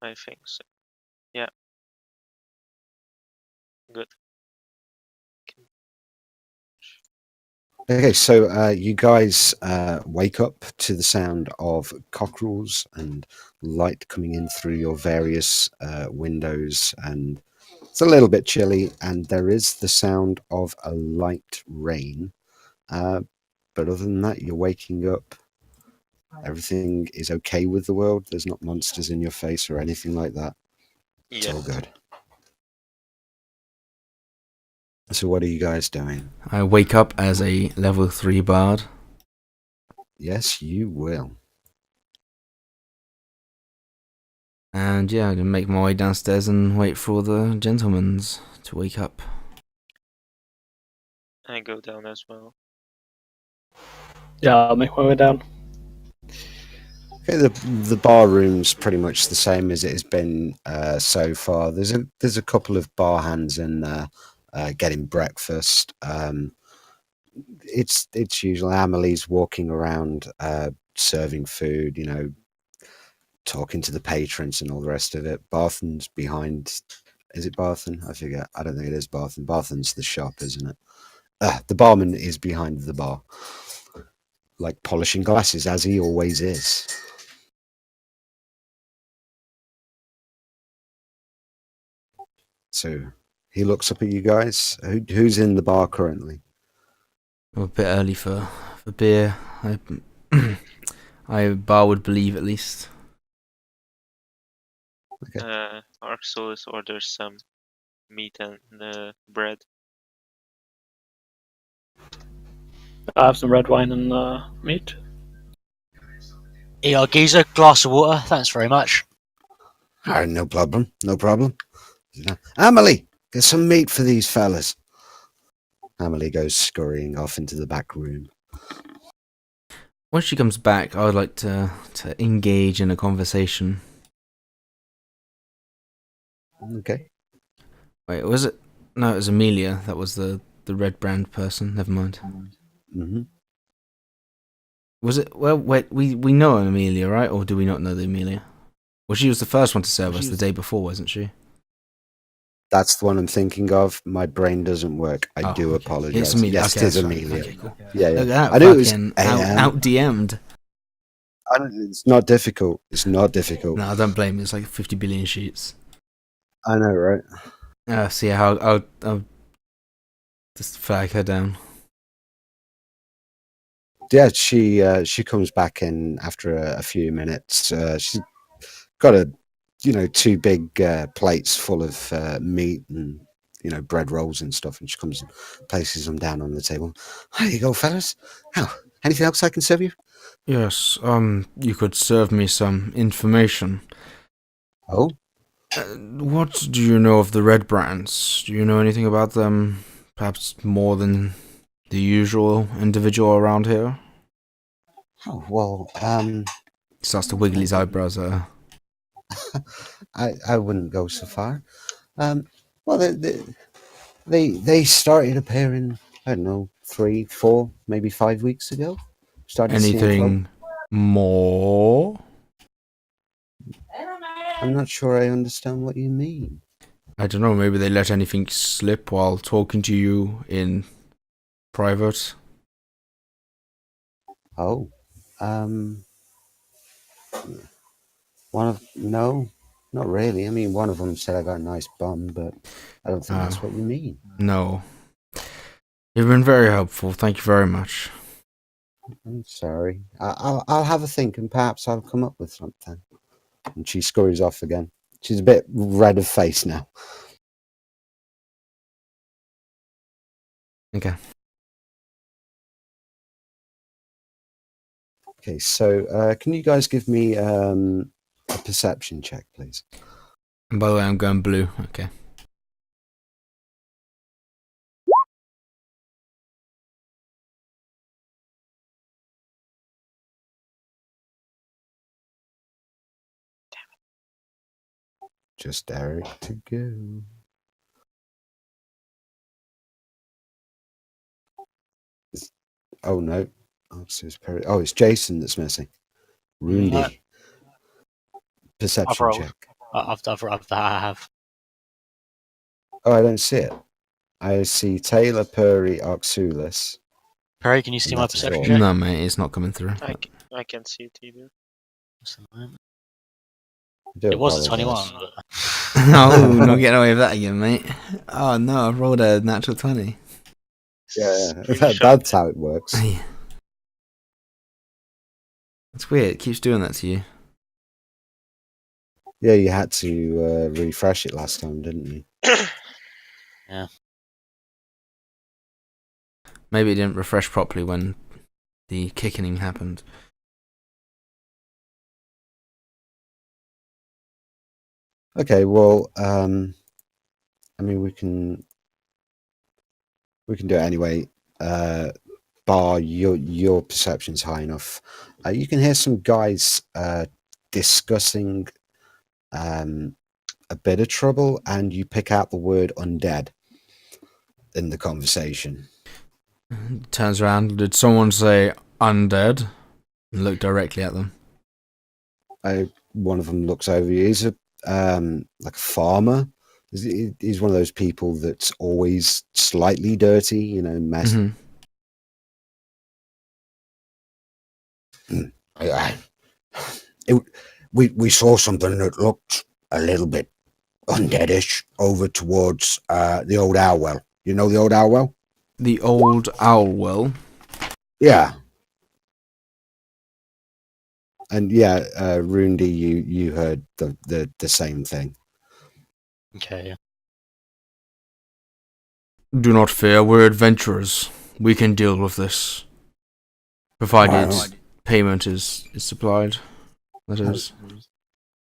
I think so. Yeah. Good. Okay, so you guys wake up to the sound of cockerels and light coming in through your various windows, and it's a little bit chilly, and there is the sound of a light rain. But other than that, you're waking up. Everything is okay with the world. There's not monsters in your face or anything like that. It's Yeah. all good. So what are you guys doing? I wake up as a level 3 bard. Yes, you will. And yeah, I make my way downstairs and wait for the gentlemen to wake up. I go down as well. Yeah, I'll make my way down. Okay, the bar room's pretty much the same as it has been so far. There's a couple of bar hands in there getting breakfast. It's usually Amelie's walking around serving food, you know, talking to the patrons and all the rest of it. Barthen's behind. Is it Barthen? I forget. I don't think it is Barthen. Barthen's the shop, isn't it? The barman is behind the bar, like polishing glasses, as he always is. So he looks up at you guys. Who's in the bar currently? I'm a bit early for beer. I bar would believe at least. Okay. Arxelis orders some meat and bread. I have some red wine and meat. Yeah, geezer, glass of water. Thanks very much. Oh, no problem. No problem. Amelie, get some meat for these fellas. Amelie goes scurrying off into the back room. When she comes back, I would like to engage in a conversation. Okay. Wait, was it? No, it was Amelia. That was the red brand person. Never mind. Mm-hmm. Was it? Well, wait. We know Amelia, right? Or do we not know the Amelia? Well, she was the first one to serve us the day before, wasn't she? That's the one I'm thinking of. My brain doesn't work. I do okay. apologize. It's Amelia. Yes, Okay, it is that's fine. Amelia. Okay, cool. Yeah, yeah. Look at that. I knew it was out DM'd. It's not difficult. It's not difficult. No, don't blame me. It's like 50 billion sheets. I know, right? So yeah, I'll just flag her down. Yeah, she comes back in after a few minutes. She's got two big plates full of meat and bread rolls and stuff, and she comes and places them down on the table. There you go, fellas. How? Anything else I can serve you? Yes. You could serve me some information. Oh. What do you know of the red brands? Do you know anything about them? Perhaps more than the usual individual around here? Oh, well, Starts to wiggle his eyebrows. I wouldn't go so far. Well, they started appearing, I don't know, 3, 4, maybe 5 weeks ago. Started Anything more? I'm not sure I understand what you mean. I don't know, maybe they let anything slip while talking to you in private. Oh, no, not really. I mean, one of them said I got a nice bum, but I don't think that's what you mean. No. You've been very helpful. Thank you very much. I'm sorry. I'll have a think, and perhaps I'll come up with something. And she scurries off again. She's a bit red of face now. Okay. Okay, so can you guys give me a perception check, please? And by the way, I'm going blue. Okay. Just Eric to go. Oh no. Oh, it's Jason that's missing. Rudy. Perception check. I have. Oh, I don't see it. I see Taylor, Purry, Oxulis. Perry, can you see And my that's perception all. check? No, mate, it's not coming through. I can't see it either. I do It was a apologise. 21. But... No, not getting away with that again, mate. Oh no, I rolled a natural 20. Yeah, Screenshot. that's how it works. It's weird, it keeps doing that to you. Yeah, you had to refresh it last time, didn't you? Yeah. Maybe it didn't refresh properly when the kicking happened. Okay, well, I mean, we can do it anyway. Bar your perception's high enough. You can hear some guys discussing a bit of trouble, and you pick out the word undead in the conversation. Turns around, did someone say undead? And look directly at them. One of them looks over you. He's a like a farmer. He's one of those people that's always slightly dirty, you know, messy. We saw something that looked a little bit undeadish over towards the old owl well. You know the old owl well? The old owl well. Yeah. And yeah, Rundy, you heard the same thing. Okay. Do not fear, we're adventurers. We can deal with this. Provided payment is supplied. That is.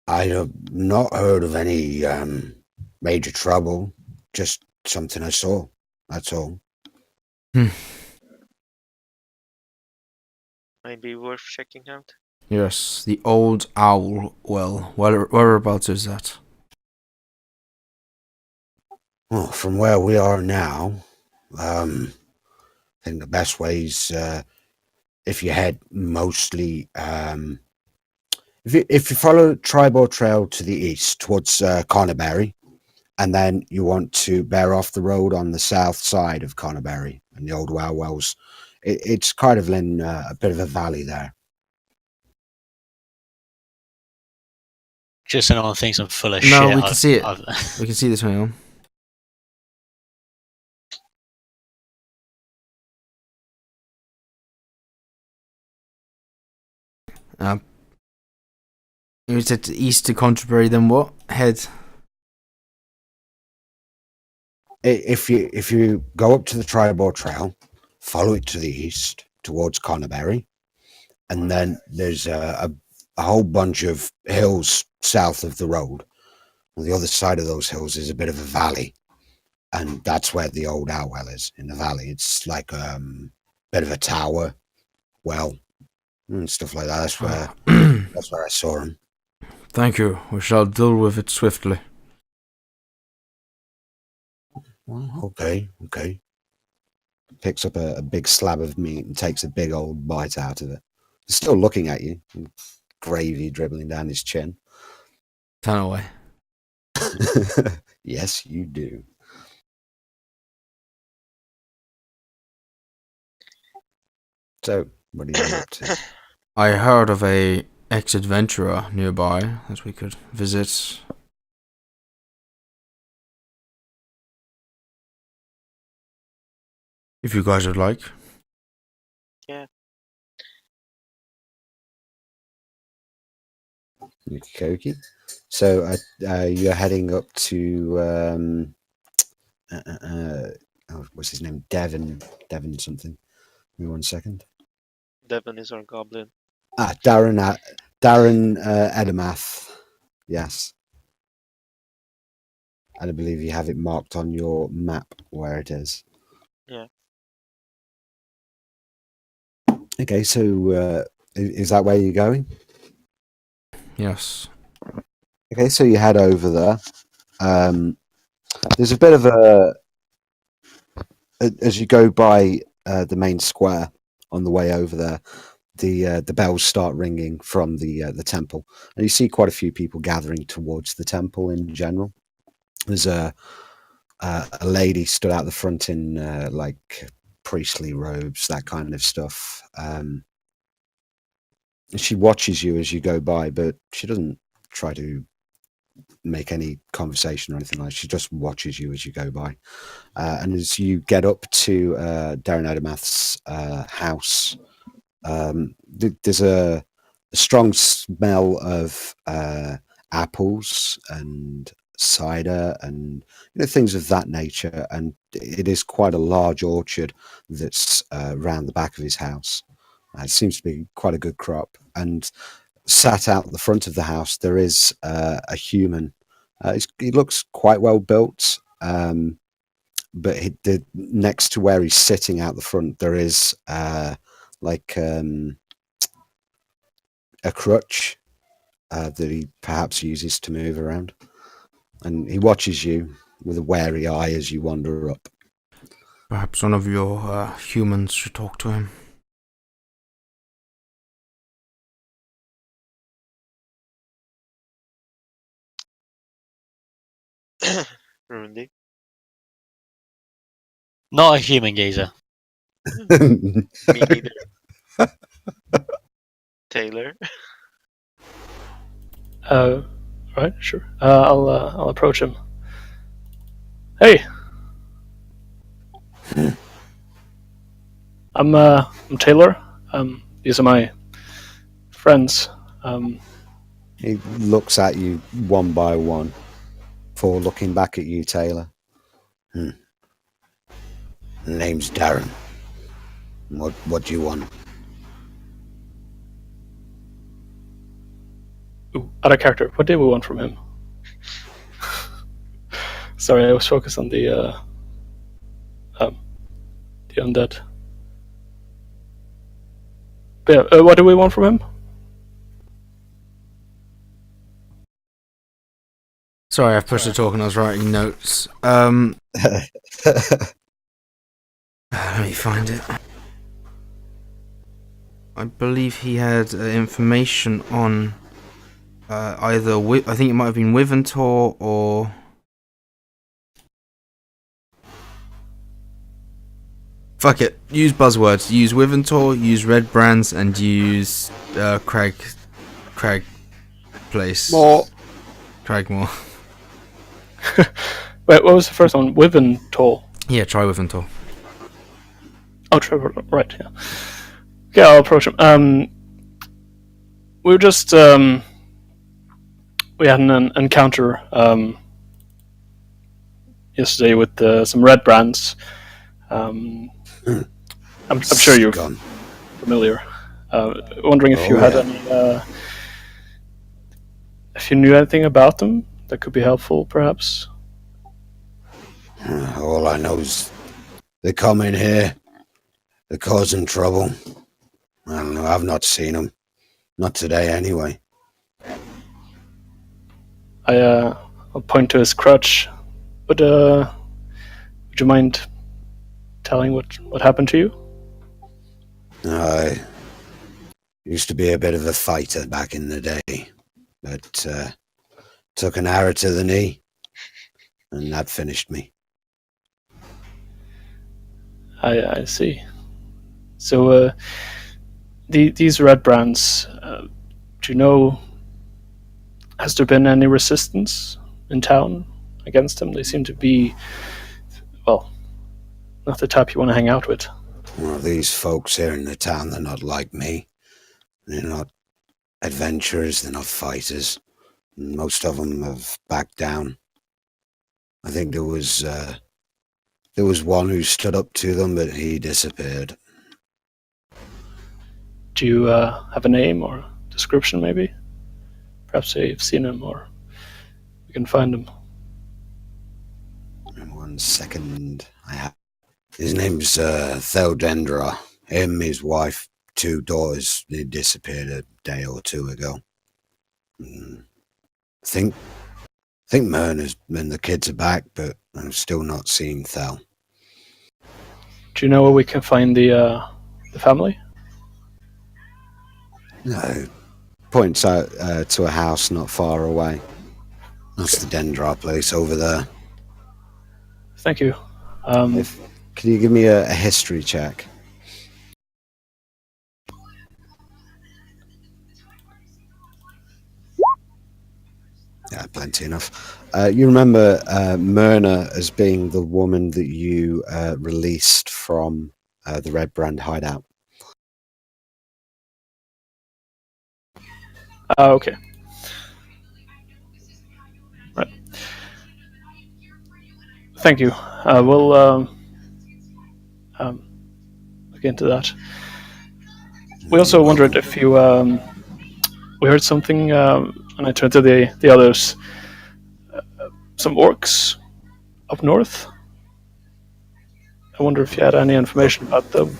I have not heard of any major trouble. Just something I saw. That's all. Maybe worth checking out. Yes, the old owl well. Whereabouts is that? Well, from where we are now, I think the best way is if you head mostly if you follow Tribal Trail to the east towards Connerberry, and then you want to bear off the road on the south side of Connerberry and the old Wow Wells. It's kind of in a bit of a valley there. Just so no one thinks I'm full of shit. No, we can see it. We can see this now. You said to east to Canterbury, then what? Head. If you go up to the Tribal Trail, follow it to the east towards Connerberry, and then there's a whole bunch of hills south of the road. On the other side of those hills is a bit of a valley, and that's where the old owl well is, in the valley. It's like bit of a tower, well, and stuff like that. That's where I saw him. Thank you. We shall deal with it swiftly. Well, okay. Picks up a big slab of meat and takes a big old bite out of it. He's still looking at you, gravy dribbling down his chin. Turn away. Yes, you do. So, what are you up to? I heard of a ex-adventurer nearby that we could visit. If you guys would like. Yeah. Okie. So you're heading up to what's his name? Devon something. Give me 1 second. Devon is our goblin. Darren Edamath. Yes. And I believe you have it marked on your map where it is. Yeah. Okay, so is that where you're going? Yes. Okay, so you head over there. There's a bit of a as you go by the main square on the way over there. the bells start ringing from the temple, and you see quite a few people gathering towards the temple in general. There's a lady stood out the front in like priestly robes, that kind of stuff. She watches you as you go by, but she doesn't try to make any conversation or anything like that. She just watches you as you go by. And as you get up to Darren Odomath's house, there's a strong smell of apples and cider and things of that nature. And it is quite a large orchard that's around the back of his house. It seems to be quite a good crop. And sat out the front of the house, there is a human. He looks quite well built. But next to where he's sitting out the front, there is like a crutch that he perhaps uses to move around. And he watches you with a wary eye as you wander up. Perhaps one of your humans should talk to him. Rundi. Not a human gazer. Me neither. Taylor. Right, sure. I'll approach him. Hey, I'm Taylor. These are my friends. He looks at you one by one before looking back at you, Taylor. The name's Darren. What do you want? Ooh, out of character. What did we want from him? Sorry, I was focused on the undead. But yeah, what do we want from him? Sorry, I've pushed the talk and I was writing notes. Let me find it. I believe he had information on either I think it might have been Wiventor or fuck it. Use buzzwords. Use Wiventor, use Red Brands, and use Crag Place. More. Cragmore. Wait, what was the first one? Wiventor. Yeah, try Wiventor. Oh, Trevor. Right. Yeah. Okay, I'll approach him. We were just we had an encounter yesterday with some red brands. I'm sure you're familiar. Wondering if you had any, if you knew anything about them that could be helpful, perhaps. All I know is they come in here, they're causing trouble. I don't know. I've not seen them, not today anyway. I'll point to his crutch. Would you mind telling what happened to you? I used to be a bit of a fighter back in the day, but took an arrow to the knee, and that finished me. I see. So these red brands, do you know, has there been any resistance in town against them? They seem to be, well, not the type you want to hang out with. Well, these folks here in the town, they're not like me. They're not adventurers, they're not fighters. Most of them have backed down. I think there was one who stood up to them, but he disappeared. Do you have a name or description, maybe? Perhaps you've seen him, or we can find him. 1 second. His name's Theodendra. Him, his wife, 2 daughters, they disappeared a day or 2 ago. I think Myrna's and the kids are back, but I'm still not seeing Thel. Do you know where we can find the family? No. Points out to a house not far away. That's the Dendra place over there. Thank you. Can you give me a history check? Yeah, plenty enough. You remember Myrna as being the woman that you released from the Red Brand hideout? Okay. Right. Thank you. We'll look into that. We also You're wondered welcome. if you. We heard something, and I turned to the others. Some orcs up north. I wonder if you had any information about them.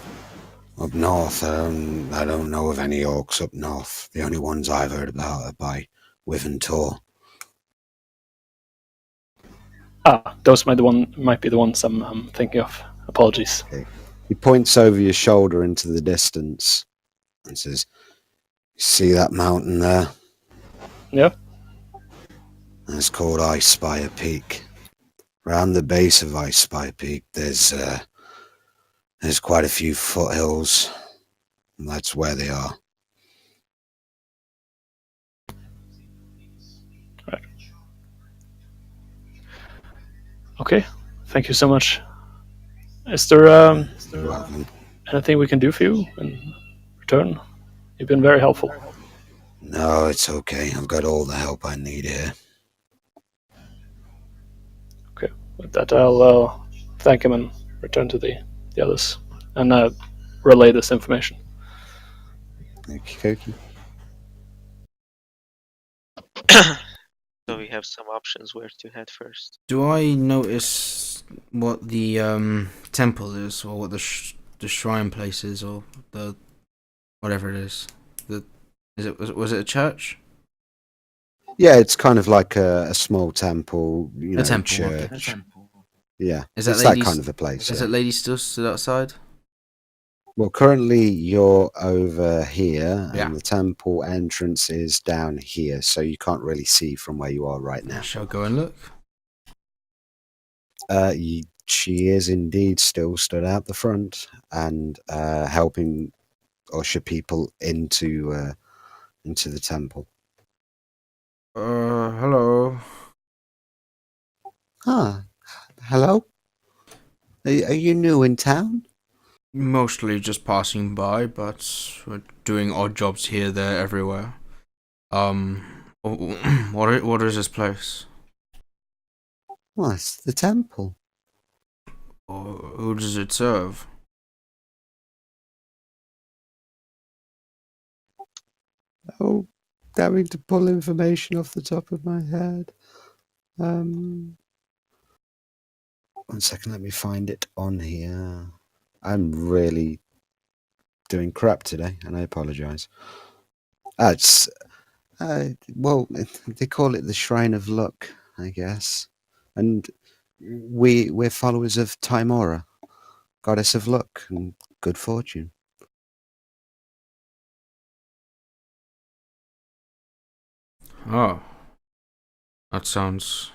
Up north, I don't know of any orcs up north. The only ones I've heard about are by Wyvern Tor. Those might be the ones I'm thinking of. Apologies. Okay. He points over your shoulder into the distance and says, "See that mountain there? Yeah. That's called Ice Spire Peak. Around the base of Ice Spire Peak, there's quite a few foothills, and that's where they are." Right. Okay. Thank you so much. Is there You're welcome. anything we can do for you in return? You've been very helpful. No, it's okay. I've got all the help I need here. Okay. With that, I'll thank him and return to the others and relay this information. Okie So we have some options where to head first. Do I notice what the temple is, or what the shrine place is, or the whatever it is? Was it a church? Yeah, it's kind of like a small temple, you know, A temple, church. okay. Yeah, Is that it's lady that kind of a place. Is Yeah. that lady still stood outside? Well, currently you're over here, Yeah. and the temple entrance is down here, so you can't really see from where you are right now. Shall go and look. She is indeed still stood out the front and helping usher people into the temple. Hello. Ah, hello. Are you new in town? Mostly just passing by, but we're doing odd jobs here, there, everywhere. What is this place? Well, it's the temple. Who does it serve? Oh, having to pull information off the top of my head. 1 second, let me find it on here. I'm really doing crap today, and I apologize. It's well, they call it the Shrine of Luck, I guess, and we're followers of Timora, goddess of luck and good fortune. Oh, that sounds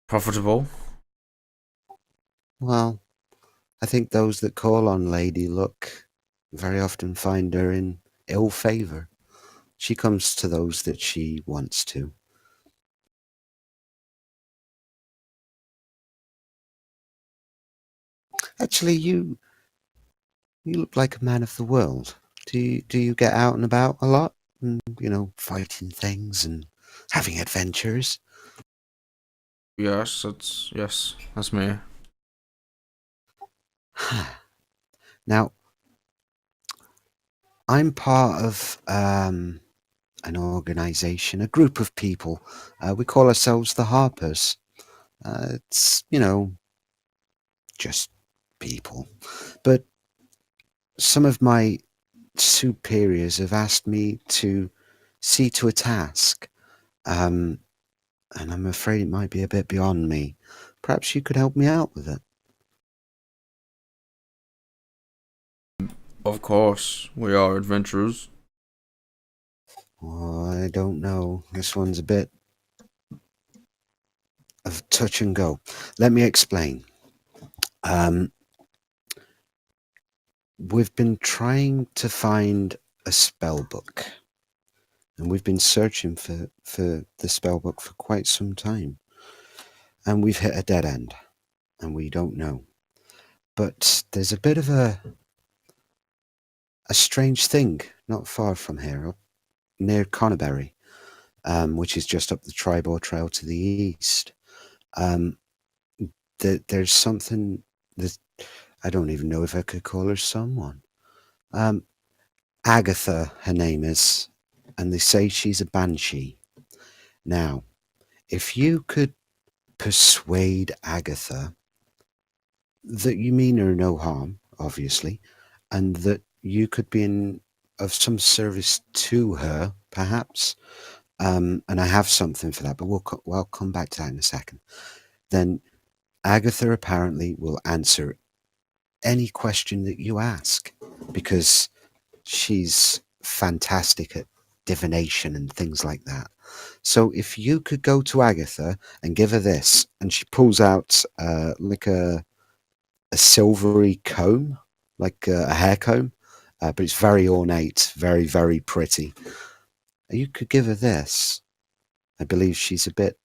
profitable. Well, I think those that call on Lady Luck very often find her in ill favor. She comes to those that she wants to. Actually, you look like a man of the world. Do you get out and about a lot? And, you know, fighting things and having adventures? Yes, that's me. Now, I'm part of an organization, a group of people. We call ourselves the Harpers. It's, you know, just people. But some of my superiors have asked me to see to a task. And I'm afraid it might be a bit beyond me. Perhaps you could help me out with it. Of course, we are adventurers. Oh, I don't know. This one's a bit of touch and go. Let me explain. We've been trying to find a spell book, and we've been searching for the spell book for quite some time, and we've hit a dead end, and we don't know. But there's a bit of a strange thing not far from here, up near Connerbury, which is just up the Tribor Trail to the east. There's something that I don't even know if I could call her someone. Agatha, her name is, and they say she's a banshee. Now, if you could persuade Agatha that you mean her no harm, obviously, and that you could be of some service to her, perhaps, and I have something for that, but we'll come back to that in a second. Then Agatha apparently will answer any question that you ask, because she's fantastic at divination and things like that. So if you could go to Agatha and give her this, and she pulls out like a silvery comb, like a hair comb, but it's very ornate, very, very pretty. You could give her this. I believe she's a bit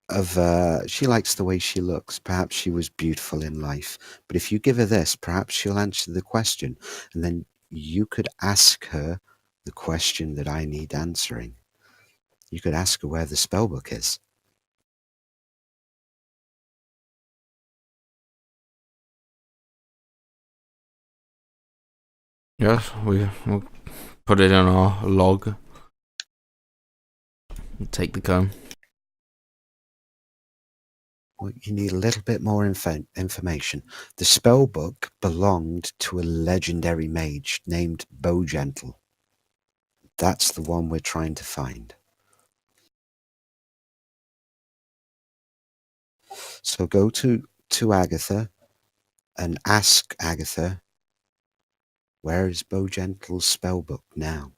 of she likes the way she looks. Perhaps she was beautiful in life, but if you give her this, perhaps she'll answer the question, and then you could ask her the question that I need answering. You could ask her where the spellbook is. Yes, we'll put it in our log. Take the comb. Well, you need a little bit more information. The spellbook belonged to a legendary mage named Bowgentle. That's the one we're trying to find. So go to Agatha and ask Agatha, where is Bowgentle's spellbook now?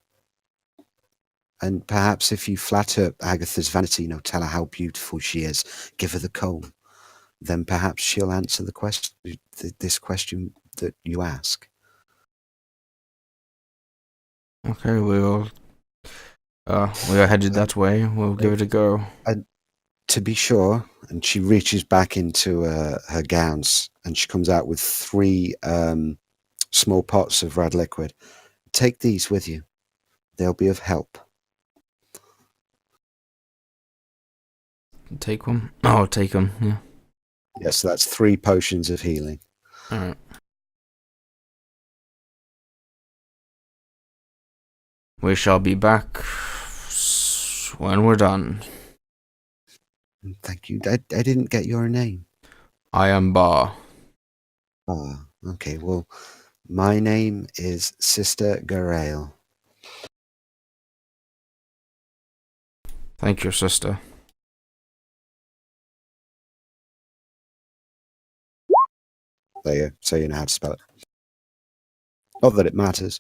And perhaps if you flatter Agatha's vanity, tell her how beautiful she is, give her the comb, then perhaps she'll answer the question, this question that you ask. Okay, we are headed that way. We'll give it a go. And to be sure, and she reaches back into her gowns, and she comes out with 3 small pots of red liquid. Take these with you. They'll be of help. Take one? Oh, take them, yeah. Yes, so that's 3 potions of healing. Alright. We shall be back when we're done. Thank you. I didn't get your name. I am Bar. Ah, okay. Well, my name is Sister Garael. Thank you, sister. There you go. So you know how to spell it. Not that it matters.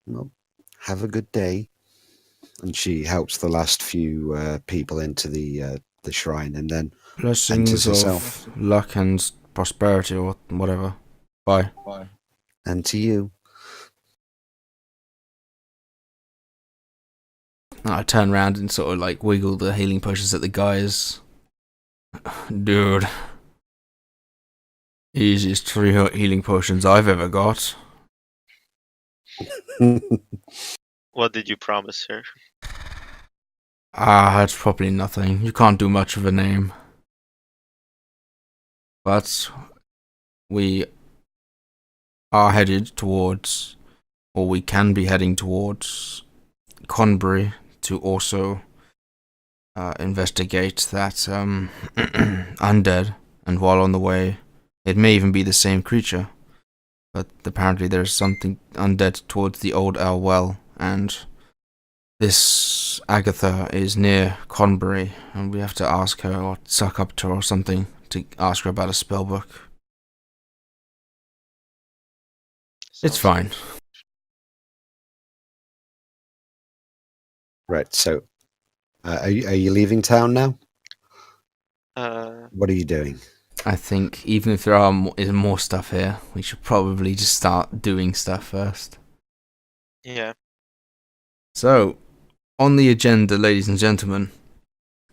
Well, have a good day. And she helps the last few people into the shrine, and then Blessings herself. of luck and prosperity or whatever. Bye. And to you. I turn around and sort of like wiggle the healing potions at the guys. Dude. Easiest 3 healing potions I've ever got. What did you promise her? That's probably nothing. You can't do much of a name. But we are headed towards, or we can be heading towards, Conbury to also investigate that undead. And while on the way, it may even be the same creature. But apparently there's something undead towards the old Owl Well, and this Agatha is near Conbury, and we have to ask her or suck up to her or something to ask her about a spell book. It's Sounds fine. Right. So, are you leaving town now? good. What are you doing? I think even if there is more stuff here, we should probably just start doing stuff first. Yeah. So, on the agenda, ladies and gentlemen,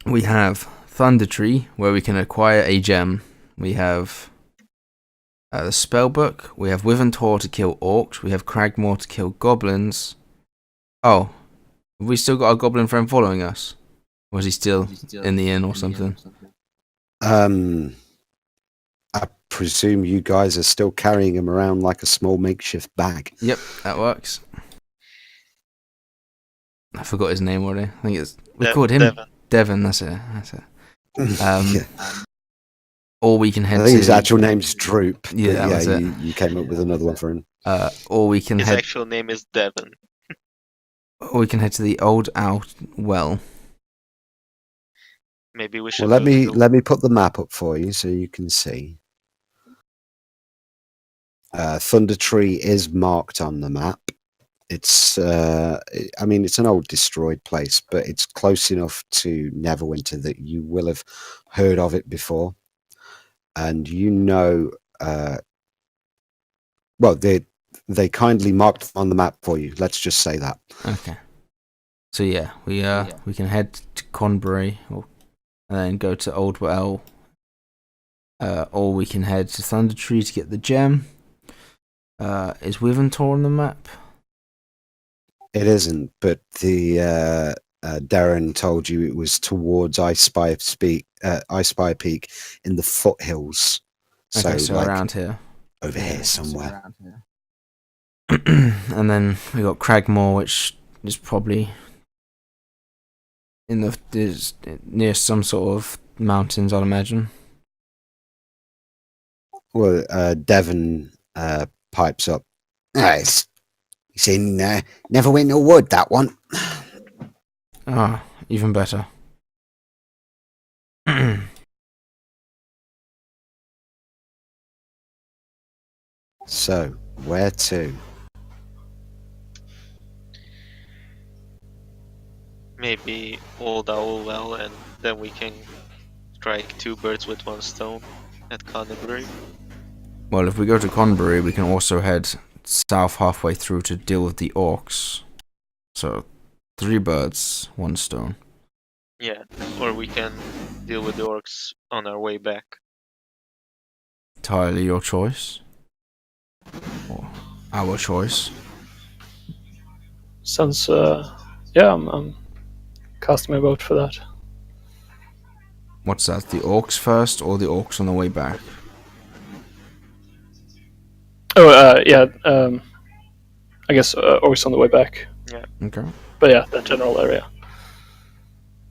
we have Thunder Tree, where we can acquire a gem. We have the Spellbook. We have Withentor to kill orcs. We have Cragmore to kill goblins. Oh, have we still got our goblin friend following us? Or is he still in the inn or something? I presume you guys are still carrying him around like a small makeshift bag. Yep, that works. I forgot his name already. I think we called him Devon. Devon. That's it. Yeah. Or we can head I think to his actual name's Droop. Yeah, but that was it. You came up with another one for him. or we can His head actual name is Devon. to the Old Owl Well. Maybe we should. Well, go to let me put the map up for you so you can see. Thunder Tree is marked on the map. It's, I mean, it's an old destroyed place, but it's close enough to Neverwinter that you will have heard of it before. And well, they kindly marked on the map for you. Let's just say that. Okay. So yeah, we can head to Conbury and then go to Old Well. Or we can head to Thunder Tree to get the gem. Is Withentor on the map? It isn't, but the Darren told you it was towards I Spy Peak in the foothills. Okay, so like around here. over here somewhere. And then we got Cragmore, which is probably is near some sort of mountains, I'd imagine. Well, Devon pipes up. It's in Neverwinter Wood, that one. Ah, even better. So, where to? maybe Old Owl Well, and then we can strike two birds with one stone at Conbury. Well, if we go to Conbury, we can also head south halfway through to deal with the orcs. So, 3 birds, 1 stone. Yeah, or we can deal with the orcs on our way back. Entirely your choice. Or our choice. Sounds, yeah, I'm casting my vote for that. What's that? The orcs first or the orcs on the way back? Oh, yeah, I guess orcs on the way back. Okay. But yeah, that general area.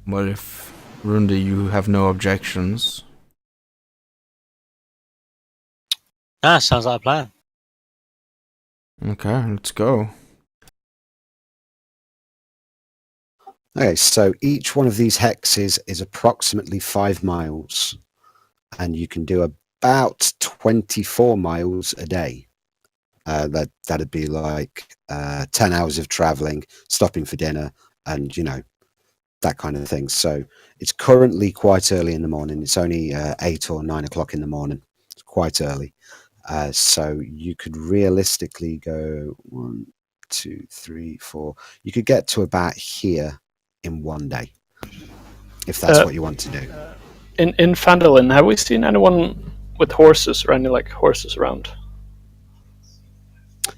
Well, if Runda, you have no objections. Sounds like a plan. Okay, let's go. Okay, so each one of these hexes is approximately 5 miles, and you can do about 24 miles a day. That'd be like 10 hours of traveling, stopping for dinner, and that kind of thing. So it's currently quite early in the morning. It's only 8 or 9 o'clock in the morning. It's quite early. So you could realistically go 1, 2, 3, 4. You could get to about here in one day, if that's what you want to do. In Phandelver, have we seen anyone with horses or any horses around?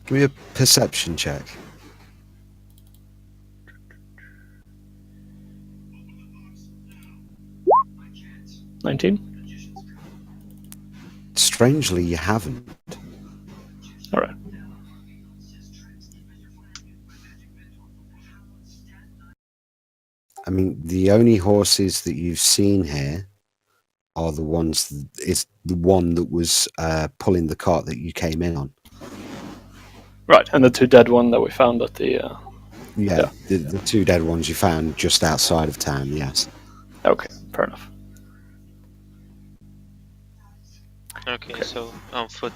Give me a perception check. $19? Strangely, you haven't. All right. I mean, the only horses that you've seen here are the ones. It's the one that was pulling the cart that you came in on. Right, and the 2 dead one that we found at the... Yeah. The 2 dead ones you found just outside of town. Yes. Okay, fair enough. Okay, so on foot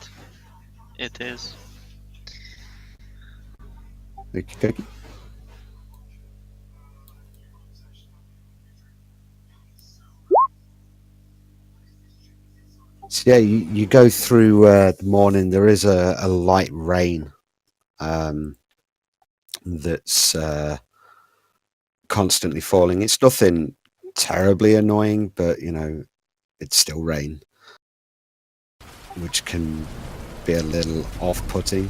it is. Okay. So yeah, you go through the morning. There is a light rain that's constantly falling. It's nothing terribly annoying, but it's still rain, which can be a little off-putting.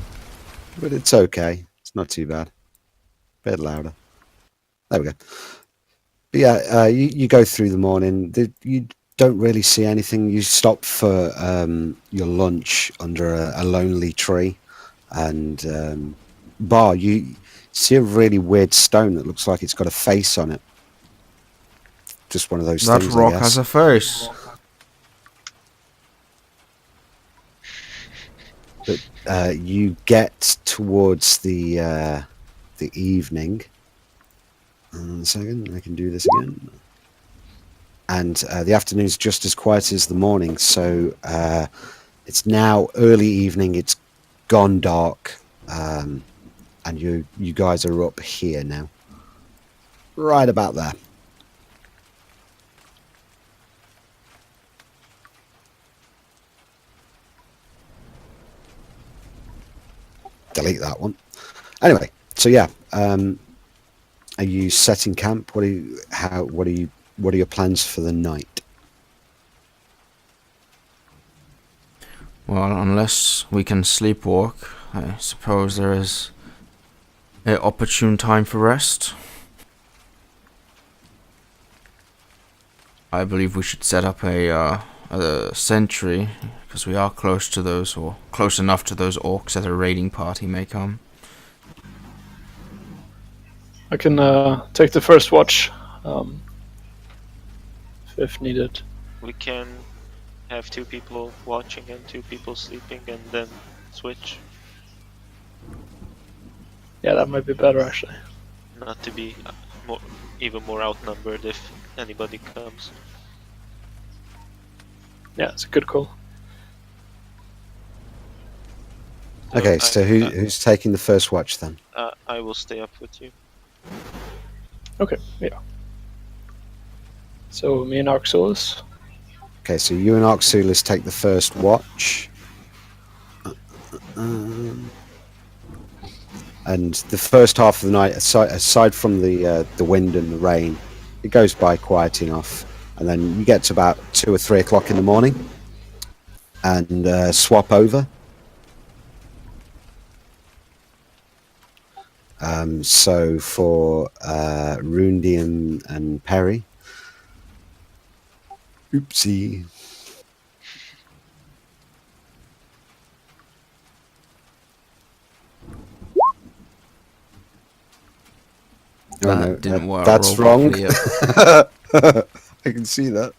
But it's okay. It's not too bad. A bit louder. There we go. But yeah, you go through the morning. You don't really see anything. You stop for your lunch under a lonely tree, and Bar, you see a really weird stone that looks like it's got a face on it. Just one of those That things, I rock has guess. a face. But you get towards the evening. One second, I can do this again. And the afternoon's just as quiet as the morning, so it's now early evening. It's gone dark, and you guys are up here now, right about there. Delete that one. Anyway, so yeah, are you setting camp? What are your plans for the night? Well, unless we can sleepwalk, I suppose there is an opportune time for rest. I believe we should set up a sentry, because we are close to those, or close enough to those orcs that a raiding party may come. I can take the first watch if needed. We can have 2 people watching and 2 people sleeping and then switch. Yeah, that might be better actually. Not to be even more outnumbered if anybody comes. Yeah, it's a good call. Okay, so who's taking the first watch then? I will stay up with you. Okay, yeah. So me and Arxolus. Okay, so you and Arxulus take the first watch. And the first half of the night, aside from the wind and the rain, it goes by quiet enough. And then you get to about 2 or 3 o'clock in the morning and swap over. So for Rundium and Perry. Oopsie. Oh That no, didn't work. that's roll wrong. properly. I can see that.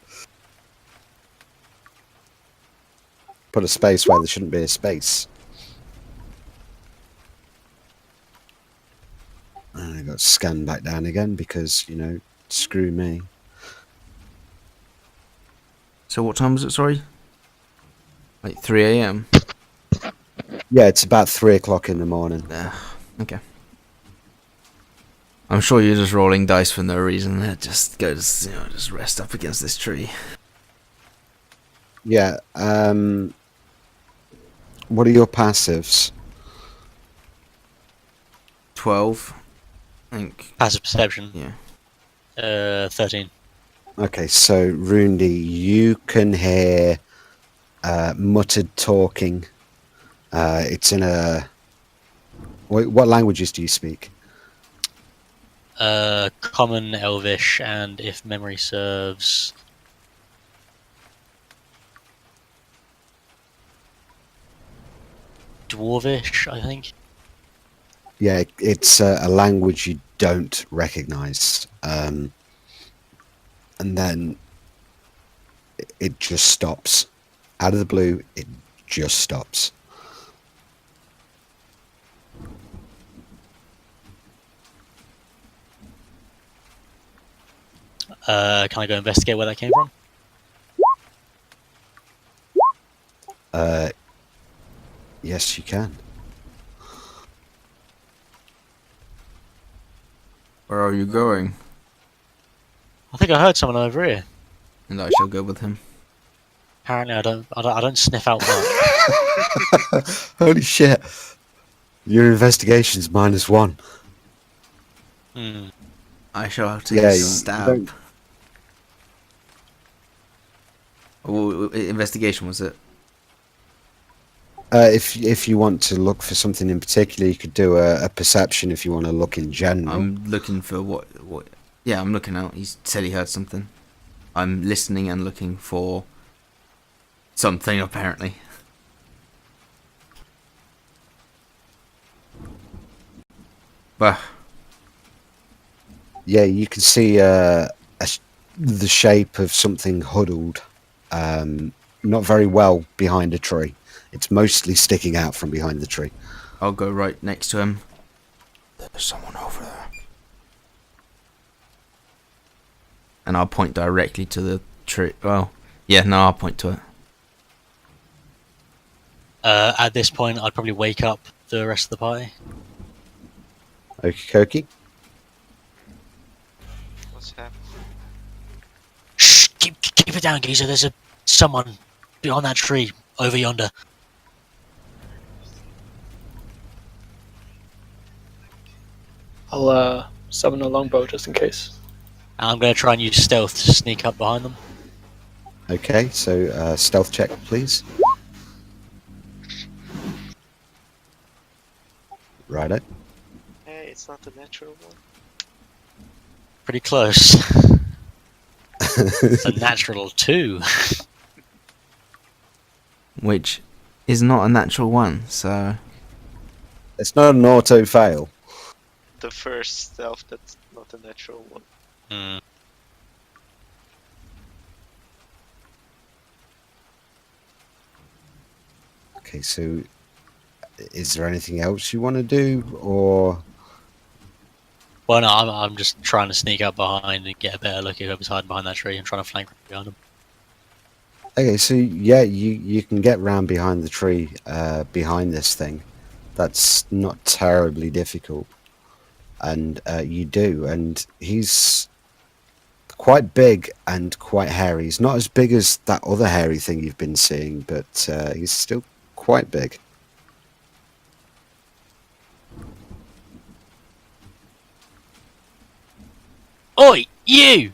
Put a space where there shouldn't be a space. And I got scanned back down again because, screw me. So what time was it, sorry? Like 3 a.m? Yeah, it's about 3 o'clock in the morning. Okay. I'm sure you're just rolling dice for no reason. Just go to, just rest up against this tree. Yeah, what are your passives? 12, I think. Passive perception. Yeah. 13. Okay, so Rundi, you can hear muttered talking. It's in a... What languages do you speak? Common, Elvish, and if memory serves, Dwarvish, I think. Yeah, it's a language you don't recognize. And then it just stops. Out of the blue, it just stops. Can I go investigate where that came from? Yes, you can. Where are you going? I think I heard someone over here. And I shall go with him. Apparently, I don't sniff out much. Holy shit! Your investigation's -1. Hmm. I shall have to Yeah, stab. don't- Investigation was it? if you want to look for something in particular, you could do a perception if you want to look in general. I'm looking for what? Yeah, I'm looking out. He said he heard something. I'm listening and looking for something, apparently. Bah. Yeah, you can see the shape of something huddled, not very well behind a tree. It's mostly sticking out from behind the tree. I'll go right next to him. There's someone over there. And I'll point directly to the tree. Well, yeah, no, I'll point to it. At this point, I'd probably wake up the rest of the party. Okie dokie. What's happening? Shh! Keep it down, geezer. There's someone behind that tree over yonder. I'll summon a longbow just in case. I'm going to try and use stealth to sneak up behind them. Okay, so stealth check, please. Righto. Hey, it's not the natural one. Pretty close. It's a natural 2. Which is not a natural one, so... It's not an auto fail. The first stealth that's not a natural one. Hmm. Okay, so is there anything else you want to do, or Well, no, I'm just trying to sneak up behind and get a better look at whoever's hiding behind that tree and trying to flank behind them. okay? So yeah, you can get round behind the tree, behind this thing. That's not terribly difficult, and you do. And he's quite big and quite hairy. He's not as big as that other hairy thing you've been seeing, but he's still quite big. Oi, you!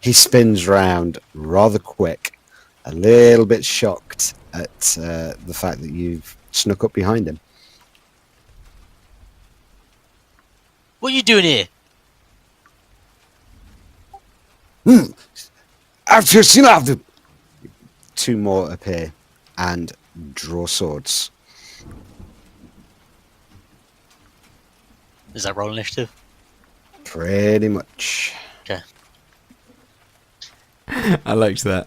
He spins round rather quick, a little bit shocked at the fact that you've snuck up behind him. What are you doing here? After Sinavdu! Two more appear and draw swords. Is that roll initiative? Pretty much. Okay. I liked that.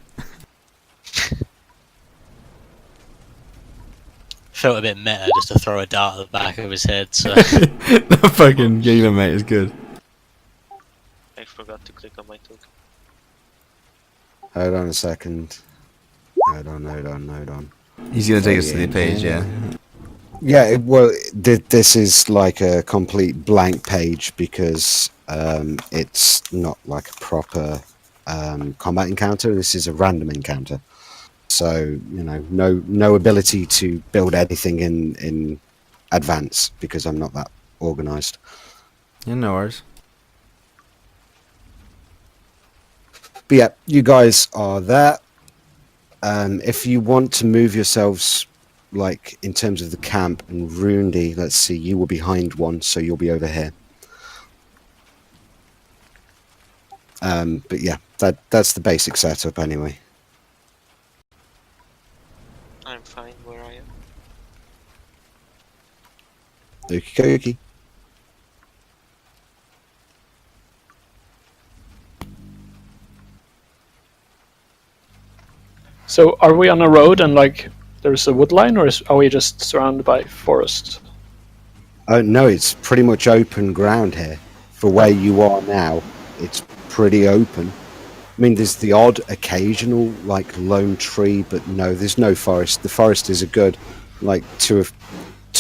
Felt a bit meta just to throw a dart at the back of his head, so... The fucking Gila, mate, is good. I forgot to click on my token. Hold on a second. Hold on. He's gonna take us to the page, yeah. Yeah, well, this is like a complete blank page because it's not like a proper combat encounter. This is a random encounter. So, you know, no ability to build anything in advance because I'm not that organized. Yeah, no worries. But yeah, you guys are there. If you want to move yourselves, like in terms of the camp and Rundy, let's see, you were behind one, so you'll be over here. But yeah, that's the basic setup anyway. I'm fine where I am. Okie dokie. So are we on a road and like there's a wood line, or are we just surrounded by forest? No, it's pretty much open ground here. For where you are now, it's pretty open. mean, there's the odd occasional like lone tree, but no, there's no forest. The forest is a good like 2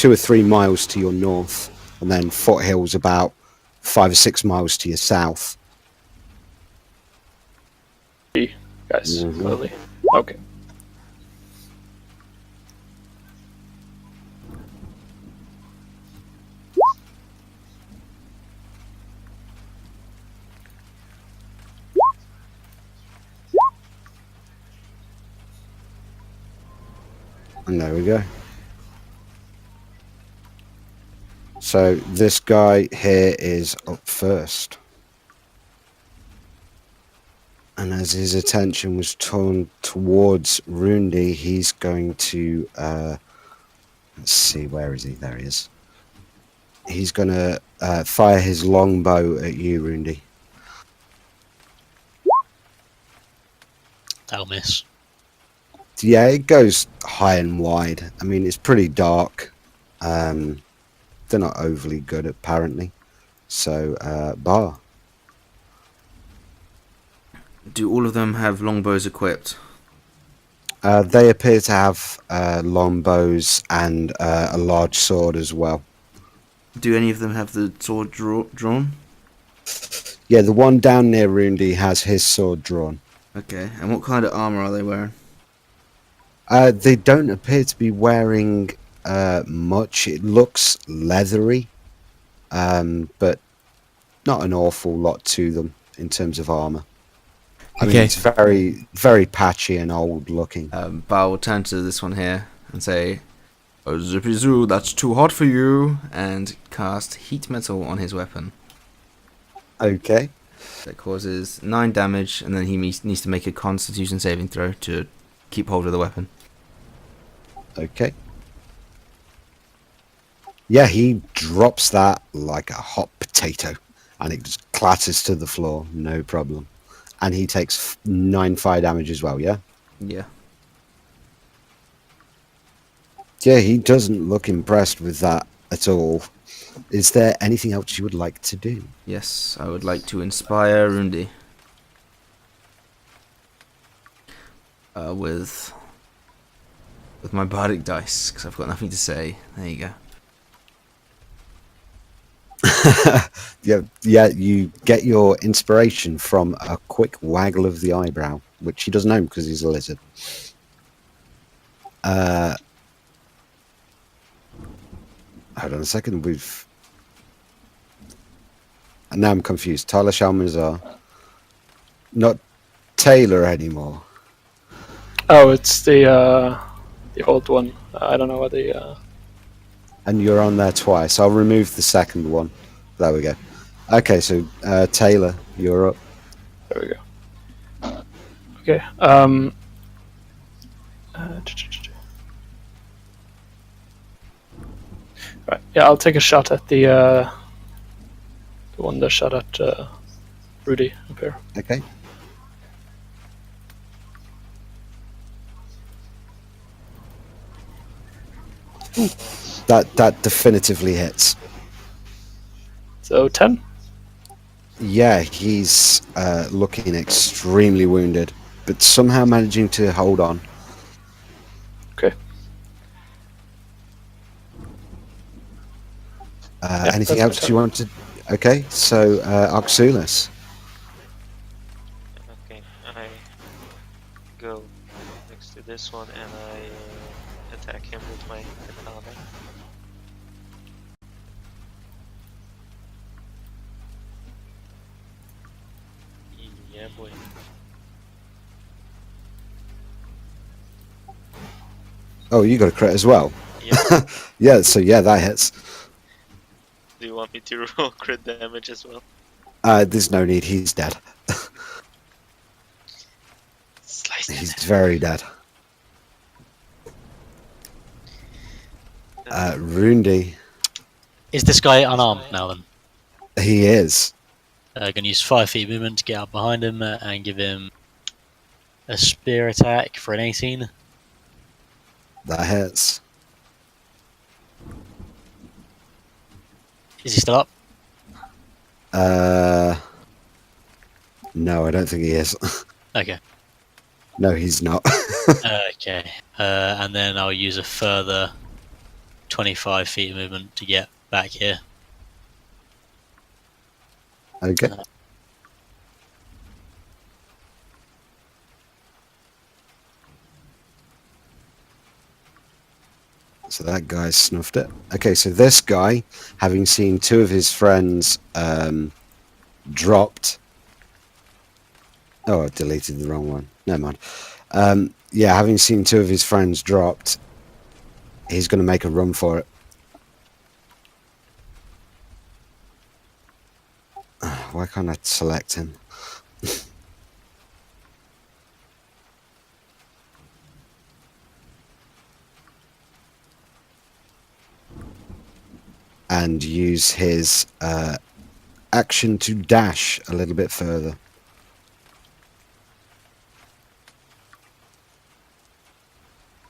or 3 miles to your north, and then foothills about 5 or 6 miles to your south. Guys, Mhm. clearly. Okay. And there we go. So this guy here is up first. And as his attention was turned towards Rundi, he's going to let's see, where is he? There he is. He's going to fire his longbow at you, Rundi. That'll miss. Yeah, it goes high and wide. I mean, it's pretty dark. They're not overly good, apparently. So, Bar. Do all of them have longbows equipped? They appear to have longbows and a large sword as well. Do any of them have the sword drawn? Yeah, the one down near Rundi has his sword drawn. Okay, and what kind of armor are they wearing? They don't appear to be wearing much. It looks leathery, but not an awful lot to them in terms of armor. I mean, Okay. it's very, very patchy and old looking. Bao will turn to this one here and say, "Oh, Zippy Zoo, that's too hot for you," and cast heat metal on his weapon. Okay. That causes 9 damage, and then he needs to make a Constitution saving throw to keep hold of the weapon. Okay. Yeah, he drops that like a hot potato, and it just clatters to the floor, no problem. And he takes 9 fire damage as well, yeah? Yeah. Yeah, he doesn't look impressed with that at all. Is there anything else you would like to do? Yes, I would like to inspire Rundi. With my bardic dice, because I've got nothing to say. There you go. Yeah, you get your inspiration from a quick waggle of the eyebrow, which he doesn't know because he's a lizard. Hold on a second, and now I'm confused. Tyler Shalmanzar, not Taylor anymore. Oh, it's the old one. I don't know what the. And you're on there twice. I'll remove the second one. There we go. Okay, so Taylor, you're up. There we go. Okay. Right. Yeah, I'll take a shot at the one that shot at Rudy up here. Okay. That definitively hits. So 10. Yeah, he's looking extremely wounded, but somehow managing to hold on. Okay. Yeah, Anything that's my else you want to? Okay, so Oxulis. Okay, I go next to this one and I attack him with my katana. Yeah, boy. Oh, you got a crit as well. Yeah. Yeah, so yeah, that hits. Do you want me to roll crit damage as well? There's no need. He's dead. Slice it. He's very dead. Rundi, Is this guy unarmed now then? he is. Gonna use 5 feet movement to get up behind him and give him a spear attack for an 18. That hits. Is he still up? No, I don't think he is. Okay. No, he's not. Okay. And then I'll use a further 25 feet of movement to get back here. Okay. So that guy snuffed it. Okay, so this guy, having seen two of his friends dropped. Oh, I deleted the wrong one. Never mind. Yeah, having seen two of his friends dropped, he's going to make a run for it. Why can't I select him? And use his action to dash a little bit further.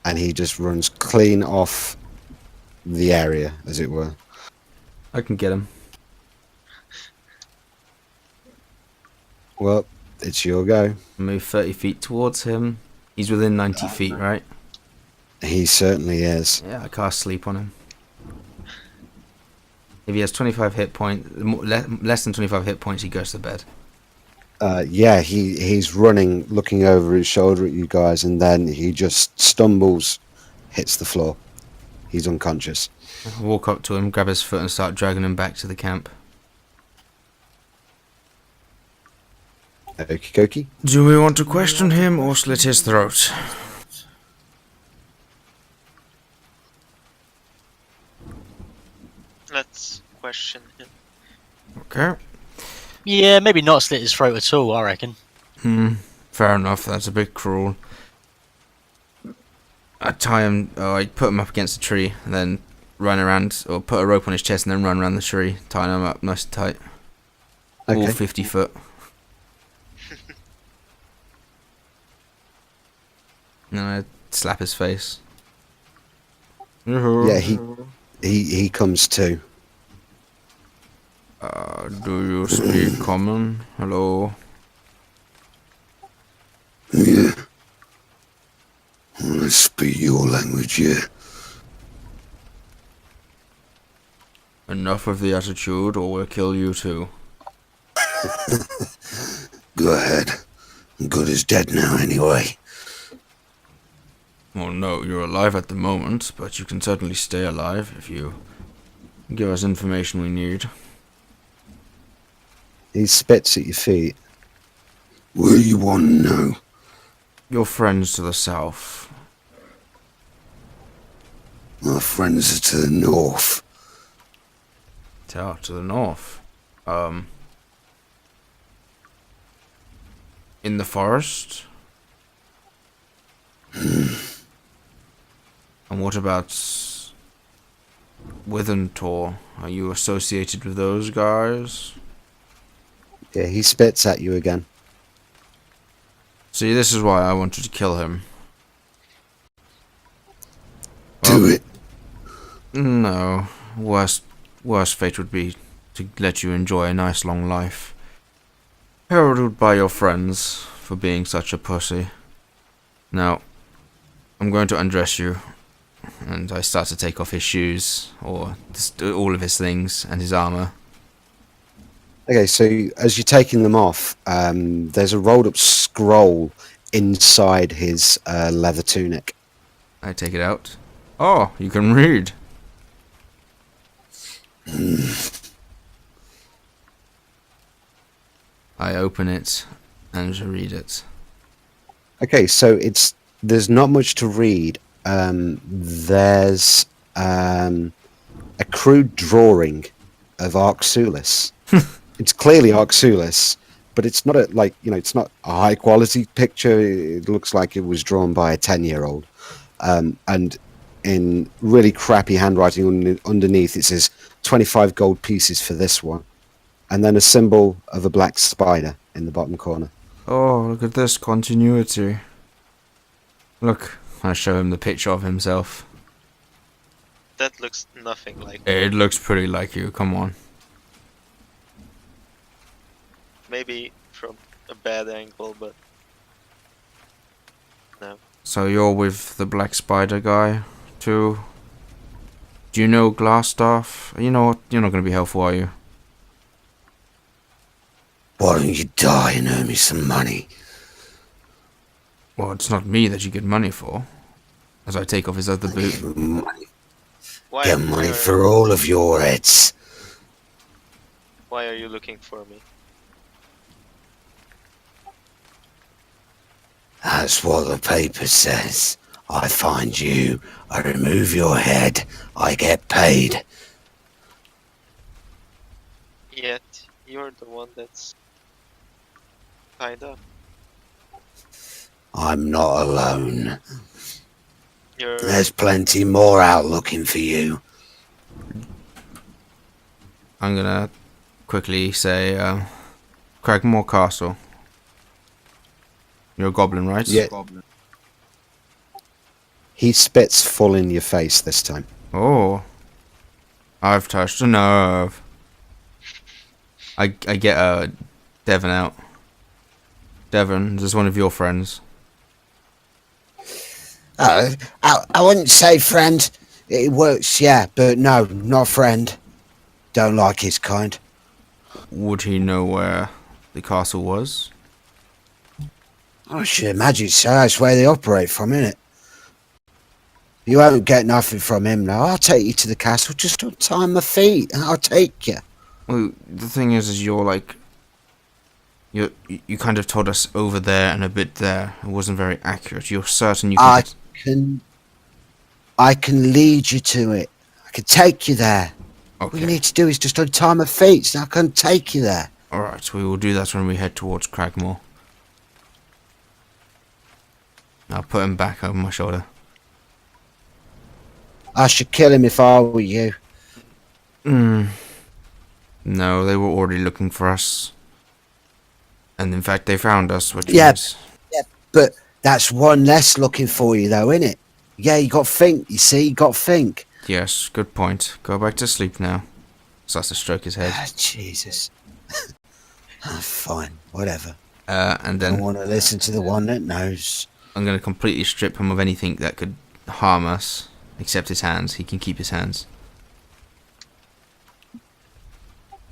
And he just runs clean off the area, as it were. I can get him. Well, it's your go. Move 30 feet towards him. He's within 90 feet, right? He certainly is. Yeah, I cast sleep on him. If he has 25 hit points, less than 25 hit points, he goes to bed. Yeah, he's running, looking over his shoulder at you guys, and then he just stumbles, hits the floor. He's unconscious. I walk up to him, grab his foot, and start dragging him back to the camp. Okie dokie. Do we want to question him or slit his throat? Let's question him. Okay. Yeah, maybe not slit his throat at all, I reckon. Fair enough, that's a bit cruel. I tie him, I put him up against a tree, and then run around, or put a rope on his chest and then run around the tree, tying him up nice and tight. All Okay. 50 foot. And I slap his face. Yeah, he comes to. Do you speak common? Hello? Yeah. I speak your language, yeah. Enough of the attitude or we'll kill you too. Go ahead. Good is dead now, anyway. Well, no, you're alive at the moment, but you can certainly stay alive if you give us information we need. He spits at your feet. Where you want to know? Your friends to the south. My friends are to the north. To the north. In the forest? And what about Withentor? Are you associated with those guys? Yeah, he spits at you again. See, this is why I wanted to kill him. Do it. No. Worst fate would be to let you enjoy a nice long life. Heralded by your friends for being such a pussy. Now, I'm going to undress you. And I start to take off his shoes, or just all of his things, and his armor. Okay, so as you're taking them off, there's a rolled up scroll inside his leather tunic. I take it out. Oh, you can read. I open it and read it. Okay, so there's not much to read. There's a crude drawing of Arxulis. It's clearly Arxulis, but it's not it's not a high quality picture. It looks like it was drawn by a 10-year-old. And in really crappy handwriting underneath, it says 25 gold pieces for this one. And then a symbol of a black spider in the bottom corner. Oh, look at this continuity. Look, I show him the picture of himself. That looks nothing like. It looks pretty like you, come on. Maybe from a bad angle, but So you're with the Black Spider guy, too? Do you know Glassstaff? You know what? You're not going to be helpful, are you? Why don't you die and earn me some money? Well, it's not me that you get money for. As I take off his other boot. Get money for all of your heads. Why are you looking for me? That's what the paper says. I find you, I remove your head, I get paid. Yet you're the one that's tied up. I'm not alone. You're There's plenty more out looking for you. I'm gonna quickly say, Cragmore Castle. You're a goblin, right? Yeah. He spits full in your face this time. Oh. I've touched a nerve. I get Devon out. Devon, this is one of your friends. I wouldn't say friend. It works, yeah, but no, not friend. Don't like his kind. Would he know where the castle was? I should imagine so. That's where they operate from, innit? You won't get nothing from him now. I'll take you to the castle. Just untie my feet and I'll take you. Well, the thing is you're like... You kind of told us over there and a bit there. It wasn't very accurate. You're certain you can... I can lead you to it. I can take you there. Okay. All you need to do is just untie my feet and I can take you there. Alright, we will do that when we head towards Cragmore. I'll put him back over my shoulder. I should kill him if I were you. No, they were already looking for us. And in fact, they found us, which means... Yeah, but that's one less looking for you, though, innit? Yeah, you got to think, you see, you got to think. Yes, good point. Go back to sleep now. Starts to stroke his head. Ah, Jesus. Fine, whatever. And then... I want to listen to the one that knows. I'm going to completely strip him of anything that could harm us, except his hands. He can keep his hands.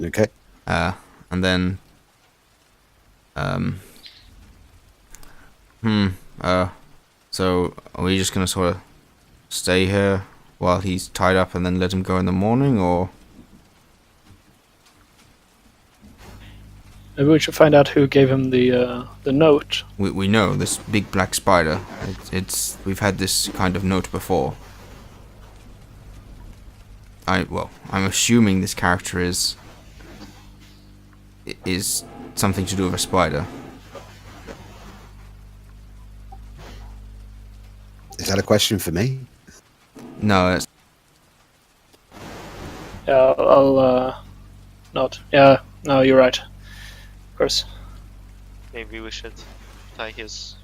Okay. And then... So, are we just going to sort of stay here while he's tied up and then let him go in the morning, or...? Maybe we should find out who gave him the note. We know, this big black spider. We've had this kind of note before. I'm assuming this character is something to do with a spider. Is that a question for me? No, it's... Yeah, I'll not. Yeah, no, you're right. Of course. maybe we should tie his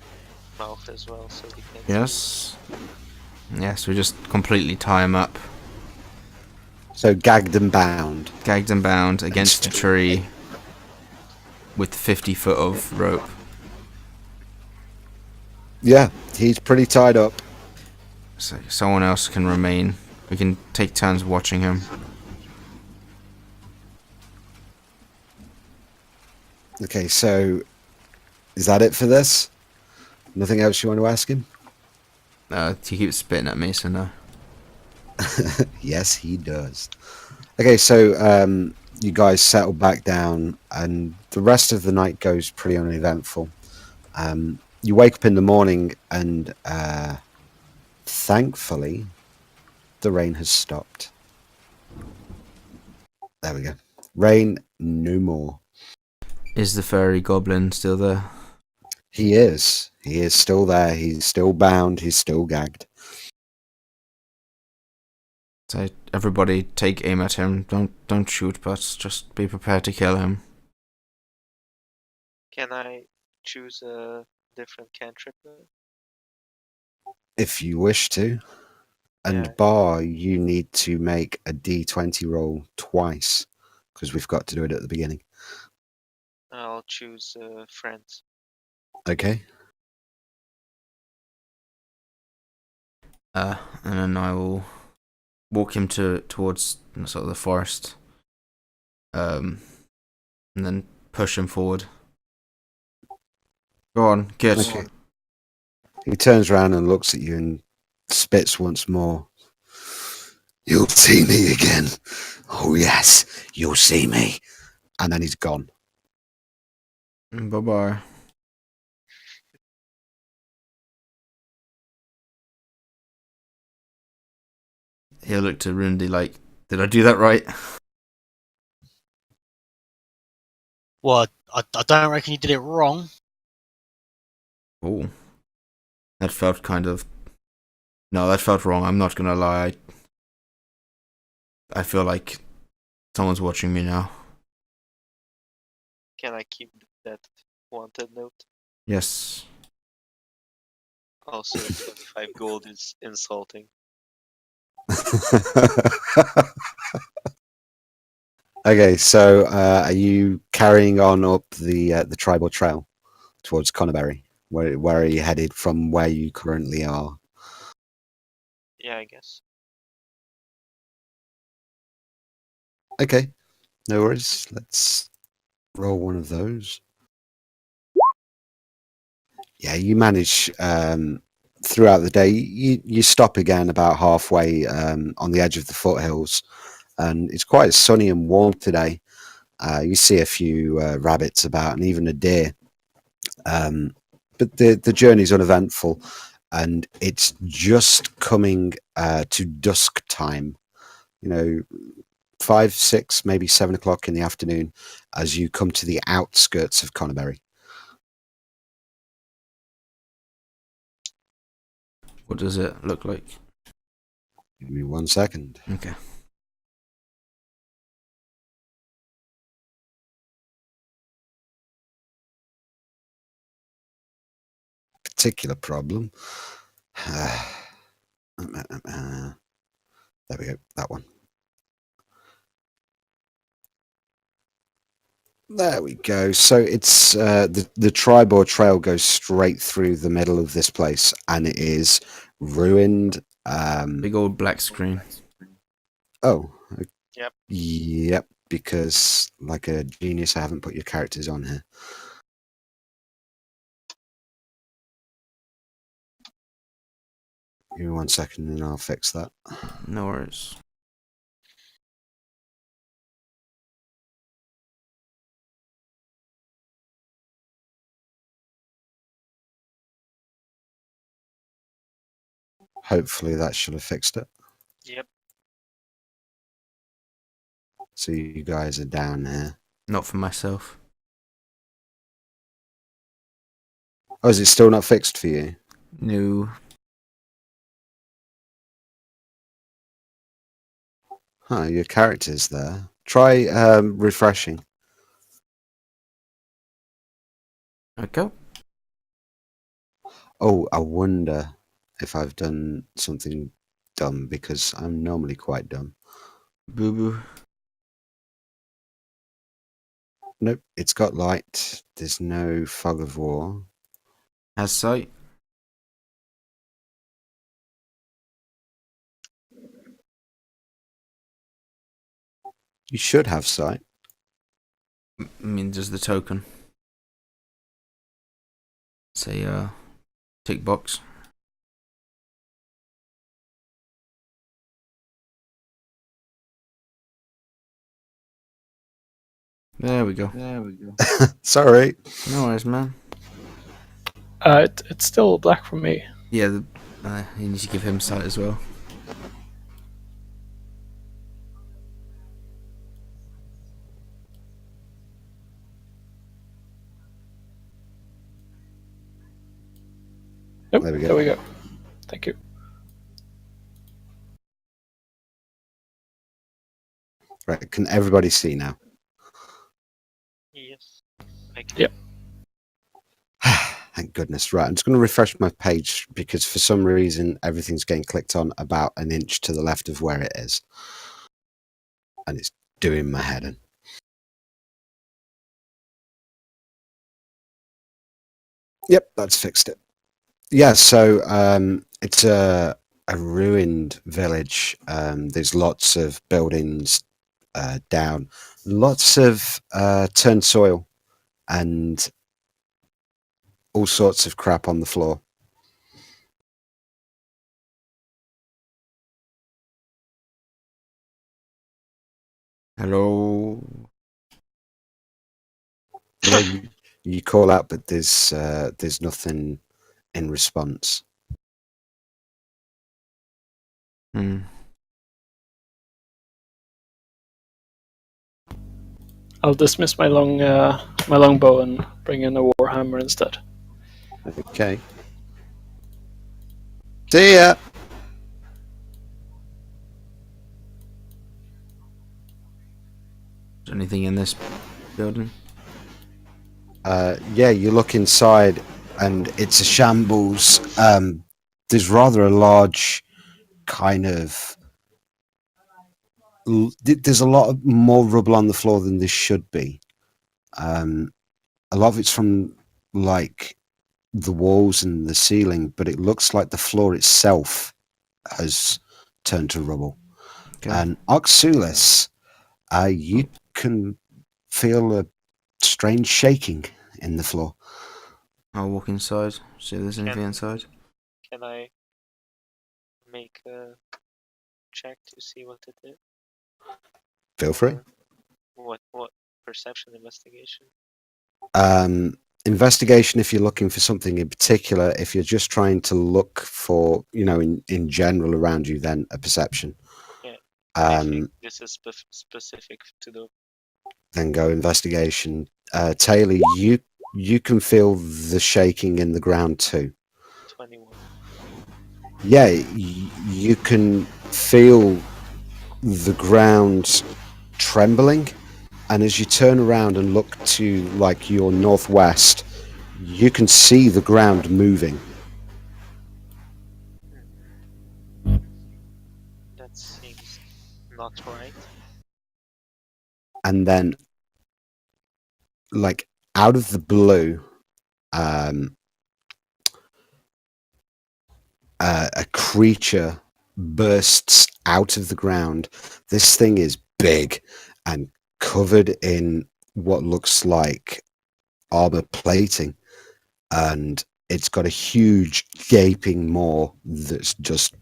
mouth as well so he can. Yes. Yes, we just completely tie him up. So gagged and bound. Gagged and bound against a tree with 50 foot of rope. Yeah, he's pretty tied up. So someone else can remain. We can take turns watching him. Okay, so is that it for this? Nothing else you want to ask him? He keeps spitting at me, so no. Yes, he does. Okay, so you guys settle back down, and the rest of the night goes pretty uneventful. You wake up in the morning, and thankfully, the rain has stopped. There we go. Rain no more. Is the furry goblin still there? He is. He is still there. He's still bound. He's still gagged. So everybody take aim at him. Don't shoot, but just be prepared to kill him. Can I choose a different cantrip? If you wish to. And Yeah. bar, you need to make a D20 roll twice, because we've got to do it at the beginning. I'll choose friends. Okay. And then I will walk him towards sort of the forest, and then push him forward. Go on, get. Okay. He turns around and looks at you and spits once more. You'll see me again. Oh yes, you'll see me. And then he's gone. Bye bye. He'll look to Rundi like, did I do that right? Well, I don't reckon you did it wrong. Oh, that felt kind of. No, that felt wrong. I'm not gonna lie. I feel like someone's watching me now. Can I keep that wanted note? Yes. Also, 25 gold is insulting. Okay, so are you carrying on up the tribal trail towards Connerberry? Where are you headed from where you currently are? Yeah, I guess. Okay, no worries. Let's roll one of those. Yeah, you manage throughout the day. You stop again about halfway on the edge of the foothills, and it's quite sunny and warm today. You see a few rabbits about and even a deer. But the journey's uneventful, and it's just coming to dusk time. 5, 6, maybe 7 o'clock in the afternoon as you come to the outskirts of Connerberry. What does it look like? Give me 1 second. Okay. Particular problem. There we go. That one. There we go. So it's the Tribor Trail goes straight through the middle of this place, and it is ruined. Big old black screen. Oh. Yep. Yep. Because like a genius, I haven't put your characters on here. Give me 1 second, and I'll fix that. No worries. Hopefully, that should have fixed it. Yep. So you guys are down here. Not for myself. Oh, is it still not fixed for you? No. Huh, your character's there. Try refreshing. Okay. Oh, I wonder if I've done something dumb, because I'm normally quite dumb. Boo boo. Nope, it's got light. There's no fog of war. Has sight. You should have sight. I mean, does the token say tick box? There we go. Sorry. No worries, man. It's still black for me. Yeah, you need to give him sight as well. Nope, There we go. there we go. Thank you. Right, can everybody see now? Yes. I can. Yep. Thank goodness. Right, I'm just going to refresh my page, because for some reason everything's getting clicked on about an inch to the left of where it is. And it's doing my head in. Yep, that's fixed it. Yeah, so it's a a ruined village. There's lots of buildings down, lots of turned soil, and all sorts of crap on the floor. Hello. Yeah, you call out, but there's nothing in response. Hmm. I'll dismiss my longbow and bring in a warhammer instead. Okay. See ya. Is there anything in this building? Yeah, you look inside, and it's a shambles. There's rather a large kind of. There's a lot of more rubble on the floor than there should be. A lot of it's from like the walls and the ceiling, but it looks like the floor itself has turned to rubble. Okay. And Oxulis, you can feel a strange shaking in the floor. I'll walk inside, see if there's anything Can- inside. Can I make a check to see what it is? Feel free. Or what perception investigation? Investigation if you're looking for something in particular. If you're just trying to look for, in general around you, then a perception. Yeah. I think Um, this is specific to the. then go investigation. Taylor, you can feel the shaking in the ground too. 21. Yeah, you can feel the ground trembling, and as you turn around and look to like your northwest, you can see the ground moving. That seems not right. And then like out of the blue, a creature bursts out of the ground. This thing is big and covered in what looks like armor plating, and it's got a huge gaping maw that's just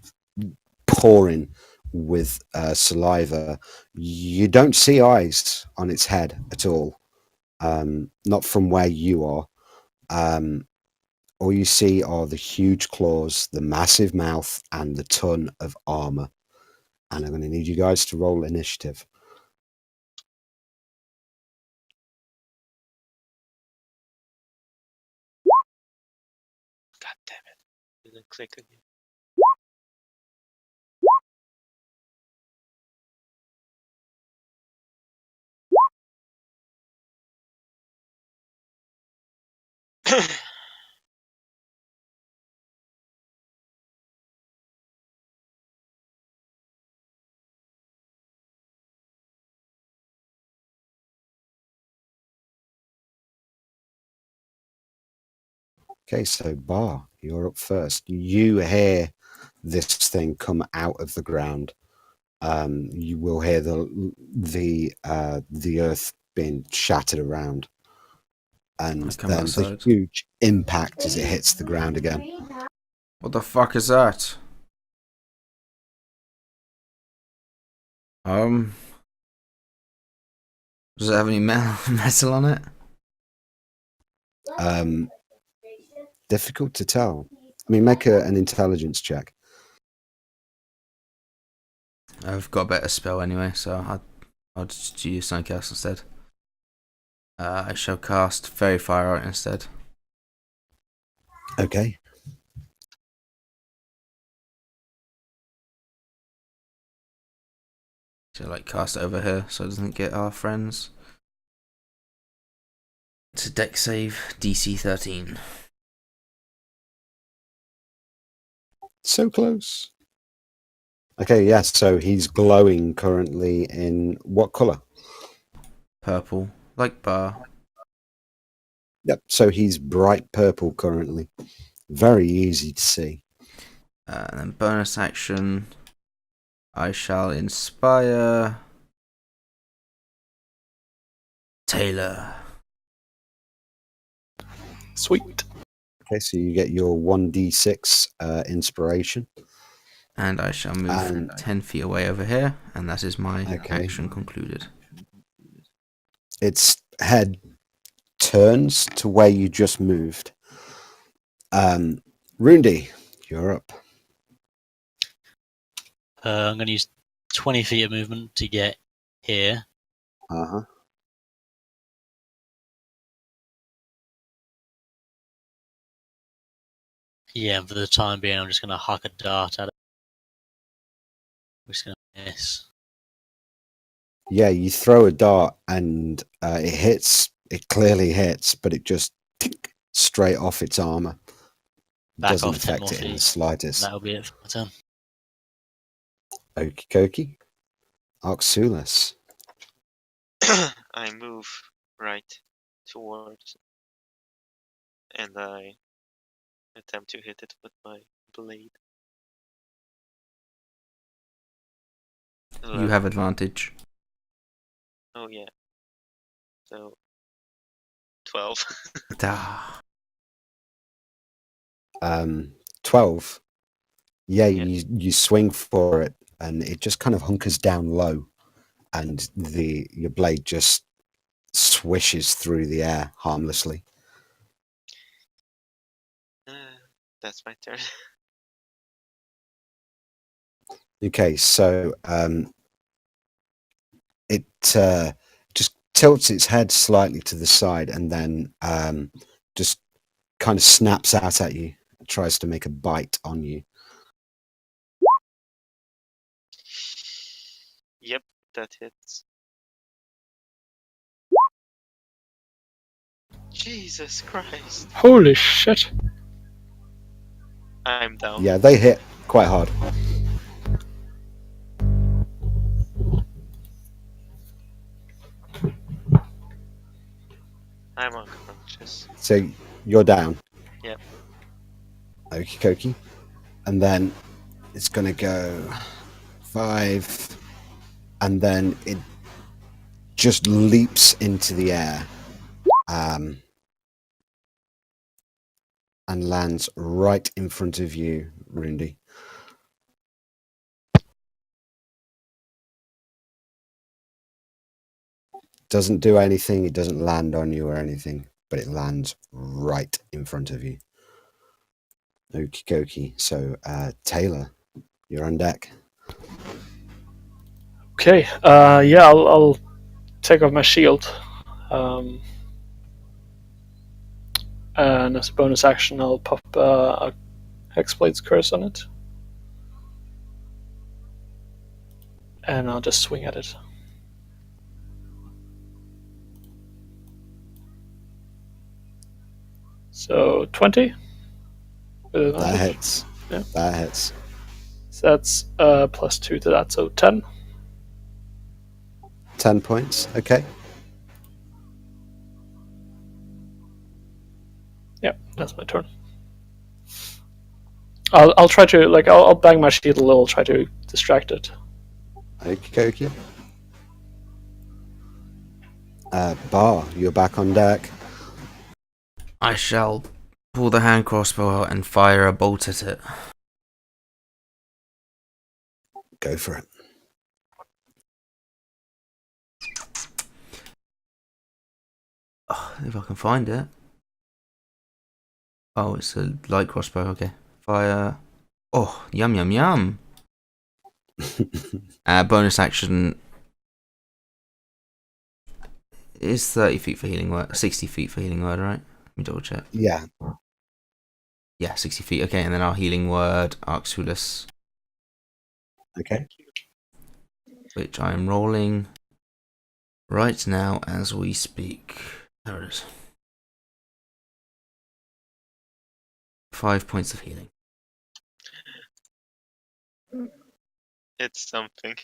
pouring with saliva. You don't see eyes on its head at all, not from where you are. All you see are the huge claws, the massive mouth, and the ton of armor. And I'm going to need you guys to roll initiative. God damn it. Didn't click again. Okay, so Bar, you're up first. You hear this thing come out of the ground. You will hear the earth being shattered around, and I come then the outside. huge impact as it hits the ground again. What the fuck is that? Does it have any metal on it? Difficult to tell. I mean, make an intelligence check. I've got a better spell anyway, so I'll just use Suncast instead. I shall cast Fairy Fire Art instead. Okay. So like cast it over here so it doesn't get our friends. It's a deck save, DC 13. So close. Okay, yes, so he's glowing currently in what colour? Purple, like Bar. Yep, so he's bright purple currently. Very easy to see. And then bonus action, I shall inspire Taylor. Sweet. Okay, so you get your 1d6 inspiration. And I shall move And 10 feet away over here, and that is my Okay. action concluded. its head turns to where you just moved. Rundy, you're up. I'm going to use 20 feet of movement to get here. Uh-huh. Yeah, and for the time being, I'm just going to huck a dart at it. I'm just going to miss. Yeah, you throw a dart and it hits. It clearly hits, but it just tink, straight off its armor. Back Doesn't off 10 affect more it in the feet. slightest. That'll be it for my turn. Okie dokie. Arxulas. I move right towards, and I attempt to hit it with my blade. You have advantage. Oh yeah. So 12. Ah. 12. Yeah, Yeah. you swing for it and it just kind of hunkers down low and your blade just swishes through the air harmlessly. That's my turn. Okay, so it just tilts its head slightly to the side and then just kind of snaps out at you. It tries to make a bite on you. Yep, that hits. Jesus Christ. Holy shit. I'm down. Yeah, they hit quite hard. I'm unconscious. So you're down. Yep. Okie dokie. And then it's going to go 5. And then it just leaps into the air. And lands right in front of you, Rundy. Doesn't do anything. It doesn't land on you or anything, but it lands right in front of you. Okie dokie. So, Taylor, you're on deck. Okay. Yeah, I'll take off my shield. And as a bonus action, I'll pop a Hexblade's Curse on it. And I'll just swing at it. So 20. That hits. Yeah. That hits. So that's +2 to that, so 10. 10 points. Okay. Yeah, that's my turn. I'll try to I'll bang my shield a little, try to distract it. Okie dokie. Bar, you're back on deck. I shall pull the hand crossbow out and fire a bolt at it. Go for it. Oh, if I can find it. Oh, it's a light crossbow. Okay. Fire. Oh, yum yum yum. Bonus action is 30 feet for healing word. 60 feet for healing word, right? Let me double check. Yeah. Yeah, 60 feet. Okay, and then our healing word, Arxulas, Okay. which I am rolling right now as we speak. There it is. 5 points of healing. It's something.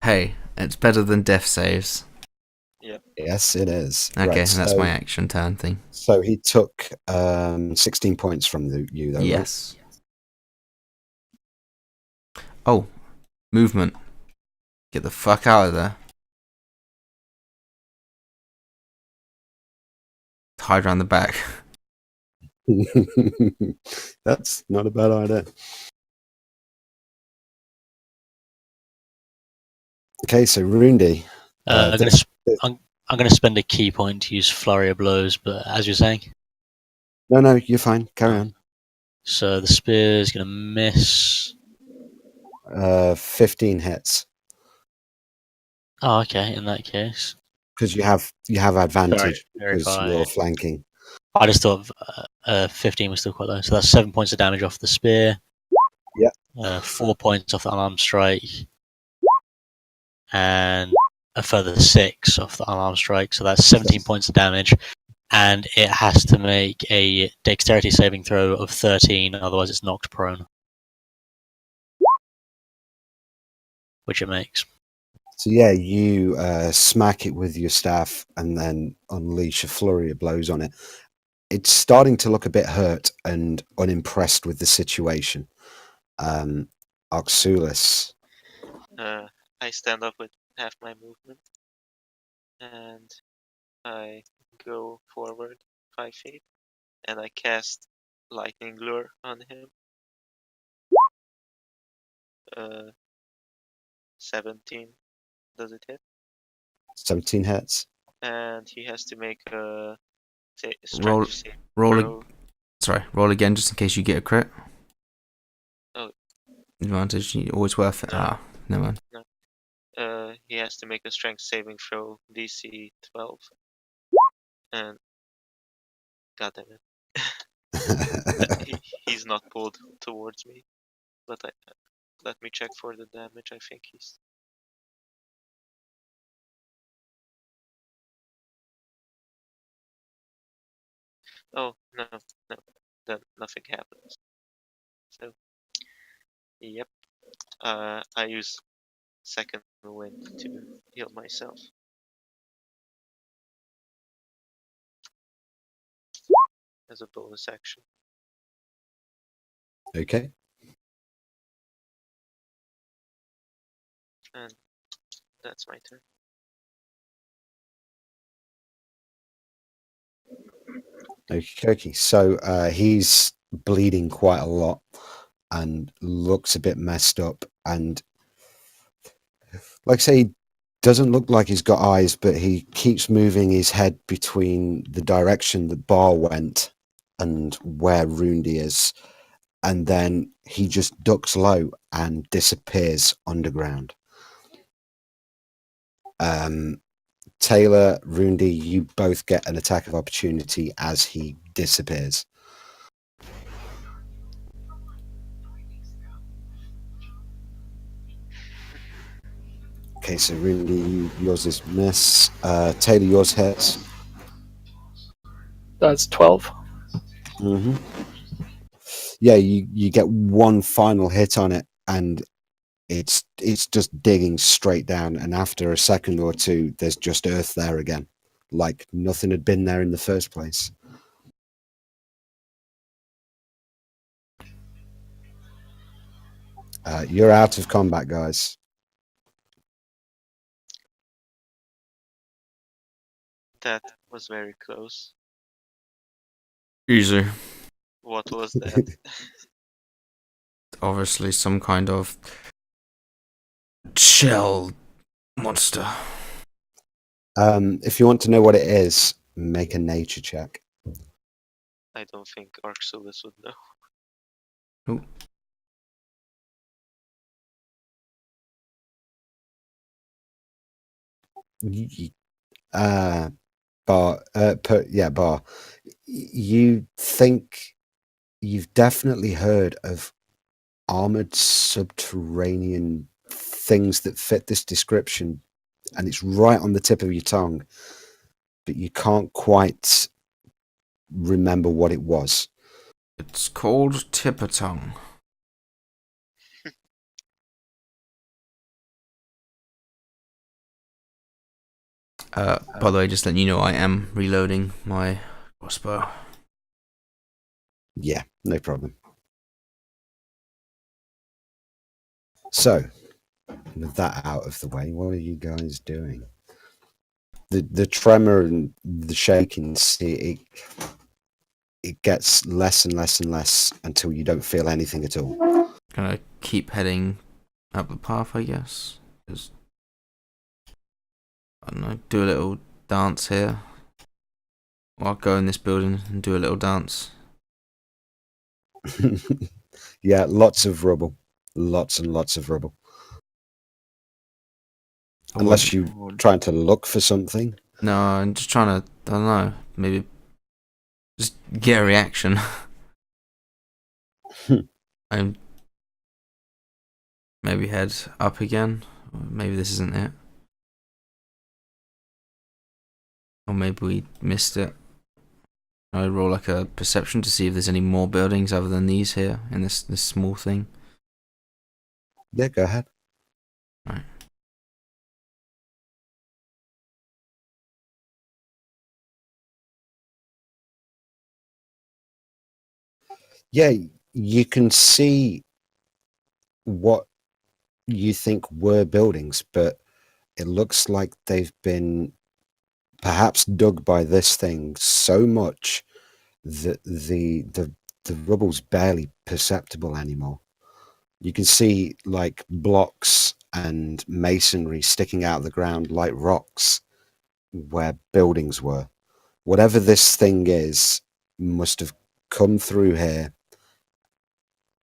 Hey, it's better than death saves. Yes, it is. Okay, Right, that's so, my action turn thing. So he took 16 points from you, though. Right? Yes. Oh, movement. Get the fuck out of there. Hide around the back. That's not a bad idea. Okay, so Rundy. I'm gonna spend a key point to use flurry of blows, but as you're saying, No, you're fine. Carry Oh. on. so the spear is gonna miss. 15 hits Oh, okay. In that case, because you have advantage very because fine. you're flanking. I just thought 15 was still quite low. So that's 7 points of damage off the spear. Yeah. 4 points off the unarmed strike, and a further 6 off the unarmed strike. So that's 17 points of damage. And it has to make a dexterity saving throw of 13, otherwise it's knocked prone. Which it makes. So yeah, you smack it with your staff and then unleash a flurry of blows on it. It's starting to look a bit hurt and unimpressed with the situation. Oxulis. I stand up with half my movement, and I go forward 5 feet, and I cast lightning lure on him. 17. Does it hit? 17 hits. And he has to make a Roll- strength save roll throw. roll again just in case you get a crit. Oh. Advantage, always worth it. No. Never mind. He has to make a strength saving throw, DC 12. And god damn it. He's not pulled towards me. But let me check for the damage. I think he's... Oh, no. Then nothing happens. So, yep. I use second wind to heal myself. As a bonus action. Okay. And that's my turn. Okay. So he's bleeding quite a lot and looks a bit messed up. And like I say, he doesn't look like he's got eyes, but he keeps moving his head between the direction that Bar went and where Rundy is. And then he just ducks low and disappears underground. Taylor, Rundy, you both get an attack of opportunity as he disappears. Okay, so Rundy, yours is miss. Taylor, yours hits. That's 12. Mm-hmm. Yeah, you get one final hit on it, and it's just digging straight down. And after a second or two, there's just earth there again, like nothing had been there in the first place. You're out of combat, guys. That was very close. Easy. What was that? Obviously some kind of shell monster. If you want to know what it is, make a nature check. I don't think Arxulis would know. Nope. Bar. You think you've definitely heard of armored subterranean things that fit this description, and it's right on the tip of your tongue, but you can't quite remember what it was. It's called Tippertongue. By the way, just letting you know, I am reloading my crossbow. Yeah, no problem. So, with that out of the way, what are you guys doing? The tremor and the shaking, it gets less and less and less until you don't feel anything at all. Gonna keep heading up the path, I guess. Just, I don't know, do a little dance here. Or I'll go in this building and do a little dance. Yeah, lots of rubble. Lots and lots of rubble. I Unless wouldn't- you're trying to look for something. No, I'm just trying to, I don't know, maybe just get a reaction. I'm maybe head up again. Or maybe this isn't it. Or maybe we missed it. I roll like a perception to see if there's any more buildings other than these here in this small thing. Yeah, go ahead. Right. Yeah, you can see what you think were buildings, but it looks like they've been perhaps dug by this thing so much that the rubble's barely perceptible anymore. You can see like blocks and masonry sticking out of the ground like rocks where buildings were. Whatever this thing is must have come through here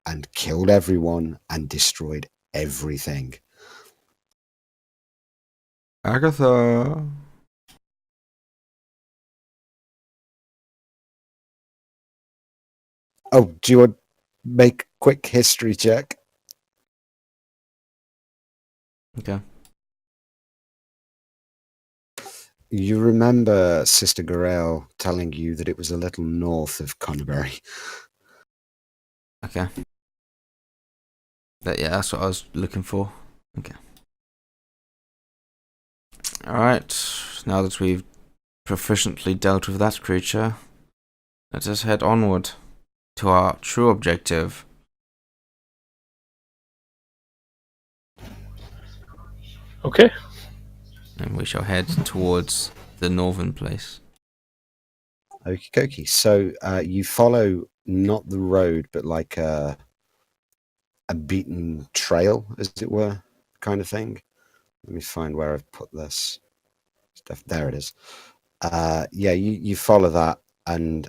and killed everyone and destroyed everything. Agatha. Oh, do you want to make a quick history check? Okay. You remember Sister Gorel telling you that it was a little north of Connerbury. Okay. Yeah, that's what I was looking for. Okay. Alright. Now that we've proficiently dealt with that creature, let us head onward to our true objective. Okay. And we shall head towards the northern place. Okie dokie. So you follow not the road, but like a beaten trail, as it were, kind of thing. Let me find where I've put this stuff. There it is. Yeah, you follow that, and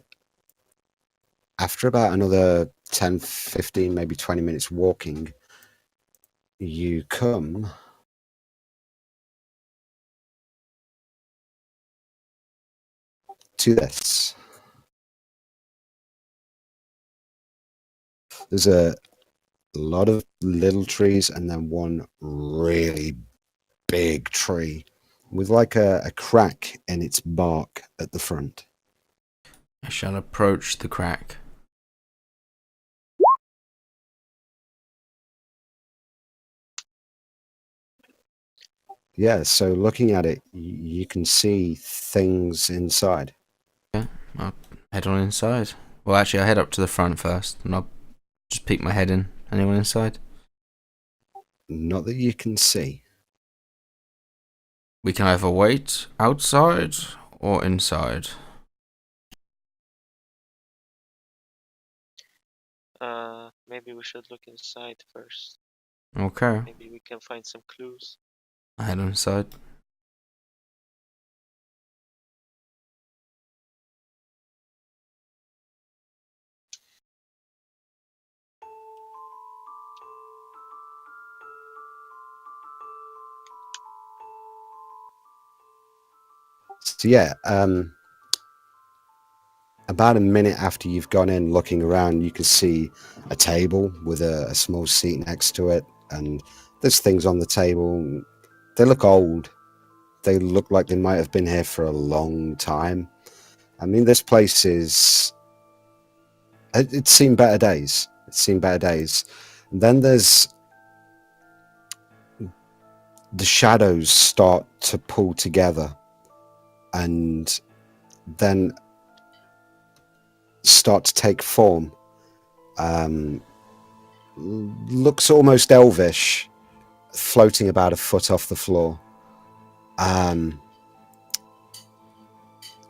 after about another 10, 15, maybe 20 minutes walking, you come to this. There's a lot of little trees and then one really big tree with like a crack in its bark at the front. I shall approach the crack. Yeah, so looking at it, you can see things inside. Okay, I'll head on inside. Well, actually, I'll head up to the front first, and I'll just peek my head in. Anyone inside? Not that you can see. We can either wait outside or inside. Maybe we should look inside first. Okay, Maybe we can find some clues. I head inside. So yeah, about a minute after you've gone in looking around, you can see a table with a small seat next to it, and there's things on the table. They look old. They look like they might have been here for a long time. I mean, this place is... It's seen better days. It's seen better days. And then there's... The shadows start to pull together and then start to take form. looks almost elvish, floating about a foot off the floor.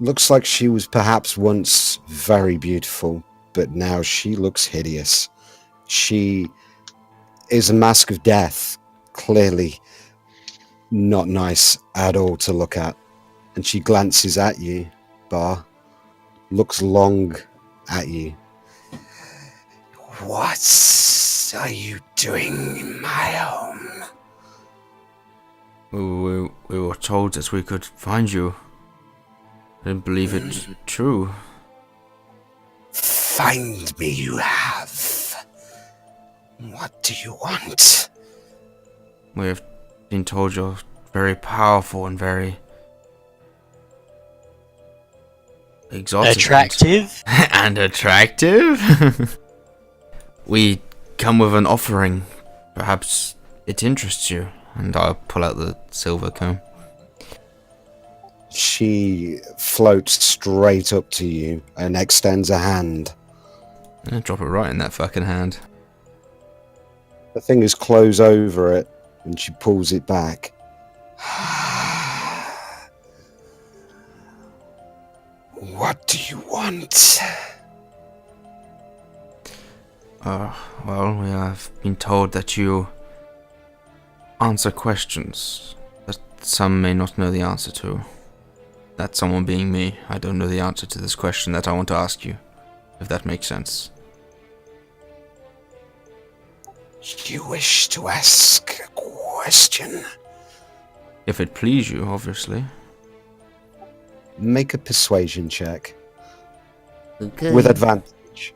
Looks like she was perhaps once very beautiful, but now she looks hideous. She is a mask of death, clearly not nice at all to look at. And she glances at you, Bar, looks long at you. What are you doing in my home? We were told that we could find you. I didn't believe it true. Find me, you have. What do you want? We have been told you're very powerful and very exotic. Attractive? And attractive? We come with an offering. Perhaps it interests you. And I'll pull out the silver comb. She floats straight up to you and extends a hand. Yeah, drop it right in that fucking hand. Her fingers close over it and she pulls it back. What do you want? Well, we have been told that you answer questions that some may not know the answer to. That someone being me, I don't know the answer to this question that I want to ask you, if that makes sense. You wish to ask a question? If it please you, obviously. Make a persuasion check. Okay. With advantage.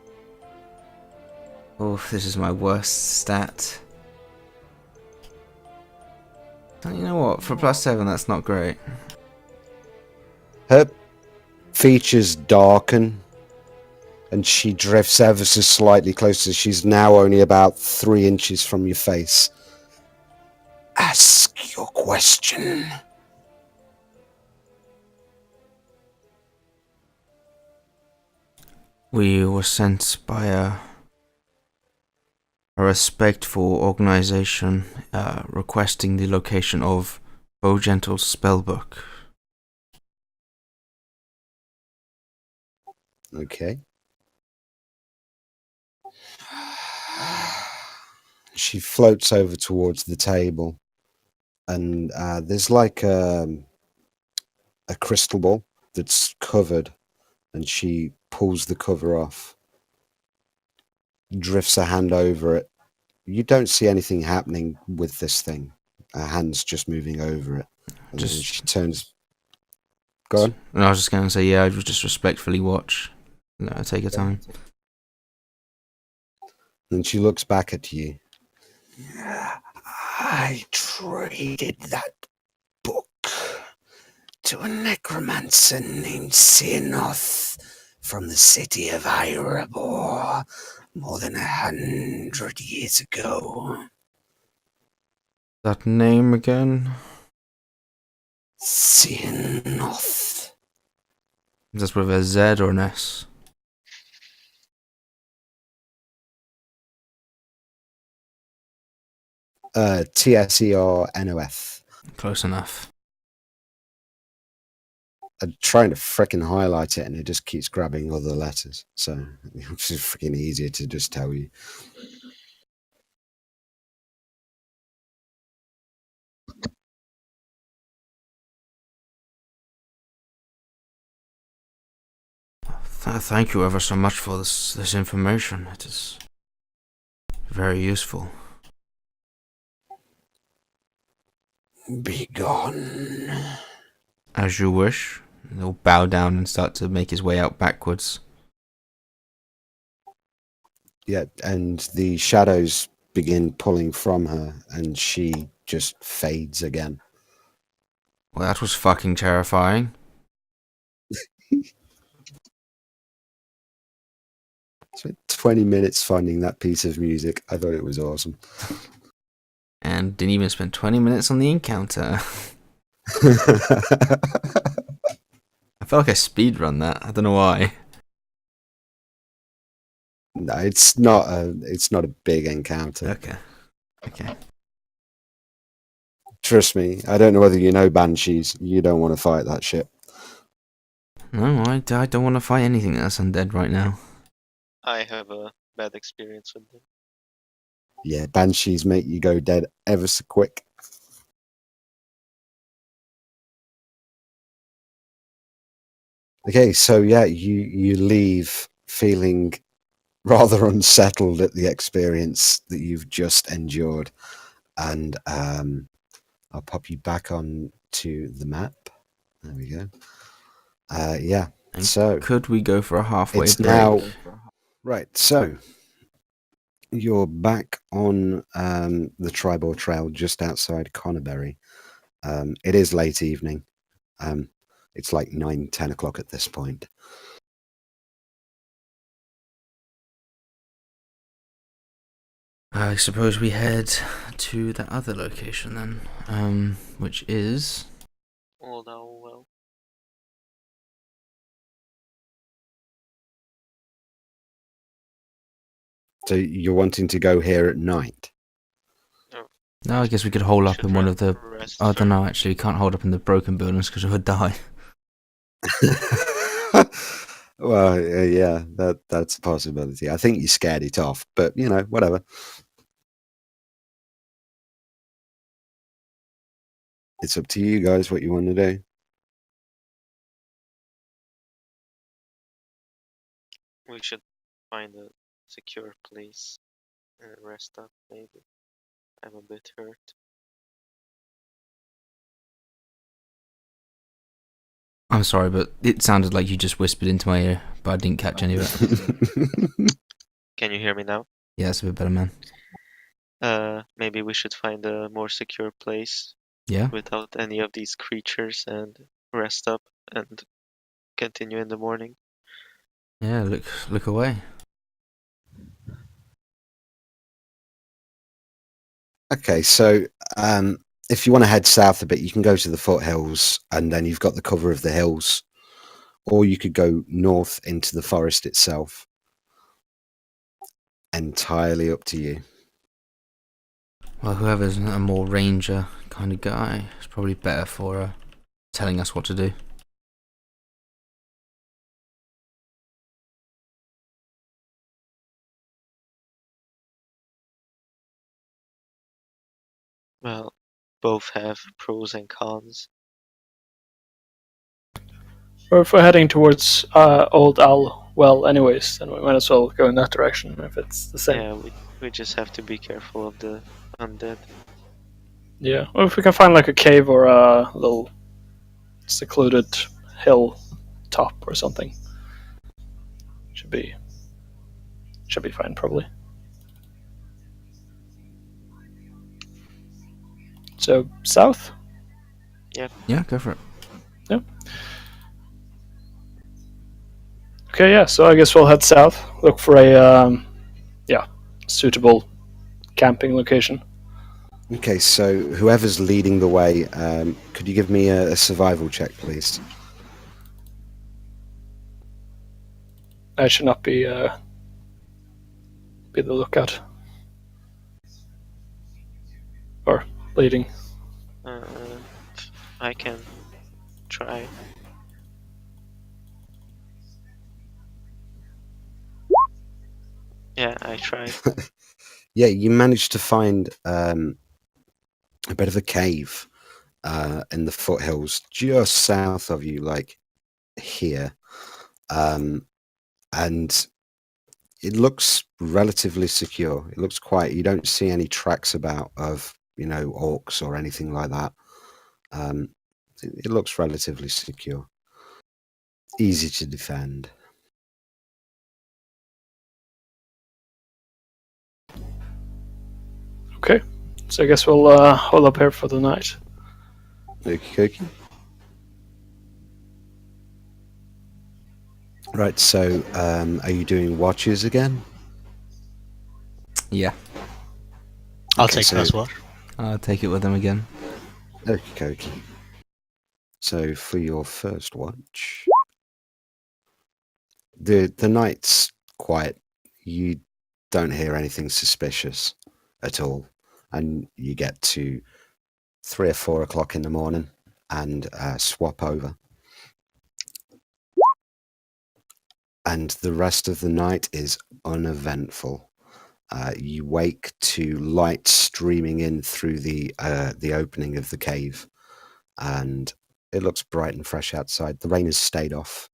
Oh, this is my worst stat. You know what? For +7, that's not great. Her features darken and she drifts ever so slightly closer. She's now only about 3 inches from your face. Ask your question. We were sent by a respectful organization requesting the location of Bogentle's spellbook. Okay. She floats over towards the table and there's like a crystal ball that's covered and she pulls the cover off, drifts a hand over it. You don't see anything happening with this thing. Her hand's just moving over it. And then she turns. Go on. And I was just going to say, yeah, I would just respectfully watch. No, take your time. And she looks back at you. I traded that book to a necromancer named Sinoth from the city of Erebor more than 100 years ago. That name again? Sinoth. Is this with a Z or an S? TSERNOF. Close enough. I'm trying to frickin' highlight it and it just keeps grabbing other letters. So it's just freaking easier to just tell you. Thank you ever so much for this information. It is very useful. Be gone. As you wish. He'll bow down and start to make his way out backwards. Yeah, and the shadows begin pulling from her and she just fades again. Well, that was fucking terrifying. Spent 20 minutes finding that piece of music. I thought it was awesome. And didn't even spend 20 minutes on the encounter. I felt like I speedrun that. I don't know why. No, it's not a big encounter. Okay. Trust me, I don't know whether you know banshees. You don't want to fight that shit. No, I don't want to fight anything that's undead right now. I have a bad experience with them. Yeah, banshees make you go dead ever so quick. Okay, so yeah, you leave feeling rather unsettled at the experience that you've just endured, and I'll pop you back on to the map. There we go. Yeah. And So could we go for a halfway it's break? now right. So you're back on the Tribal Trail just outside Connerbury. It is late evening. It's like 9-10 o'clock at this point. I suppose we head to the other location then, which is... Old Owl Well. So you're wanting to go here at night? No, I guess we could hold up in one of the... Rest Oh, I don't first. know, actually, we can't hold up in the broken buildings because we would die. Well, yeah, that's a possibility. I think you scared it off, but you know, whatever. It's up to you guys what you want to do. We should find a secure place and rest up, maybe. I'm a bit hurt. I'm sorry, but it sounded like you just whispered into my ear, but I didn't catch any of it. Can you hear me now? Yeah, that's a bit better, man. Maybe we should find a more secure place Yeah? without any of these creatures and rest up and continue in the morning. Yeah, look away. Okay, so if you want to head south a bit, you can go to the foothills, and then you've got the cover of the hills, or you could go north into the forest itself. Entirely up to you. Well, whoever's a more ranger kind of guy is probably better for telling us what to do. Well, both have pros and cons. Or if we're heading towards Old Owl Well, anyways, then we might as well go in that direction if it's the same. Yeah, we just have to be careful of the undead. Yeah. Or if we can find like a cave or a little secluded hill top or something, should be fine probably. So south. Yeah, go for it. Okay, yeah. So I guess we'll head south. Look for a suitable camping location. Okay, so whoever's leading the way, could you give me a survival check, please? I should not be the lookout or leading. I can try. Yeah, I tried. Yeah, you managed to find a bit of a cave in the foothills just south of you, like here. And it looks relatively secure. It looks quiet. You don't see any tracks about of, orcs or anything like that. It looks relatively secure. Easy to defend. Okay, so I guess we'll hold up here for the night. Okey-dokey. Right, so are you doing watches again? Yeah, I'll Okay, take so- first watch. I'll take it with them again. Okey-dokey. So for your first watch, the night's quiet. you don't hear anything suspicious at all, and you get to 3 or 4 o'clock in the morning and swap over. And the rest of the night is uneventful. You wake to light streaming in through the opening of the cave, and it looks bright and fresh outside. The rain has stayed off,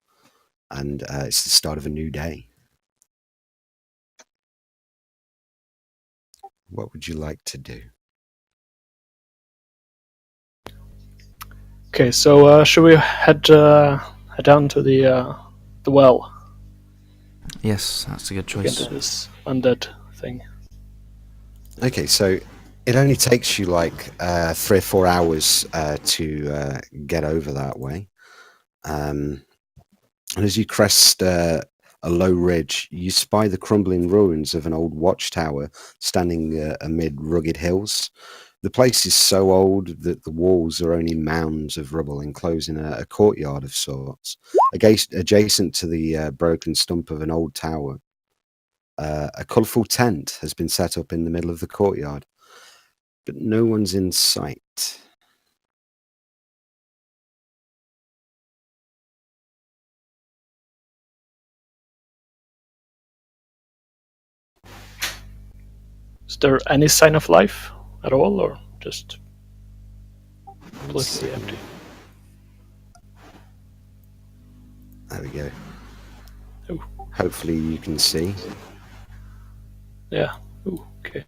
and it's the start of a new day. What would you like to do? Okay, so should we head down to the well? Yes, that's a good Look choice. into this undead thing. Okay, so it only takes you like 3 or 4 hours to get over that way. And as you crest a low ridge, you spy the crumbling ruins of an old watchtower standing amid rugged hills. The place is so old that the walls are only mounds of rubble enclosing a courtyard of sorts. Adjacent to the broken stump of an old tower, a colourful tent has been set up in the middle of the courtyard, but no one's in sight. Is there any sign of life at all, or just completely empty? There we go. Ooh. Hopefully you can see. Yeah. Ooh, okay.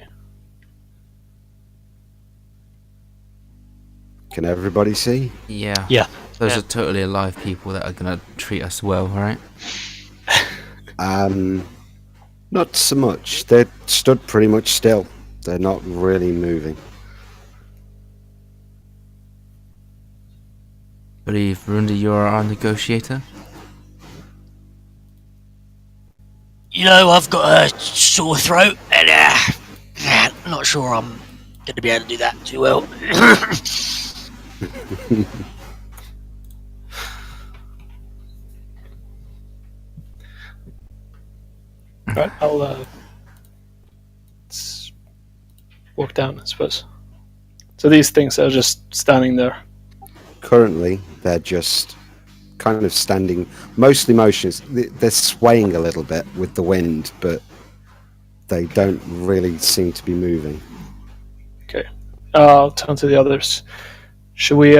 Can everybody see? Yeah. Yeah. Those Yeah. are totally alive people that are gonna treat us well, right? Not so much. They're stood pretty much still. They're not really moving. Believe Rundi, you're our negotiator. You know, I've got a sore throat, and I'm not sure I'm going to be able to do that too well. Right, I'll walk down, I suppose. So these things are just standing there. Currently, they're just kind of standing, mostly motionless. They're swaying a little bit with the wind, but they don't really seem to be moving. Okay. I'll turn to the others. Should we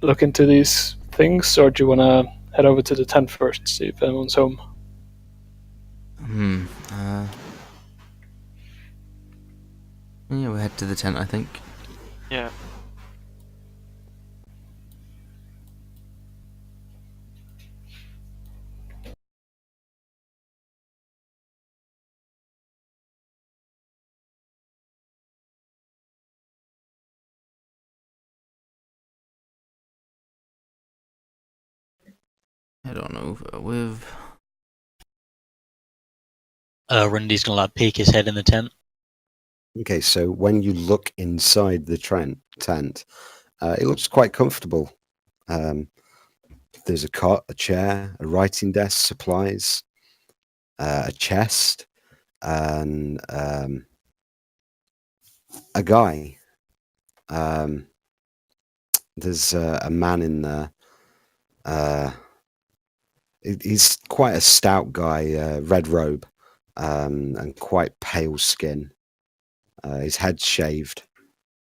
look into these things, or do you want to head over to the tent first, see if anyone's home? Yeah, we'll head to the tent, I think. Yeah. Head on over with. Rundy's going to like peek his head in the tent. Okay, so when you look inside the tent, it looks quite comfortable. There's a cot, a chair, a writing desk, supplies, a chest, and a guy. There's a man in there. He's quite a stout guy, red robe, and quite pale skin. His head's shaved.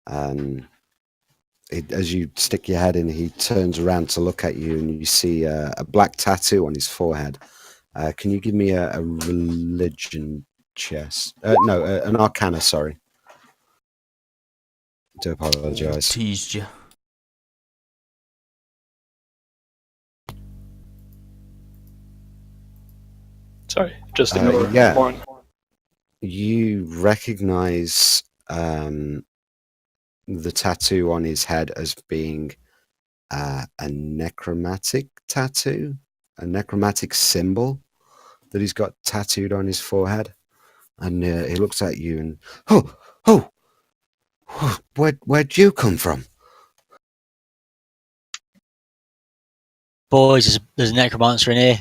As you stick your head in, he turns around to look at you, and you see a black tattoo on his forehead. Can you give me a religion chest? No, an arcana, sorry. Do apologise. Teased you. Sorry, just ignore yeah. Warren. You recognise the tattoo on his head as being a necromantic tattoo, a necromantic symbol that he's got tattooed on his forehead. And he looks at you and, oh, where'd you come from? Boys, there's a necromancer in here.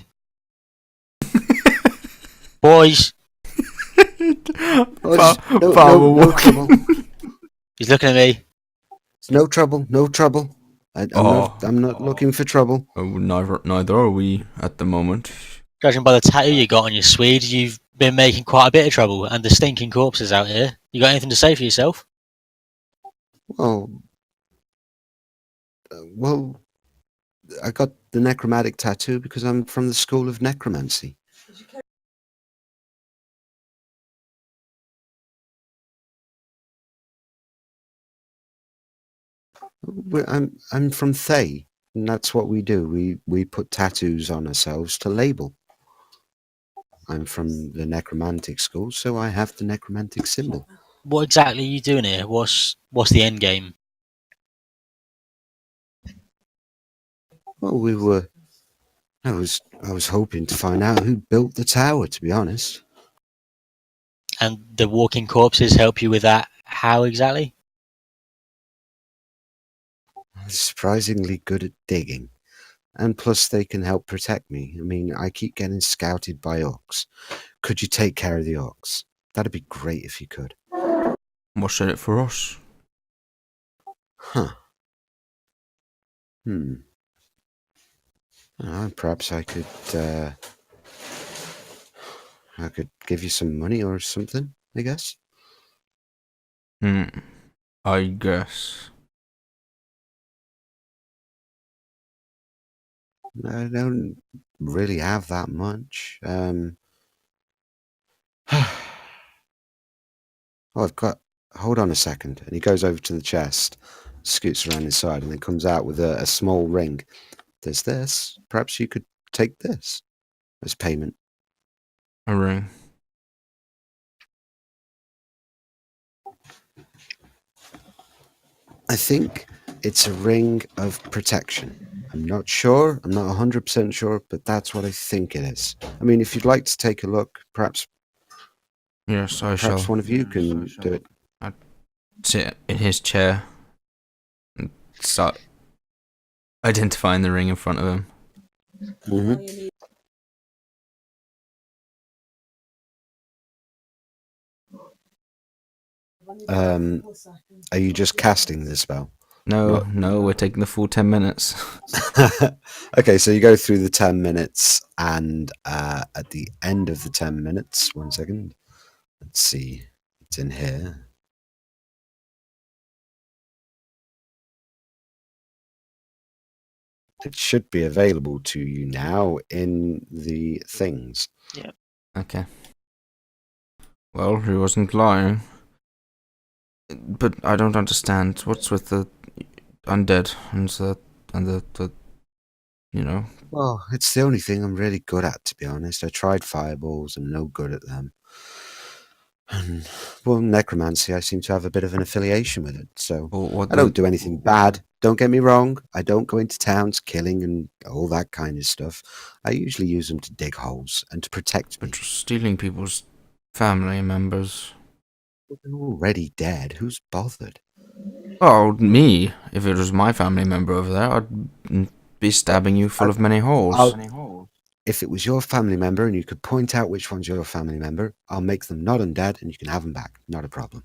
Boys, Oh, there's no Farmer trouble. he's looking at me. It's no trouble. No trouble. Oh. I'm not looking for trouble. Neither are we at the moment. Judging by the tattoo you got on your Swede, you've been making quite a bit of trouble, and the stinking corpses out here. You got anything to say for yourself? Well, well, I got the necromantic tattoo because I'm from the school of necromancy. I'm from Thay, and that's what we do. We put tattoos on ourselves to label. I'm from the necromantic school, so I have the necromantic symbol. What exactly are you doing here? What's the end game? Well, I was hoping to find out who built the tower, to be honest. And the walking corpses help you with that? How exactly? I'm surprisingly good at digging. And plus they can help protect me. I mean, I keep getting scouted by orcs. Could you take care of the orcs? That'd be great if you could. What's in it for us? Huh. Perhaps I could give you some money or something, I guess. I guess. I don't really have that much. I've got. Hold on a second. And he goes over to the chest, scoots around his side, and then comes out with a small ring. There's this. Perhaps you could take this as payment. A ring. I think it's a ring of protection. I'm not sure. I'm not 100% sure, but that's what I think it is. I mean, if you'd like to take a look, perhaps Yes, I shall. one of you can do it. I'd sit in his chair and start identifying the ring in front of him. Mm-hmm. Are you just casting this spell? No, we're taking the full 10 minutes. Okay, so you go through the 10 minutes, and at the end of the 10 minutes, 1 second. Let's see. It's in here. It should be available to you now in the things. Yeah. Okay. Well, he wasn't lying. But I don't understand. What's with the undead and the you know? Well, it's the only thing I'm really good at, to be honest. I tried fireballs. I'm no good at them. And, well, necromancy, I seem to have a bit of an affiliation with it. So I don't do anything bad. Don't get me wrong. I don't go into towns killing and all that kind of stuff. I usually use them to dig holes and to protect me. But stealing people's family members. They're already dead. Who's bothered? Oh, me. If it was my family member over there, I'd be stabbing you full of many holes. If it was your family member and you could point out which one's your family member, I'll make them not undead and you can have them back. Not a problem.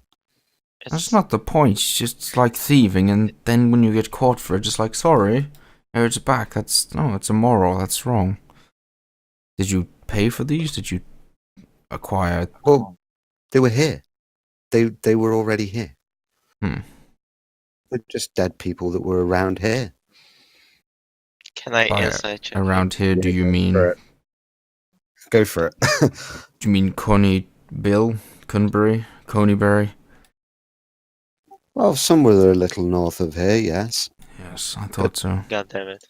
That's not the point. It's just like thieving, and then when you get caught for it, just like, sorry, here it's back. It's immoral. That's wrong. Did you pay for these? Did you acquire? Well, they were here. They were already here. They're just dead people that were around here. Can I insight check? Around here, do you mean? Go for it. Do you mean Coneybury? Well, somewhere a little north of here, yes. Yes, I thought so. God damn it.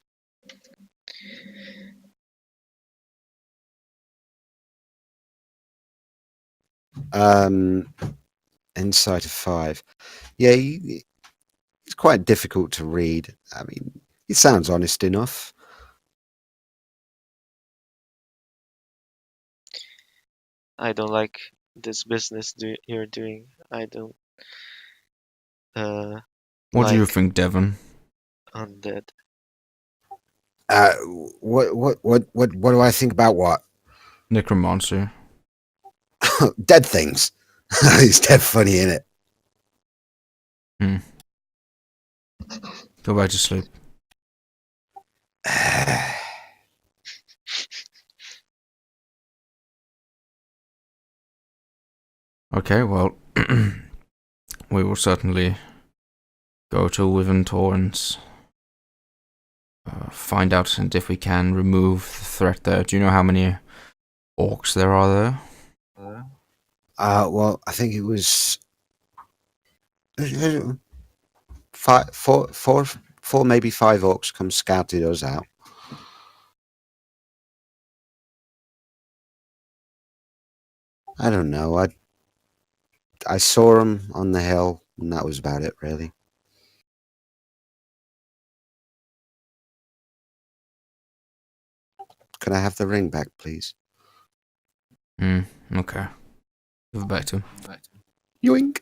Insight of 5. Yeah, it's quite difficult to read. I mean, it sounds honest enough. I don't like this business you're doing. I don't. What do you like think, Devon? undead. What do I think about what? Necromancy. Dead things. It's dead funny, isn't Hmm. Go back to sleep. it? Okay, well, we will certainly go to Wiventor and find out and if we can remove the threat there. Do you know how many orcs there are there? Well, I think it was four, maybe five orcs come scouted us out. I don't know. I saw them on the hill, and that was about it, really. Can I have the ring back, please? Okay. Give it back to him. Yoink!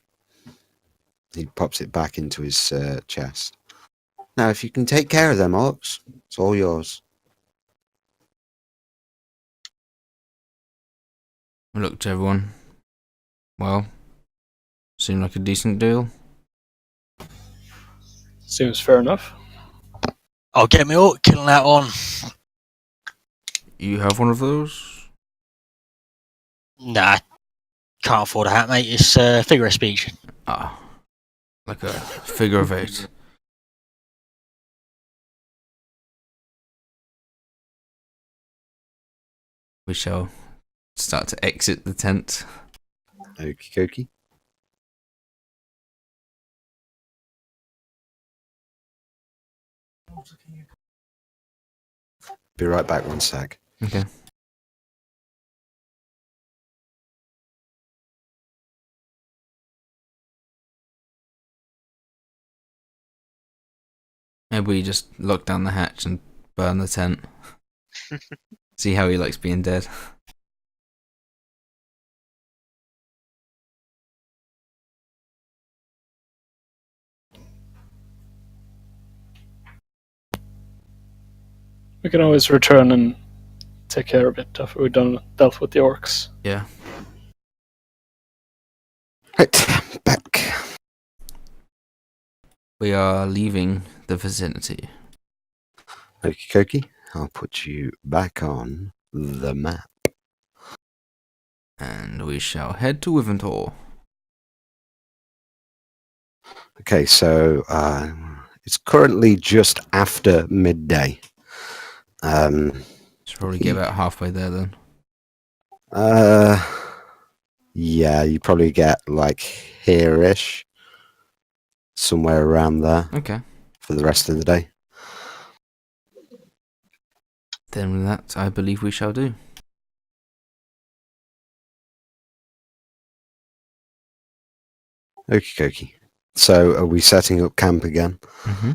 He pops it back into his chest. Now, if you can take care of them orcs, it's all yours. Look to everyone. Well, seemed like a decent deal. Seems fair enough. I'll get me orc killing that on. You have one of those? Nah, can't afford a hat, mate. It's figure of speech. Ah, like a figure of 8. We shall start to exit the tent. Okie dokie. Be right back, one sec. Okay. Maybe we just lock down the hatch and burn the tent. See how he likes being dead. We can always return and take care of it after we've dealt with the orcs. Yeah. Right, back. We are leaving the vicinity. Okie dokie. I'll put you back on the map. And we shall head to Wiventor. Okay, so it's currently just after midday. Should probably get about halfway there then. Yeah, you probably get like here-ish, somewhere around there Okay. for the rest of the day. Then that I believe we shall do. Okie dokie. So are we setting up camp again? Mm-hmm.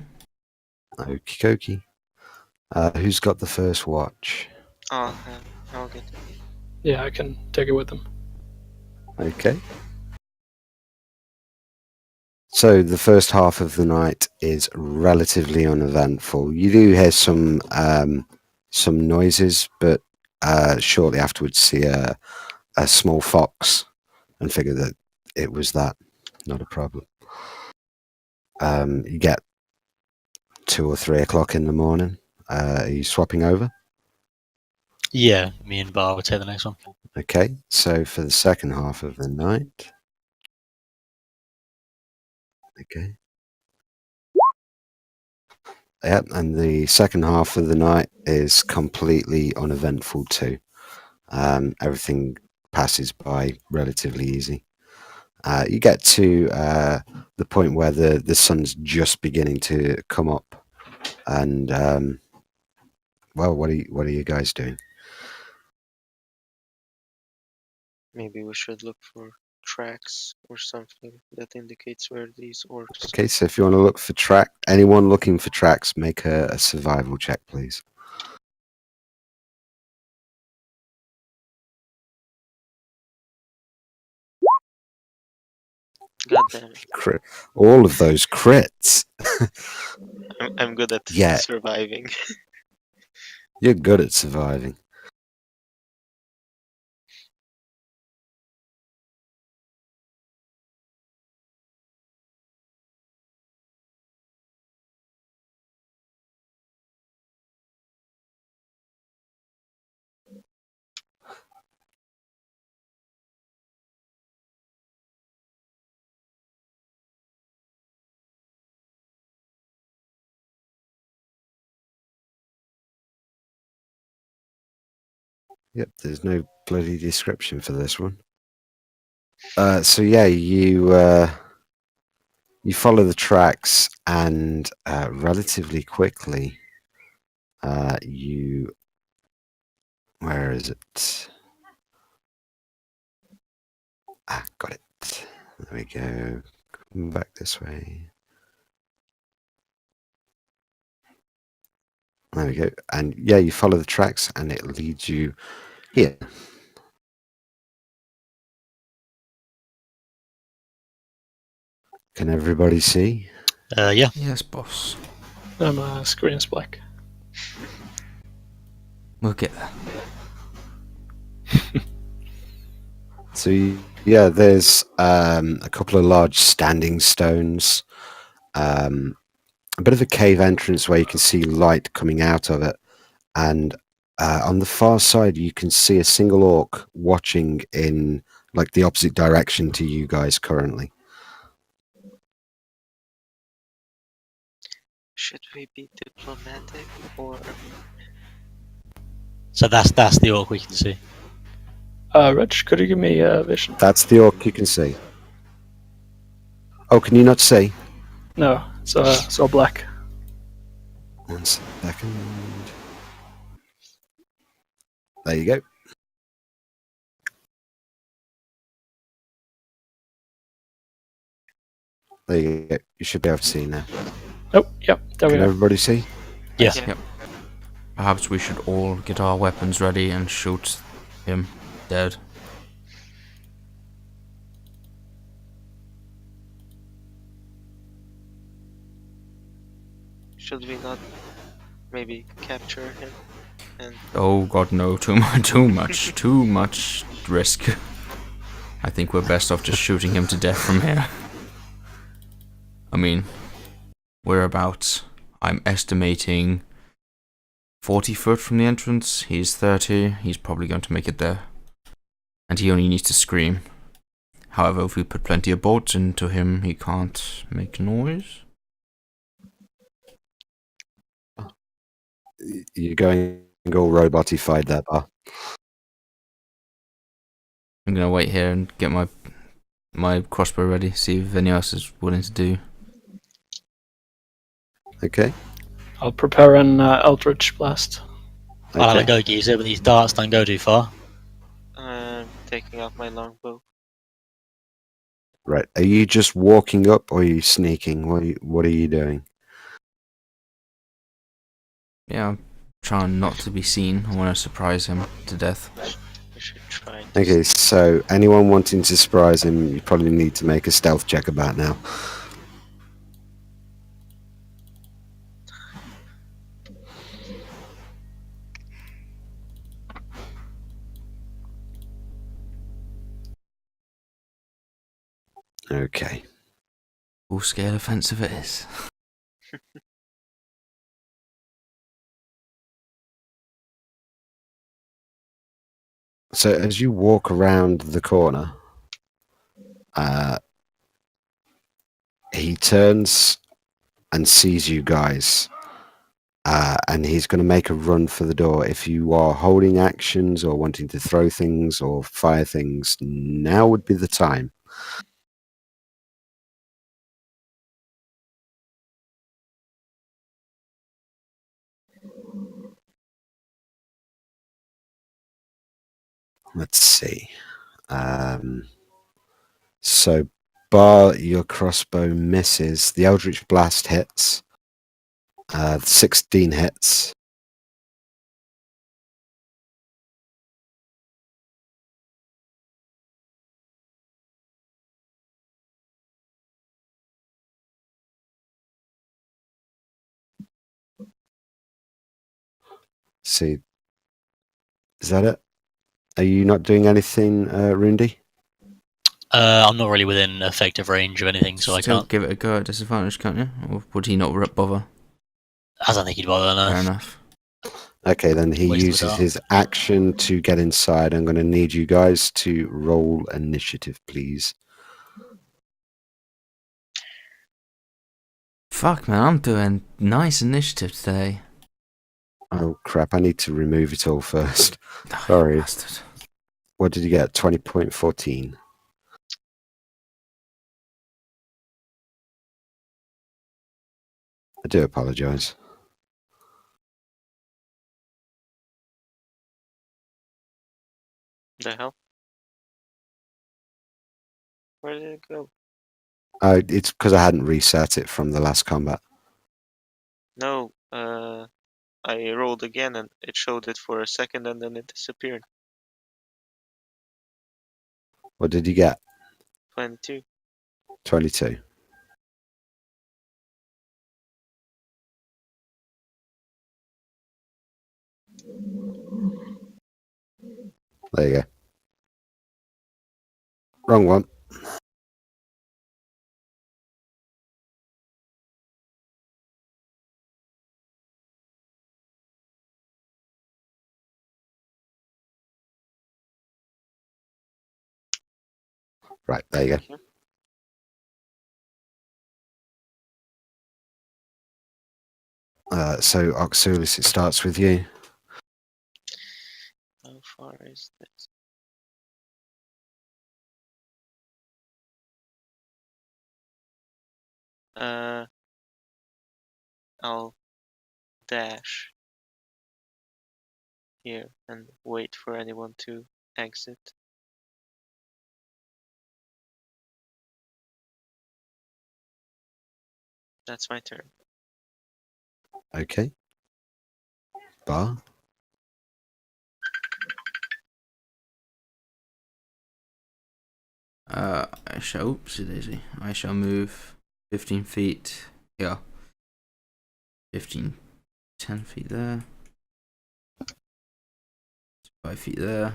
Okie dokie. Who's got the first watch? I'll get it. Yeah, I can take it with them. Okay. So the first half of the night is relatively uneventful. You do hear some noises, but shortly afterwards see a small fox and figure that it was that. Not a problem. You get 2 or 3 o'clock in the morning. Are you swapping over? Yeah, me and Bar will take the next one. Okay, so for the second half of the night. Okay. Yep, and the second half of the night is completely uneventful too. Everything passes by relatively easy. You get to the point where the sun's just beginning to come up, and well, what are you guys doing? Maybe we should look for tracks or something that indicates where these orcs. Okay, so if you want to look for anyone looking for tracks, make a survival check, please. God damn it. All of those crits. I'm good at Yeah. surviving. You're good at surviving. Yep, there's no bloody description for this one. So yeah, you follow the tracks, and relatively quickly, you. Where is it? Got it. There we go. Come back this way. There we go. And yeah, you follow the tracks, and it leads you here. Can everybody see? Yeah. Yes, boss. My screen's black. We'll get there. So yeah, there's a couple of large standing stones, a bit of a cave entrance where you can see light coming out of it, and on the far side you can see a single orc watching in like the opposite direction to you guys currently. Should we be diplomatic or? So that's the orc we can see. Rich, could you give me vision? That's the orc you can see. Oh, can you not see? No, it's all black. 1 second. There you go. There you go. You should be able to see now. Oh, yep, there we Can are. everybody see? Yeah. Yep. Perhaps we should all get our weapons ready and shoot him dead. Should we not maybe capture him? And Oh god, no! Too much risk. I think we're best off just shooting him to death from here. I mean, we're about, I'm estimating, 40 foot from the entrance. He's 30. He's probably going to make it there. And he only needs to scream. However, if we put plenty of bolts into him, he can't make noise. You're going all robotified there, Bar. I'm gonna wait here and get my crossbow ready, see if anyone else is willing to do. Okay. I'll prepare an Eldritch Blast. I'll have a Okay. go, geezer, but these darts don't go too far. I'm taking out my longbow. Right. Are you just walking up, or are you sneaking? What are you doing? Yeah, I'm trying not to be seen. I want to surprise him to death. I should try. To Okay, so anyone wanting to surprise him, you probably need to make a stealth check about now. Okay. Full scale offensive it is. So as you walk around the corner, he turns and sees you guys, and he's going to make a run for the door. If you are holding actions or wanting to throw things or fire things, now would be the time. Let's see. So, bar your crossbow misses. The Eldritch Blast hits. 16 hits. See, is that it? Are you not doing anything, Rundy? I'm not really within effective range of anything, so I Still can't. give it a go at disadvantage, can't you? Or would he not bother? I don't think he'd bother, no. Fair enough. Okay, then he Waste of a uses dart. his action to get inside. I'm going to need you guys to roll initiative, please. Fuck man, I'm doing nice initiative today. Oh crap! I need to remove it all first. Sorry. Bastard. What did you get? 20.14. I do apologise. The hell? Where did it go? It's because I hadn't reset it from the last combat. No, I rolled again and it showed it for a second and then it disappeared. What did you get? 22. 22. There you go. Wrong one. Right, there you go. So Oxulis, it starts with you. How far is this? I'll dash here and wait for anyone to exit. That's my turn. Okay. Bar. I shall. Oopsie daisy. I shall move 15 feet here. 15, 10 feet there. 5 feet there.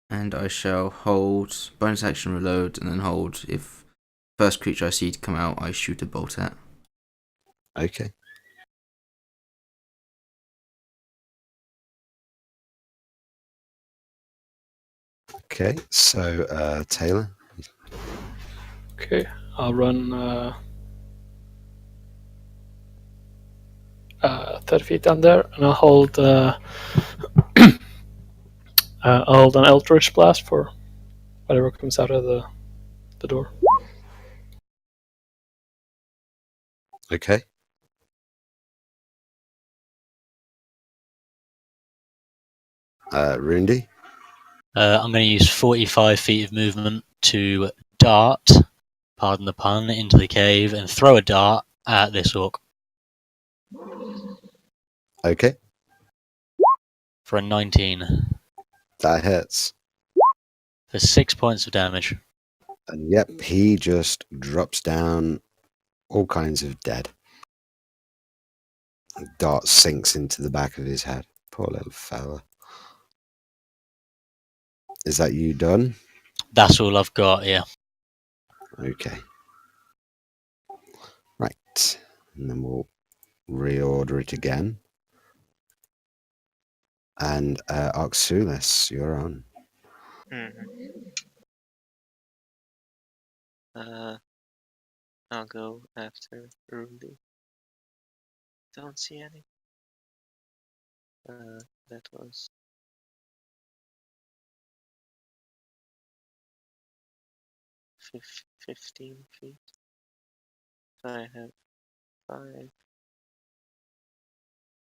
And I shall hold bonus action reload and then hold. If first creature I see to come out, I shoot a bolt at. Okay. Okay, so Taylor. Okay, I'll run 30 feet down there, and I'll hold an Eldritch Blast for whatever comes out of the door. Okay. Rundy. I'm going to use 45 feet of movement to dart, pardon the pun, into the cave and throw a dart at this orc Okay. for a 19 That hits. for 6 points of damage. And yep, he just drops down all kinds of dead. Dart sinks into the back of his head. Poor little fella. Is that you done? That's all I've got, yeah. Okay. Right. And then we'll reorder it again. And Oxulis, you're on. I'll go after Rudy. Don't see any. That was 15 feet. So I have 5.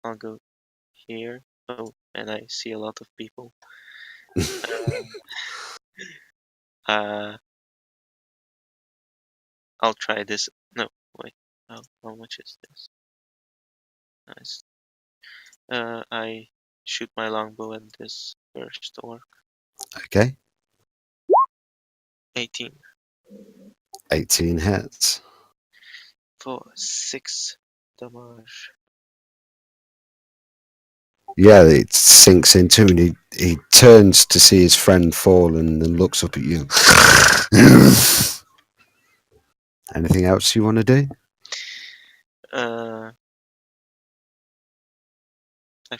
I'll go here. Oh, and I see a lot of people. I'll try this. No, wait. How much is this? Nice. I shoot my longbow at this first orc. Okay. 18 18 hits. for 6 damage. Yeah, it sinks into him and he turns to see his friend fall and then looks up at you. Anything else you want to do? I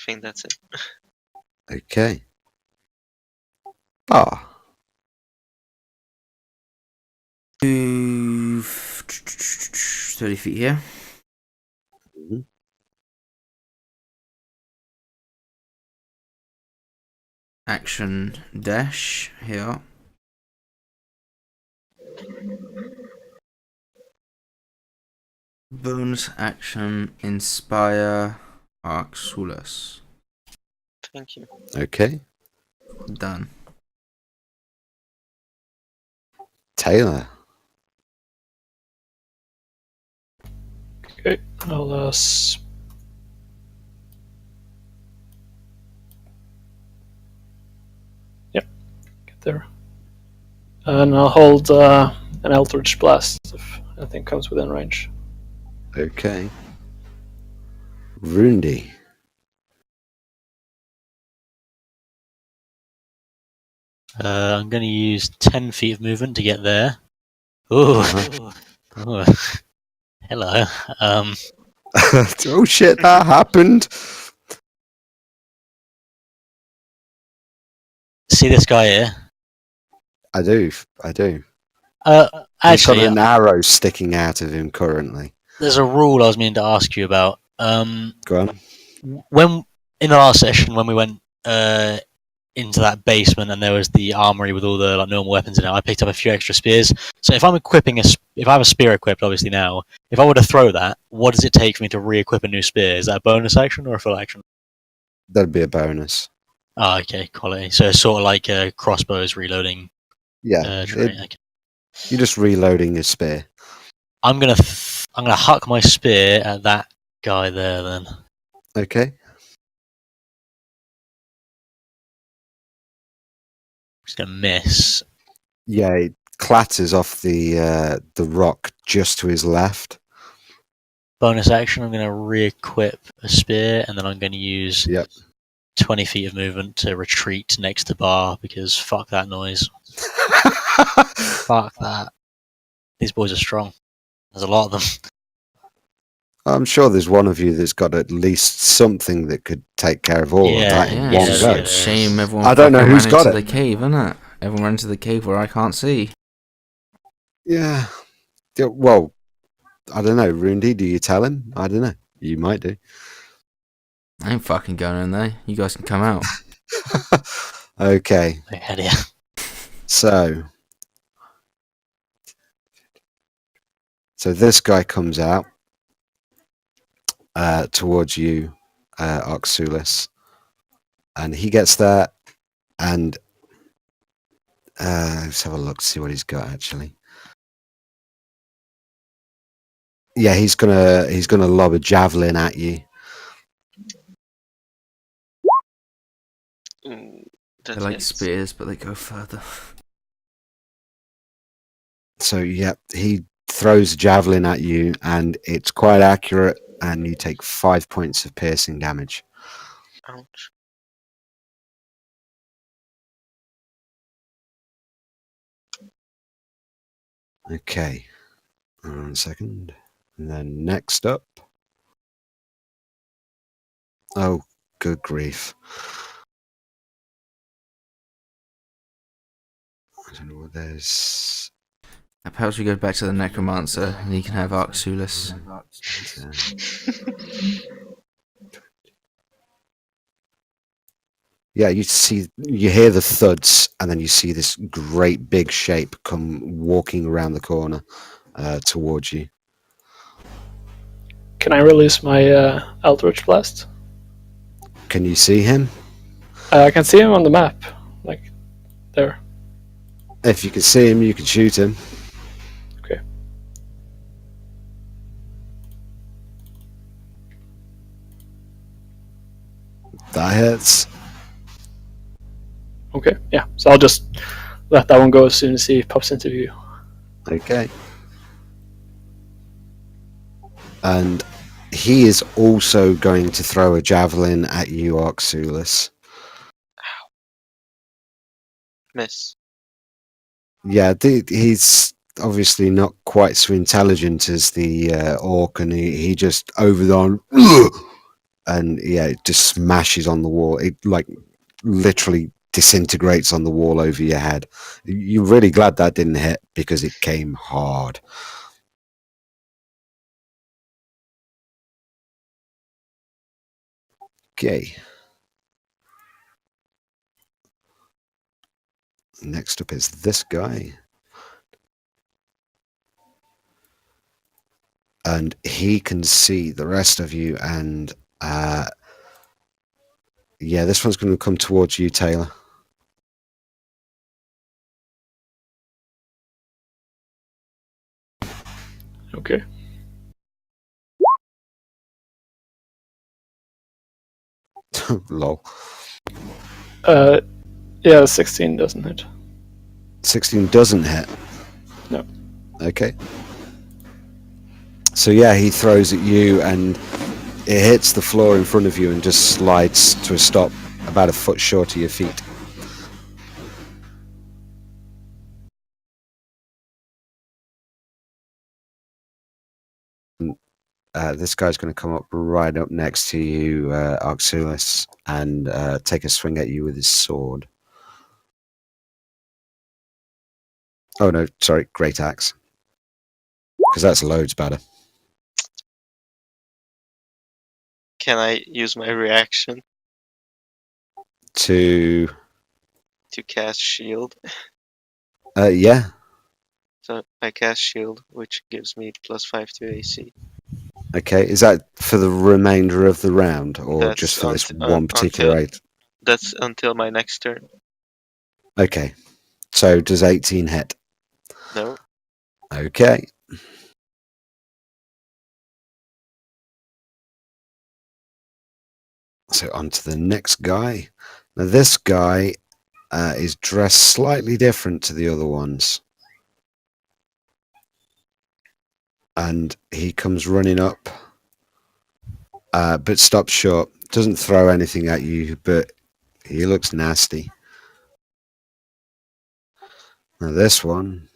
think that's it. Okay. Bar. Move 30 feet here. Mhm. Action dash here. Bonus action inspire Arxulus. Thank you. Okay. Done. Taylor. Okay, I'll yep, get there, and I'll hold an Eldritch Blast if anything comes within range. Okay. Rundy. I'm going to use 10 feet of movement to get there. Ooh. Ooh. Hello. Oh shit, that happened. See this guy here? I do. He's got Actually, an arrow sticking out of him currently. there's a rule I was meaning to ask you about. Go on. When in the last session, when we went into that basement and there was the armory with all the normal weapons in it, I picked up a few extra spears. So if I'm equipping if I have a spear equipped, obviously now, if I were to throw that, what does it take for me to re-equip a new spear? Is that a bonus action or a full action? That'd be a bonus. Oh, okay, quality. So it's sort of like a crossbows reloading. Yeah. Trait. Okay. You're just reloading your spear. I'm gonna huck my spear at that guy there. Then Okay. just gonna miss. Yeah, it clatters off the rock just to his left. Bonus action. I'm gonna re-equip a spear, and then I'm gonna use 20 feet of movement to retreat next to bar because fuck that noise. Fuck that. These boys are strong. There's a lot of them. I'm sure there's one of you that's got at least something that could take care of all of that in one go. Shame everyone I don't know who's ran got into it. the cave, isn't it? Everyone ran into the cave where I can't see. Yeah. Well, I don't know. Rundy, do you tell him? I don't know. You might do. I ain't fucking going in there. You guys can come out. Okay. Hell yeah. So this guy comes out towards you, Arxulus, and he gets there, and let's have a look, see what he's got actually. Yeah, he's gonna lob a javelin at you. They're like spears, but they go further. So yeah, he throws a javelin at you, and it's quite accurate, and you take 5 points of piercing damage. Ouch. Okay, 1 second, and then next up. Oh, good grief! I don't know what there's. Perhaps we go back to the necromancer, and he can have Arxulus. Yeah, you hear the thuds, and then you see this great big shape come walking around the corner towards you. Can I release my Eldritch Blast? Can you see him? I can see him on the map, like there. If you can see him, you can shoot him. Okay. That hits. Okay, yeah. So I'll just let that one go as soon as he pops into view. Okay. And he is also going to throw a javelin at you, Arxulus. Miss. Yeah, he's obviously not quite so intelligent as the orc, and he just over on, and yeah, it just smashes on the wall. It like literally disintegrates on the wall over your head. You're really glad that didn't hit because it came hard. Okay. Next up is this guy. And he can see the rest of you, and yeah, this one's going to come towards you, Taylor. Okay. Lol. Yeah, 16 doesn't hit. 16 doesn't hit. No. Okay. So yeah, he throws at you, and it hits the floor in front of you and just slides to a stop about a foot short of your feet. This guy's going to come up right up next to you, Arxulis, and take a swing at you with his sword. Oh no, sorry, great axe. Because that's loads better. Can I use my reaction To cast shield? yeah. So I cast shield, which gives me +5 to AC. Okay, is that for the remainder of the round, or That's just for this one particular until item? that's until my next turn. Okay, so does 18 hit? No. Okay. So on to the next guy. Now this guy is dressed slightly different to the other ones. And he comes running up, but stops short. Doesn't throw anything at you, but he looks nasty. Now this one,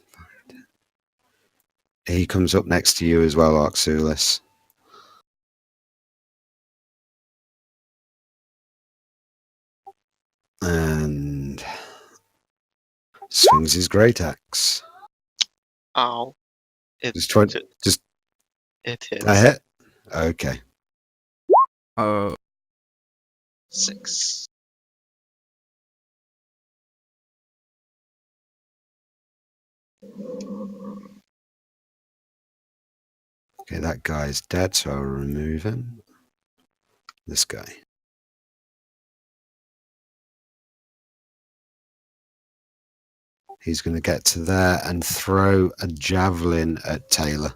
he comes up next to you as well, Arxulis. And swings his great axe. Ow. It Just try, just it hits. a hit. Okay. 6. Okay, that guy's dead, so I'll remove him. This guy. He's going to get to there and throw a javelin at Taylor.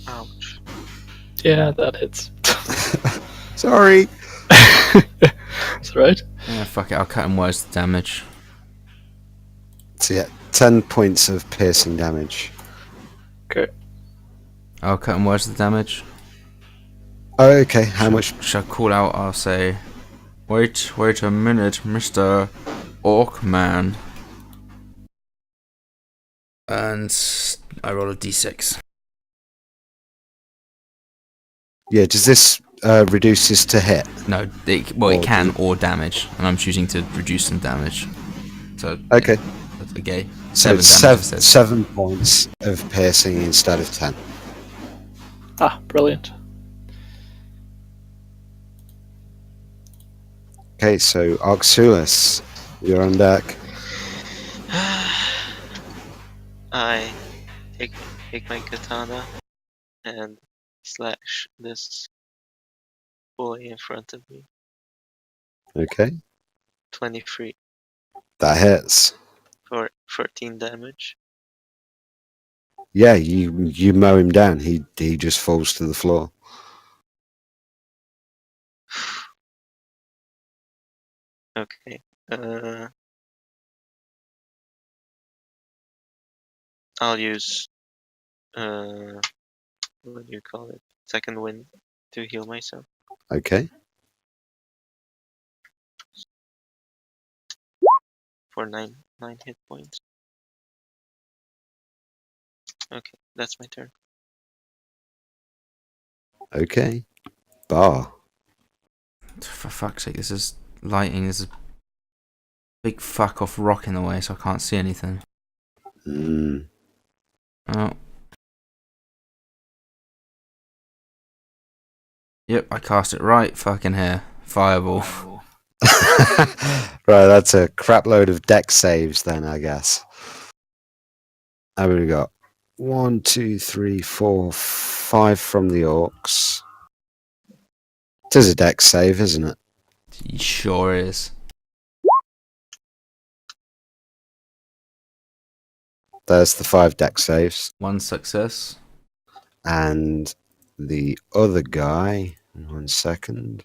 Ouch. Yeah, that hits. Sorry. That's right. Yeah, fuck it, I'll cut him where's the damage. So yeah, 10 points of piercing damage. Okay. I'll cut him where's the damage. Oh, okay, how much? Should I call out, I'll say, wait a minute, Mr. Orc Man. And I roll a d6. Yeah, does this reduce this to hit? No, it can, or damage, and I'm choosing to reduce some damage. So, Okay. That's okay. So 7 damage instead. 7 points of piercing instead of 10. Ah, brilliant. Okay, so Arxulis, you're on deck. I take my katana and slash this bully in front of me. Okay, 23 that hits. for 14 damage. Yeah, you mow him down. He just falls to the floor. Okay. I'll use what do you call it? Second wind to heal myself Okay. for 9 hit points. Okay, that's my turn. Okay. Bar. For fuck's sake, this is lighting. There's a big fuck off rock in the way, so I can't see anything. Oh. Yep, I cast it right fucking here. Fireball. Right, that's a crap load of deck saves then, I guess. How many we got? 1, 2, 3, 4, 5 from the orcs. It is a deck save, isn't it? It sure is. There's the 5 deck saves. 1 success. And the other guy, 1 second.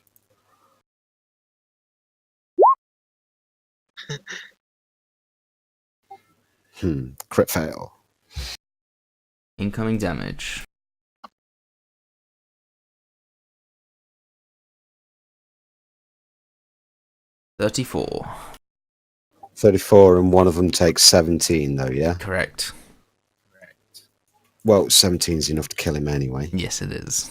Crit fail. Incoming damage. 34. 34, and one of them takes 17, though, yeah? Correct. Well, 17 is enough to kill him anyway. Yes, it is.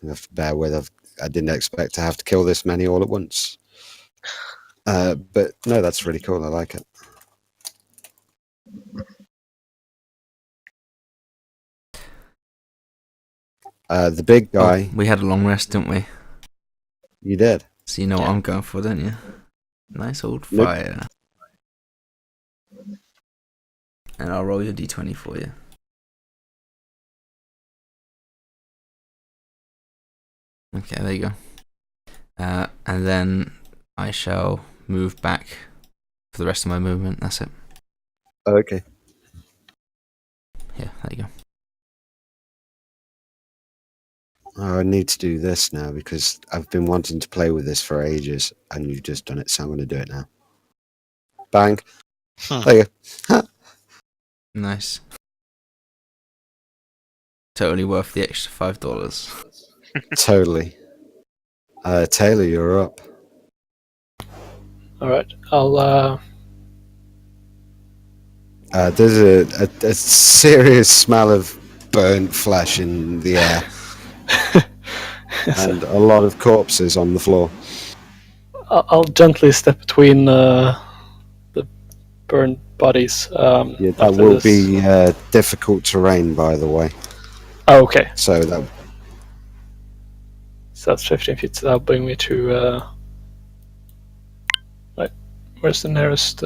You have to bear with. I didn't expect to have to kill this many all at once. But no, that's really cool. I like it. The big guy. Oh, we had a long rest, didn't we? You did. So you know what I'm going for, don't you? Nice old Nope. fire. And I'll roll your d20 for you. Okay, there you go. And then I shall move back for the rest of my movement. That's it. Okay. Yeah, there you go. I need to do this now because I've been wanting to play with this for ages, and you've just done it, so I'm going to do it now. Bang. There you go. Nice. Totally worth the extra $5. Totally. Taylor, you're up. All right, I'll. There's a serious smell of burnt flesh in the air. And a lot of corpses on the floor. I'll gently step between the burned bodies. Yeah, that after will this. be difficult terrain, by the way. Oh, okay. So that. So that's 15 feet. So that'll bring me to. Right, where's the nearest?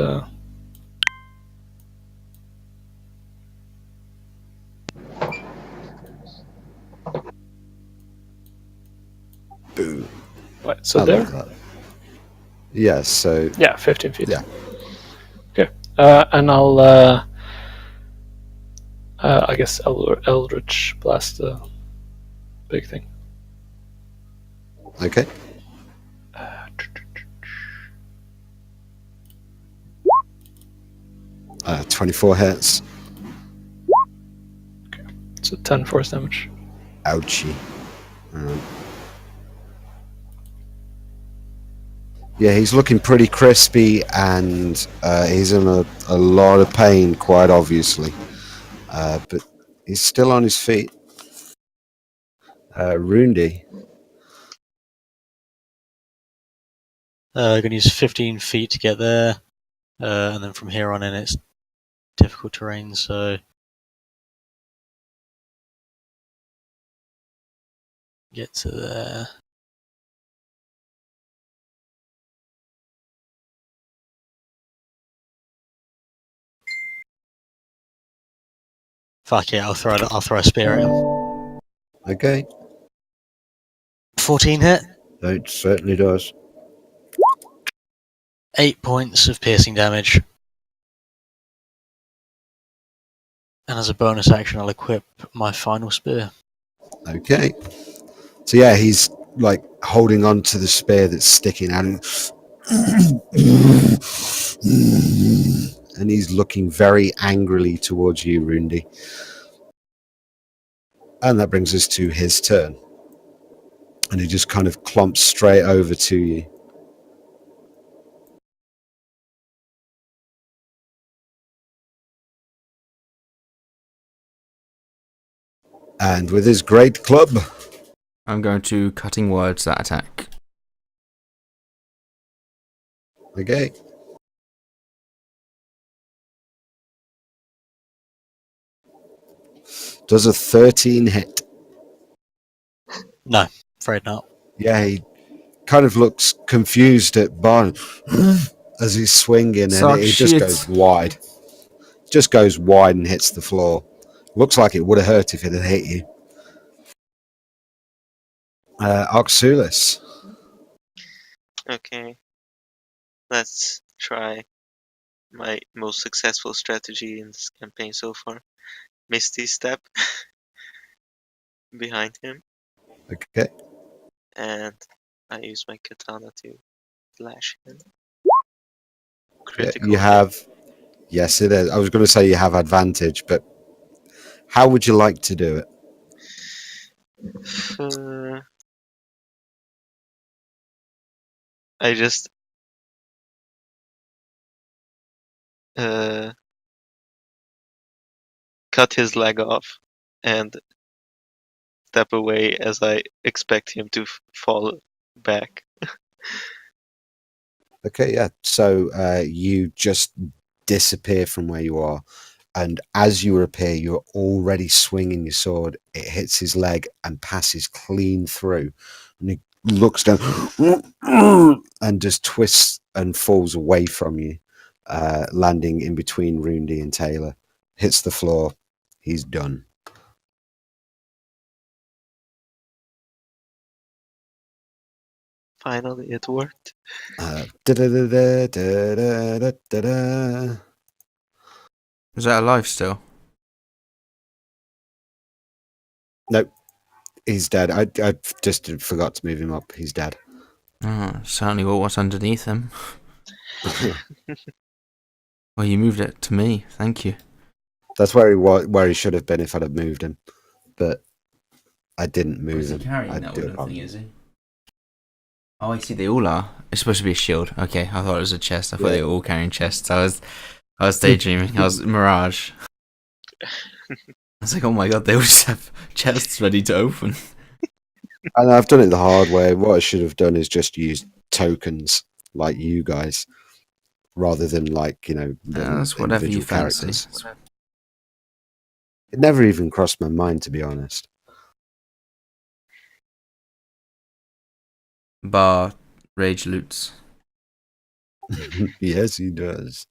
Boom. Right, so I there. love that. Yes. So. Yeah, 15 feet. Yeah. Okay, and I'll. I guess Eldritch blast the big thing. Okay. 24 hits. So 10 force damage. Ouchie. Yeah, he's looking pretty crispy, and he's in a lot of pain, quite obviously. But he's still on his feet. Rundy. Going to use 15 feet to get there, and then from here on in it's difficult terrain, so get to there. Fuck it, I'll throw a spear at him. Okay. 14 hit. It certainly does. 8 points of piercing damage. And as a bonus action, I'll equip my final spear. Okay. So yeah, he's like holding on to the spear that's sticking out, and he's looking very angrily towards you, Rundi. And that brings us to his turn. And he just kind of clomps straight over to you. And with his great club, I'm going to cutting words that attack. okay. Does a 13 hit? No, afraid not. Yeah, he kind of looks confused at Barn as he's swinging, and Suck it just shit. goes wide. Just goes wide and hits the floor. Looks like it would have hurt if it had hit you. Oxulis. Okay. Let's try my most successful strategy in this campaign so far. Misty Step behind him, Okay. and I use my katana to slash him. Yeah, Critical you have. Yes, it is. I was going to say you have advantage, but how would you like to do it? hit. I just cut his leg off and step away as I expect him to fall back. Okay, yeah. So you just disappear from where you are, and as you appear, you're already swinging your sword. It hits his leg and passes clean through, and he looks down and just twists and falls away from you, landing in between Rundi and Taylor. Hits the floor. He's done. Finally, it worked. Da-da-da-da-da-da-da-da. Is that alive still? Nope, he's dead. I just forgot to move him up. He's dead. Oh, certainly what's underneath him. Well, you moved it to me. Thank you. That's where he should have been if I'd have moved him, but I didn't move Is he him. carrying I that do wooden thing, apologize. is he? Oh, I see. They all are. It's supposed to be a shield. Okay, I thought it was a chest. I thought Yeah. they were all carrying chests. I was daydreaming. I was mirage. I was like, oh my god, they all just have chests ready to open. And I've done it the hard way. What I should have done is just use tokens like you guys, rather than like That's whatever you individual fancy. characters. It never even crossed my mind, to be honest. Bar rage loots. Yes, he does.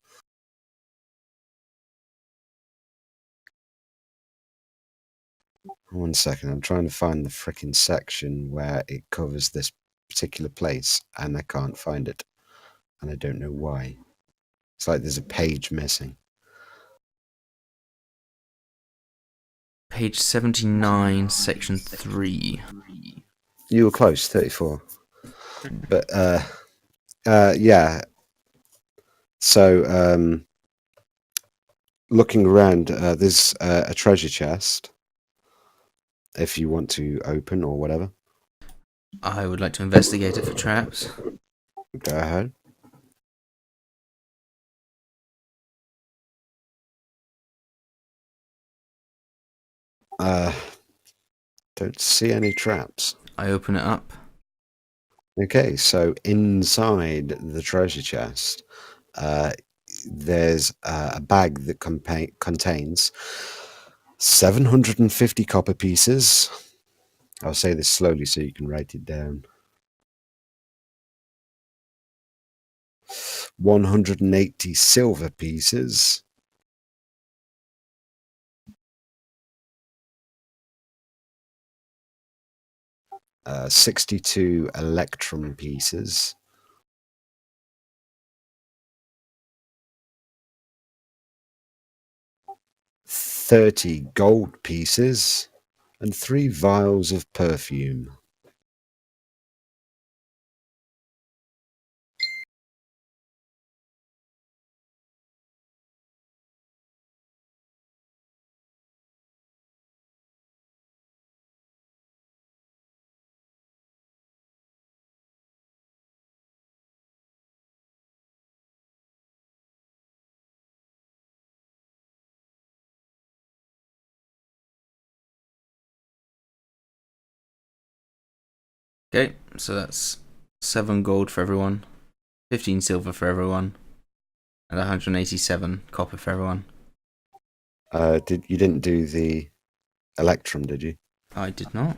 One second, I'm trying to find the frickin' section where it covers this particular place, and I can't find it. And I don't know why. It's like there's a page missing. Page 79, section 3. You were close, 34. But, yeah. So, looking around, there's a treasure chest, if you want to open or whatever. I would like to investigate it for traps. Go ahead. Don't see any traps. I open it up. Okay, so inside the treasure chest, there's a bag that contains 750 copper pieces. I'll say this slowly so you can write it down. 180 silver pieces. 62 electrum pieces. 30 gold pieces, and 3 vials of perfume. Okay, so that's 7 gold for everyone, 15 silver for everyone, and 187 copper for everyone. You didn't do the electrum, did you? I did not.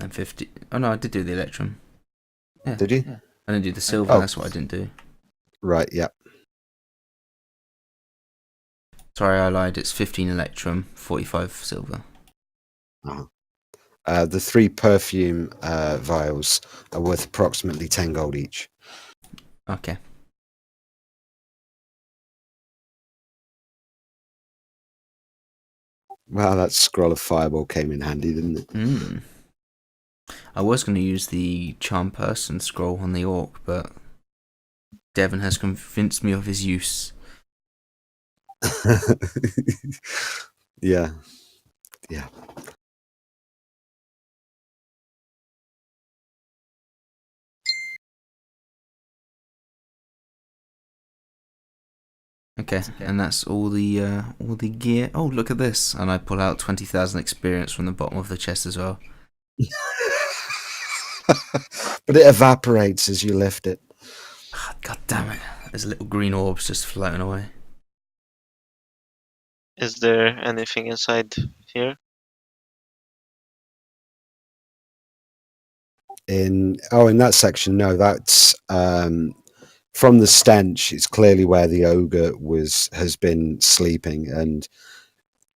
And 50. Oh no, I did do the electrum. Yeah. Did you? Yeah. I didn't do the silver. Oh. That's what I didn't do. Right. Yeah. Sorry, I lied. It's 15 electrum, 45 silver. The 3 perfume vials are worth approximately 10 gold each. Okay. Wow, that scroll of fireball came in handy, didn't it? I was going to use the charm person scroll on the orc, but Devon has convinced me of his use. Yeah. Yeah. Okay, and that's all the gear. Oh, look at this! And I pull out 20,000 experience from the bottom of the chest as well. But it evaporates as you lift it. God damn it! There's little green orbs just floating away. Is there anything inside here? In that section, no, that's from the stench. It's clearly where the ogre has been sleeping, and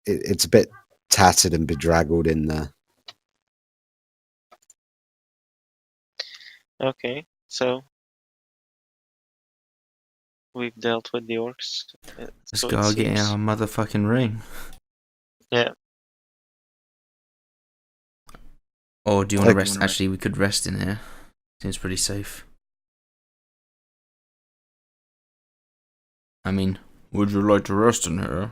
it's a bit tattered and bedraggled in there. Okay, so we've dealt with the orcs. Let's so go it get seems. our motherfucking ring. Yeah. Or do you want to rest? Actually, we could rest in here. Seems pretty safe. I mean, would you like to rest in here?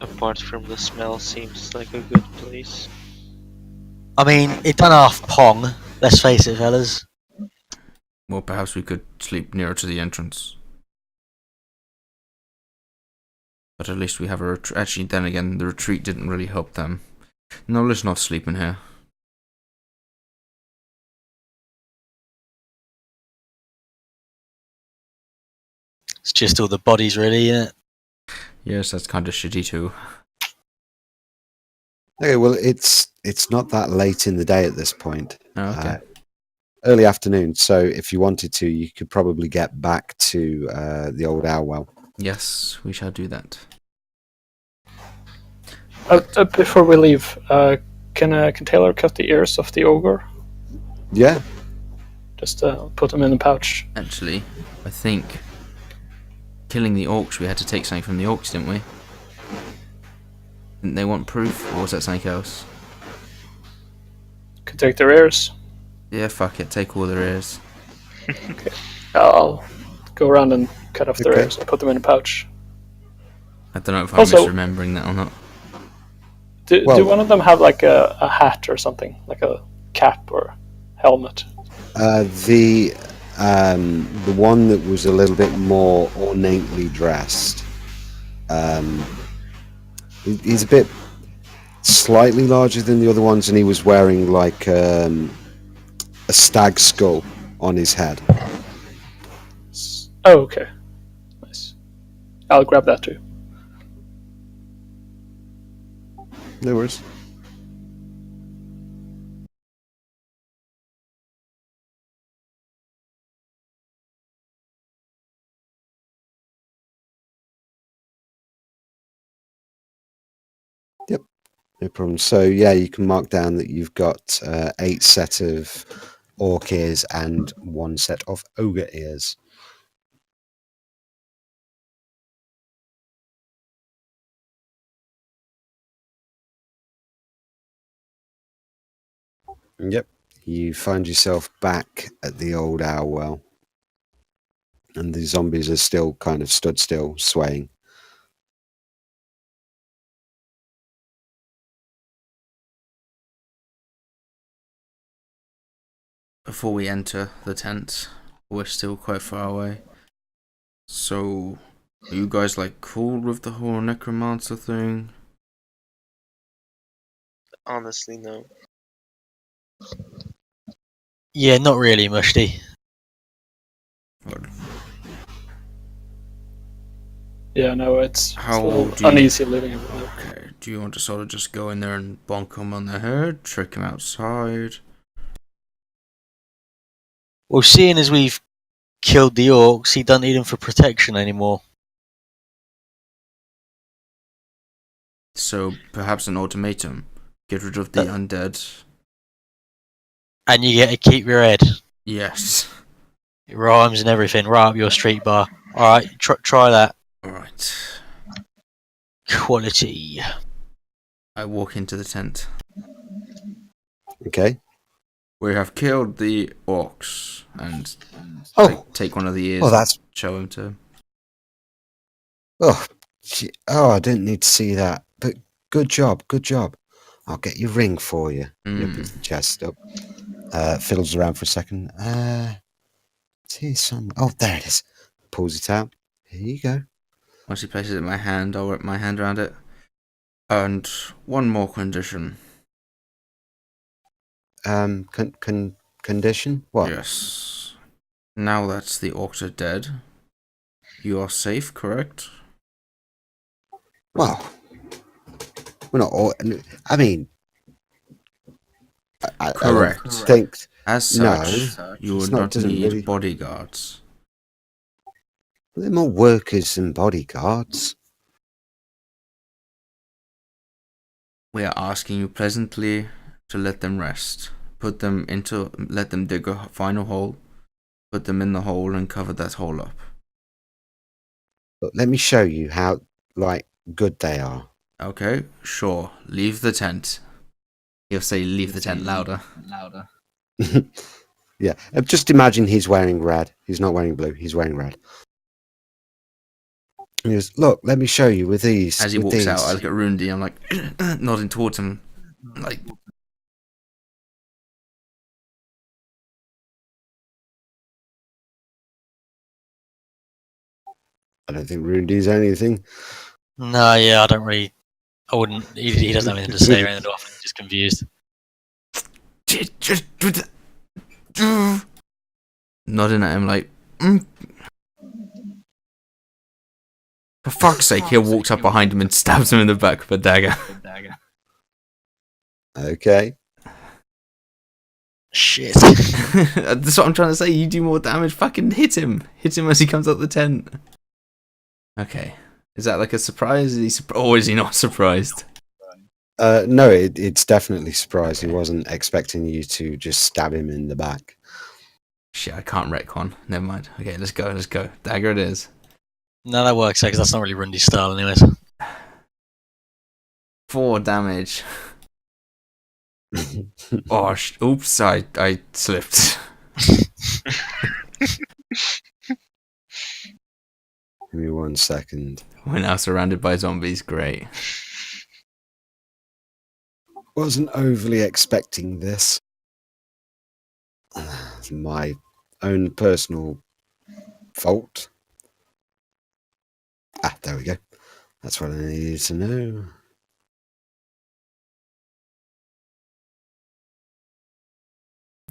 Apart from the smell, seems like a good place. I mean, it done half pong. Let's face it, fellas. Well, perhaps we could sleep nearer to the entrance. But at least we have a retreat. Actually, then again, the retreat didn't really help them. No, let's not sleep in here. It's just all the bodies, really, isn't it? Yes, that's kind of shitty too. Okay, well, it's not that late in the day at this point. Oh, okay. Early afternoon. So if you wanted to, you could probably get back to the old owl well. Yes, we shall do that. Before we leave, can Taylor cut the ears of the ogre? Yeah. Just put them in a pouch. Actually, I think killing the orcs, we had to take something from the orcs, didn't we? Didn't they want proof, or was that something else? Could take their ears. Yeah, fuck it, take all their ears. Okay. I'll go around and cut off their ears and put them in a pouch. I don't know if I'm Also- misremembering that or not. Do one of them have like a hat or something, like a cap or helmet? The one that was a little bit more ornately dressed. He's a bit slightly larger than the other ones, and he was wearing like a stag skull on his head. Oh, okay. Nice. I'll grab that too. No worries. Yep, no problem. So yeah, you can mark down that you've got 8 set of orc ears and 1 set of ogre ears. Yep, you find yourself back at the old owl well, and the zombies are still kind of stood still, swaying. Before we enter the tent, we're still quite far away. So, Are you guys like cool with the whole necromancer thing? Honestly, no. Yeah, not really, Mushty. Yeah, no, it's How a little do you? uneasy living over there. Okay. Do you want to sort of just go in there and bonk him on the head, trick him outside? Well, seeing as we've killed the orcs, he doesn't need them for protection anymore. So perhaps an ultimatum: get rid of the undead. And you get to keep your head. Yes. It rhymes and everything, right up your street bar. Alright, try that. Alright. Quality. I walk into the tent. Okay. We have killed the orcs, and Oh, I take one of the ears. well, that's. And show him to him. Oh, I didn't need to see that. But good job, good job. I'll get your ring for you. He opens the chest up. Fiddles around for a second. See some. Oh, there it is. Pulls it out. Here you go. Once he places it in my hand, I'll wrap my hand around it. And one more condition. Condition? What? Yes. Now that the orcs are dead, you are safe, correct? Well, we're not all. I mean, Correct. I don't think. As such, you would not need bodyguards. They're more workers than bodyguards. We are asking you pleasantly to let them rest. Let them dig a final hole, put them in the hole and cover that hole up. But let me show you how, good they are. Okay, sure. Leave the tent. He'll say leave the tent louder. Yeah, just imagine he's wearing red. He's not wearing blue. He's wearing red. He goes, look, let me show you with these. As he walks out, I look at Rundi. I'm like nodding towards him, like. I don't think Rundi's anything. No, yeah, I don't really. I wouldn't. He doesn't have anything to say or anything often. He's just confused. Nodding at him like. For fuck's sake, he walks up behind him and stabs him in the back with a dagger. Okay. Shit. That's what I'm trying to say. You do more damage. Fucking hit him. Hit him as he comes out the tent. Okay. Is that like a surprise? Or is he not surprised? No, it's definitely surprised. He wasn't expecting you to just stab him in the back. Shit, I can't retcon. Never mind. Okay, let's go. Dagger it is. No, that works, because that's not really Rundy's style, anyways. 4 damage. Oh, oops, I slipped. Give me 1 second. We're now surrounded by zombies. Great. Wasn't overly expecting this. My own personal fault. There we go. That's what I needed to know.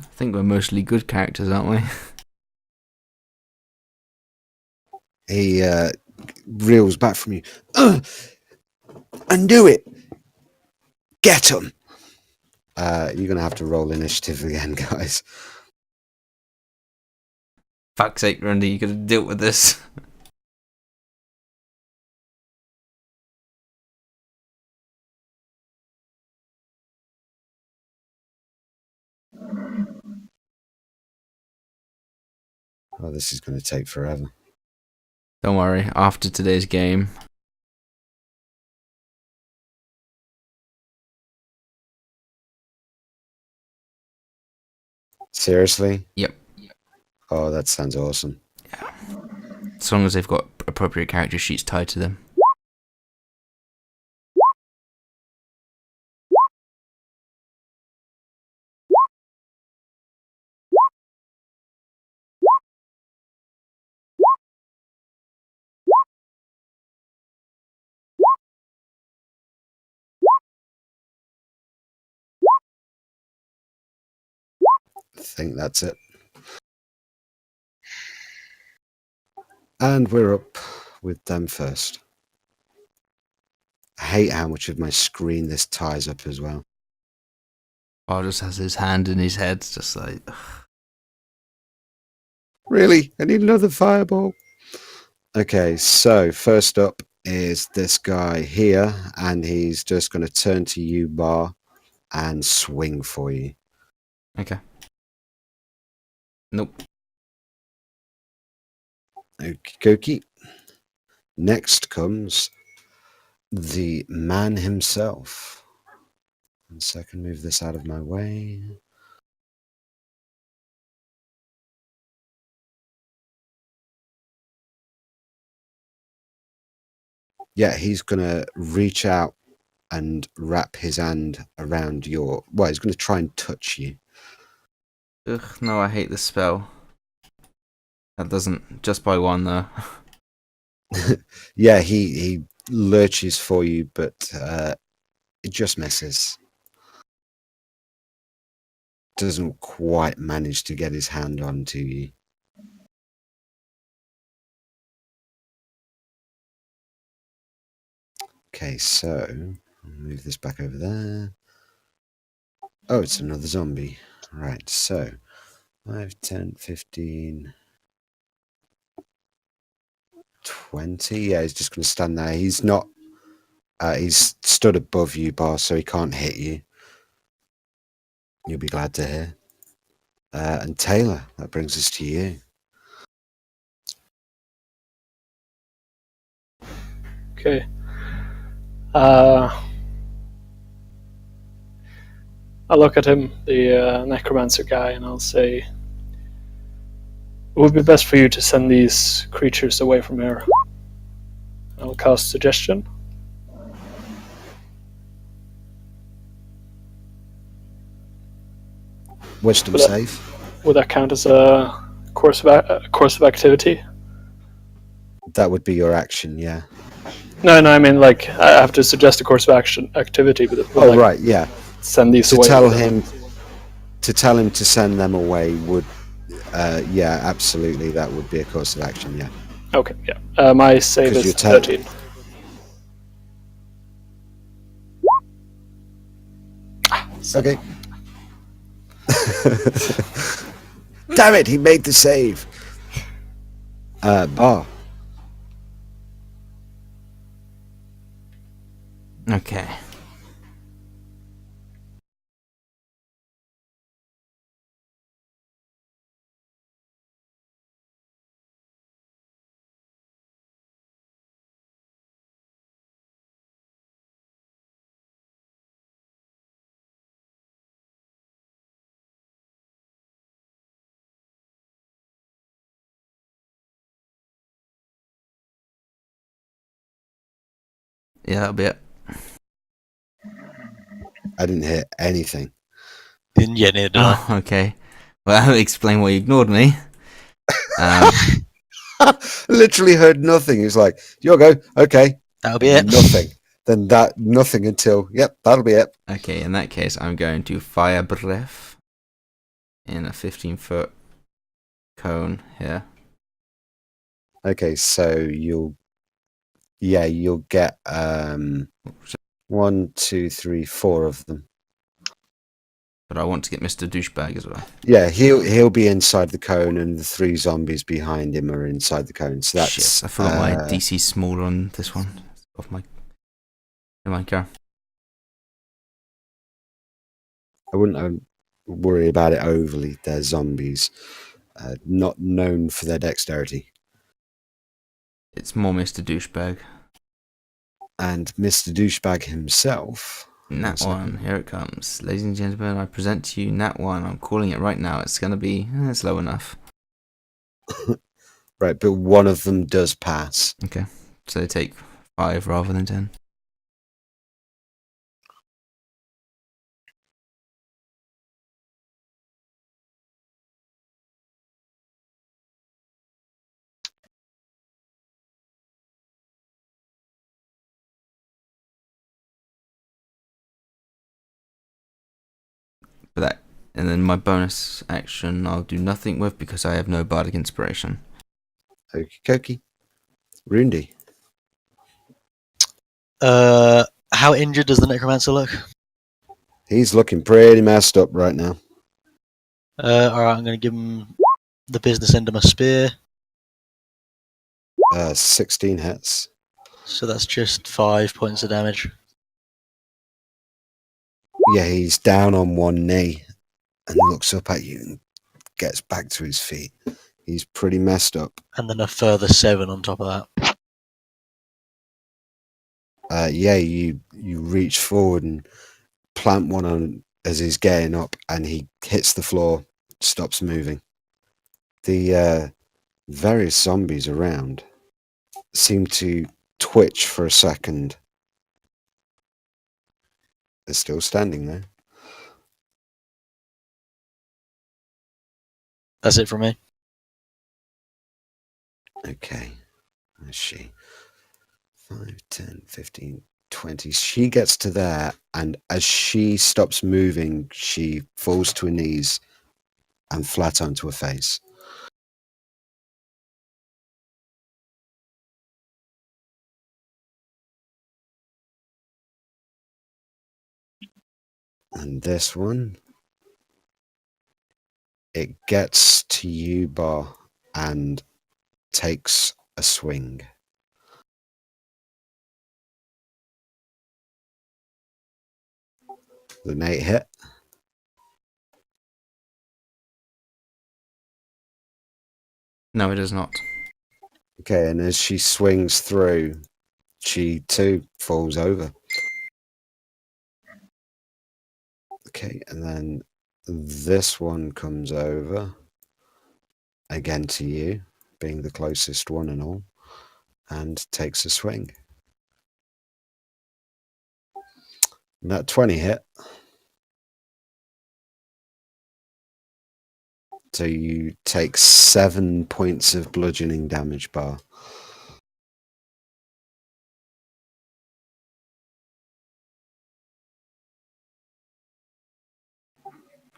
I think we're mostly good characters, aren't we? He reels back from you. I knew it! Get him! You're going to have to roll initiative again, guys. Fuck's sake, Randy, you could have dealt with this. Oh, this is going to take forever. Don't worry, after today's game. Seriously? Yep. Oh, that sounds awesome. Yeah. As long as they've got appropriate character sheets tied to them. think that's it. And we're up with them first. I hate how much of my screen this ties up as well. Bar just has his hand in his head, just like... Really? I need another fireball. Okay, so first up is this guy here, and he's just going to turn to you, Bar, and swing for you. Okay. Nope. Okie dokie. Next comes the man himself. 1 second, move this out of my way. Yeah, he's going to reach out and wrap his hand around your... Well, he's going to try and touch you. Ugh, no, I hate this spell. That doesn't... Just by one, though. Yeah, he lurches for you, but it just misses. Doesn't quite manage to get his hand onto you. Okay, so move this back over there. Oh, it's another zombie. Right, so 5, 10, 15, 20. Yeah, he's just going to stand there. He's not... he's stood above you, Bar, so he can't hit you. You'll be glad to hear. And Taylor, that brings us to you. Okay. I'll look at him, the necromancer guy, and I'll say, it would be best for you to send these creatures away from here. I'll cast suggestion. Wisdom save. Would that count as a course of activity? That would be your action, yeah. No, I mean, like, I have to suggest a course of activity, but Oh, like, right, yeah. send these To away. tell him to send them away would, yeah, absolutely, that would be a course of action, yeah. Okay, yeah. My save 'Cause is you're 13. Okay. Damn it, he made the save. Bar. Okay. Yeah, that'll be it. I didn't hear anything. Didn't you? Neither did I. Oh, okay. Well, explain why you ignored me. Literally heard nothing. He's like, you'll go, okay. That'll be it. Nothing. Then nothing until, yep, that'll be it. Okay, in that case, I'm going to fire breath in a 15-foot cone here. Okay, so you'll get 1, 2, 3, 4 of them. But I want to get Mr. Douchebag as well. Yeah, he'll be inside the cone, and the 3 zombies behind him are inside the cone. So that's. Shit, I thought my DC's smaller on this one. Off my car. I wouldn't worry about it overly. They're zombies, not known for their dexterity. It's more Mr. Douchebag. And Mr. Douchebag himself. Nat 1, here it comes. Ladies and gentlemen, I present to you Nat 1. I'm calling it right now. It's going to be... it's low enough. Right, but one of them does pass. Okay, so they take 5 rather than 10. But And then my bonus action I'll do nothing with because I have no bardic inspiration. Okie dokie. Rundy. How injured does the necromancer look? He's looking pretty messed up right now. Alright, I'm going to give him the business end of my spear. 16 hits. So that's just 5 points of damage. Yeah, he's down on one knee and looks up at you and gets back to his feet. He's pretty messed up. And then a further 7 on top of that. Yeah, you reach forward and plant one on as he's getting up, and he hits the floor, stops moving. The various zombies around seem to twitch for a second. They're still standing there. That's it from me. Okay. Where's she? 5, 10, 15, 20. She gets to there, and as she stops moving, she falls to her knees and flat onto her face. And this one, it gets to you, Bar, and takes a swing. The Nate hit. No, it does not. Okay, and as she swings through, she too falls over. Okay, and then this one comes over again to you, being the closest one and all, and takes a swing. And that 20 hit. So you take 7 points of bludgeoning damage, Bar.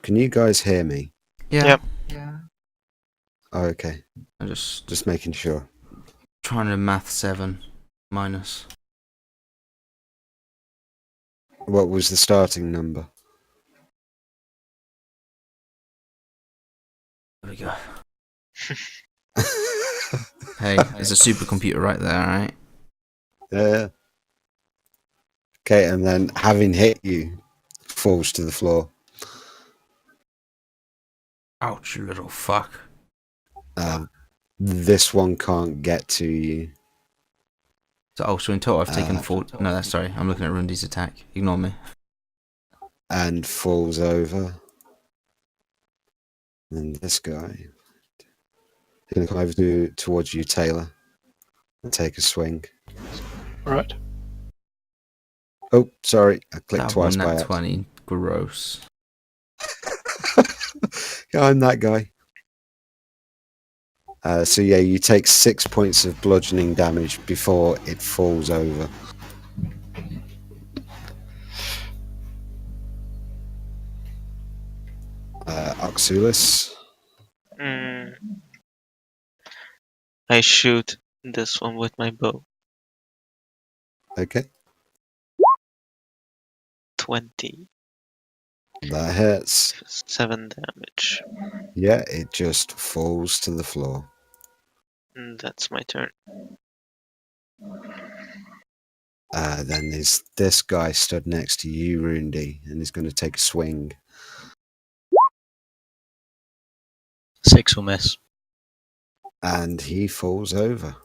Can you guys hear me? Yeah. Yep. Yeah. Oh, okay. I'm just Just making sure. trying to math 7 minus. What was the starting number? There we go. Hey, there's a supercomputer right there, alright? Yeah. Okay, and then having hit you, falls to the floor. Ouch, you little fuck. This one can't get to you. So in total I've taken 4... No, that's sorry. I'm looking at Rundy's attack. Ignore me. And falls over. And this guy is going to come over towards you, Taylor, and take a swing. Right. Oh, sorry, I clicked That twice one, by that accident. 20. Gross. Yeah, I'm that guy. So yeah, you take 6 points of bludgeoning damage before it falls over. Oxulis. I shoot this one with my bow. Okay, 20. that hits. 7 damage. Yeah, it just falls to the floor. And that's my turn. Then there's this guy stood next to you, Rundy, and he's going to take a swing. 6 will miss. And he falls over.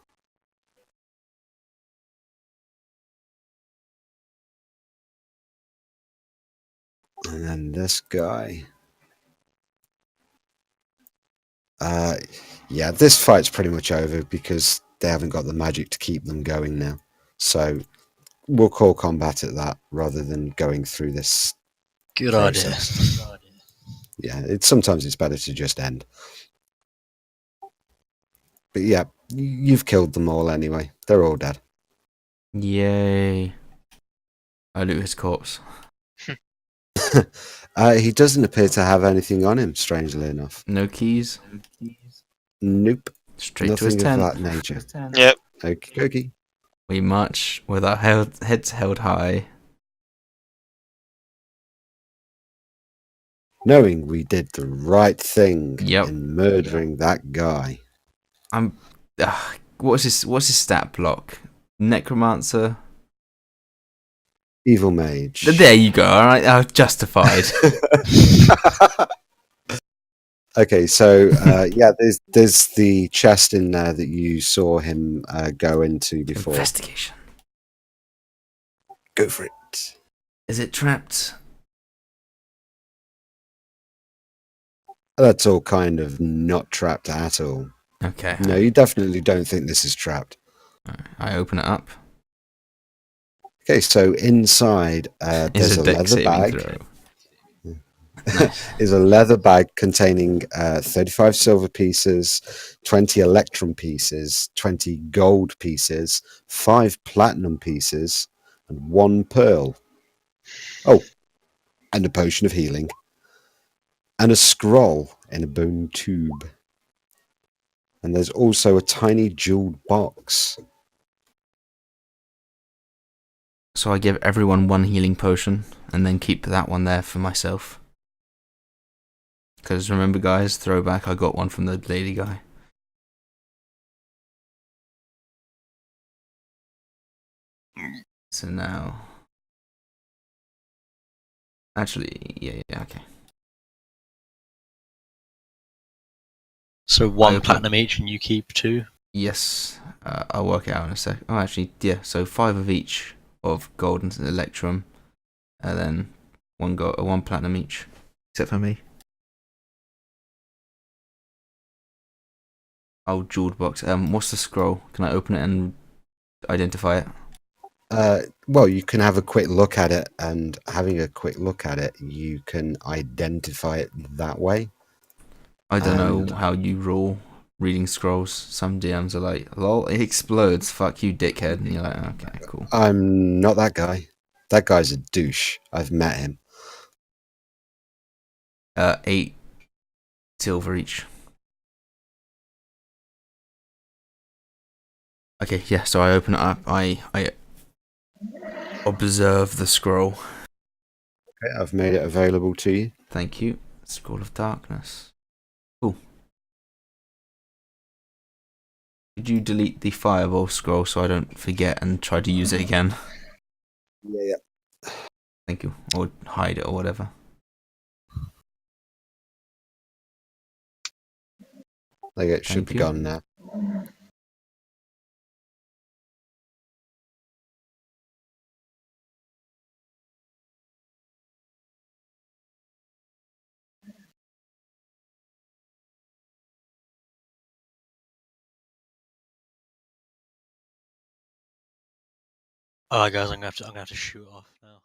And then this guy. Yeah, this fight's pretty much over because they haven't got the magic to keep them going now. So we'll call combat at that rather than going through this Good process. idea. Yeah, sometimes it's better to just end. But yeah, you've killed them all anyway. They're all dead. Yay. I loot his corpse. He doesn't appear to have anything on him, strangely enough. No keys. Nope. Straight to his Nothing of tent. that nature. Yep. Okie dokie. We march with our heads held high. Knowing we did the right thing Yep. in murdering that guy. I'm. What's his stat block? Necromancer. Evil mage. There you go. All right, justified. Okay, so yeah, there's the chest in there that you saw him go into before. Investigation. Go for it. Is it trapped? That's all kind of not trapped at all. Okay. No, you definitely don't think this is trapped. I open it up. Okay, so inside there's a dex leather saving bag. throw. Nice. Is a leather bag containing 35 silver pieces, 20 electrum pieces, 20 gold pieces, 5 platinum pieces, and 1 pearl. Oh, and a potion of healing. And a scroll in a bone tube. And there's also a tiny jeweled box. So I give everyone 1 healing potion and then keep that one there for myself. Because remember, guys, throwback, I got one from the lady guy. So now... Actually, yeah, okay. So 1 platinum each, and you keep 2. Yes, I'll work it out in a sec. Oh, actually, yeah. So 5 of each of gold and electrum, and then 1 platinum each, except for me. Oh, jeweled box. What's the scroll? Can I open it and identify it? Well, you can have a quick look at it, and having a quick look at it, you can identify it that way. I don't know how you rule reading scrolls. Some DMs are like, lol, it explodes, fuck you, dickhead. And you're like, okay, cool. I'm not that guy. That guy's a douche. I've met him. 8 silver each. Okay, yeah, so I open it up. I observe the scroll. Okay, I've made it available to you. Thank you. Scroll of Darkness. Cool. Could you delete the Fireball scroll so I don't forget and try to use it again? Yeah. Thank you. Or hide it or whatever. Like it should be gone now. Alright, guys, I'm gonna have to shoot off now.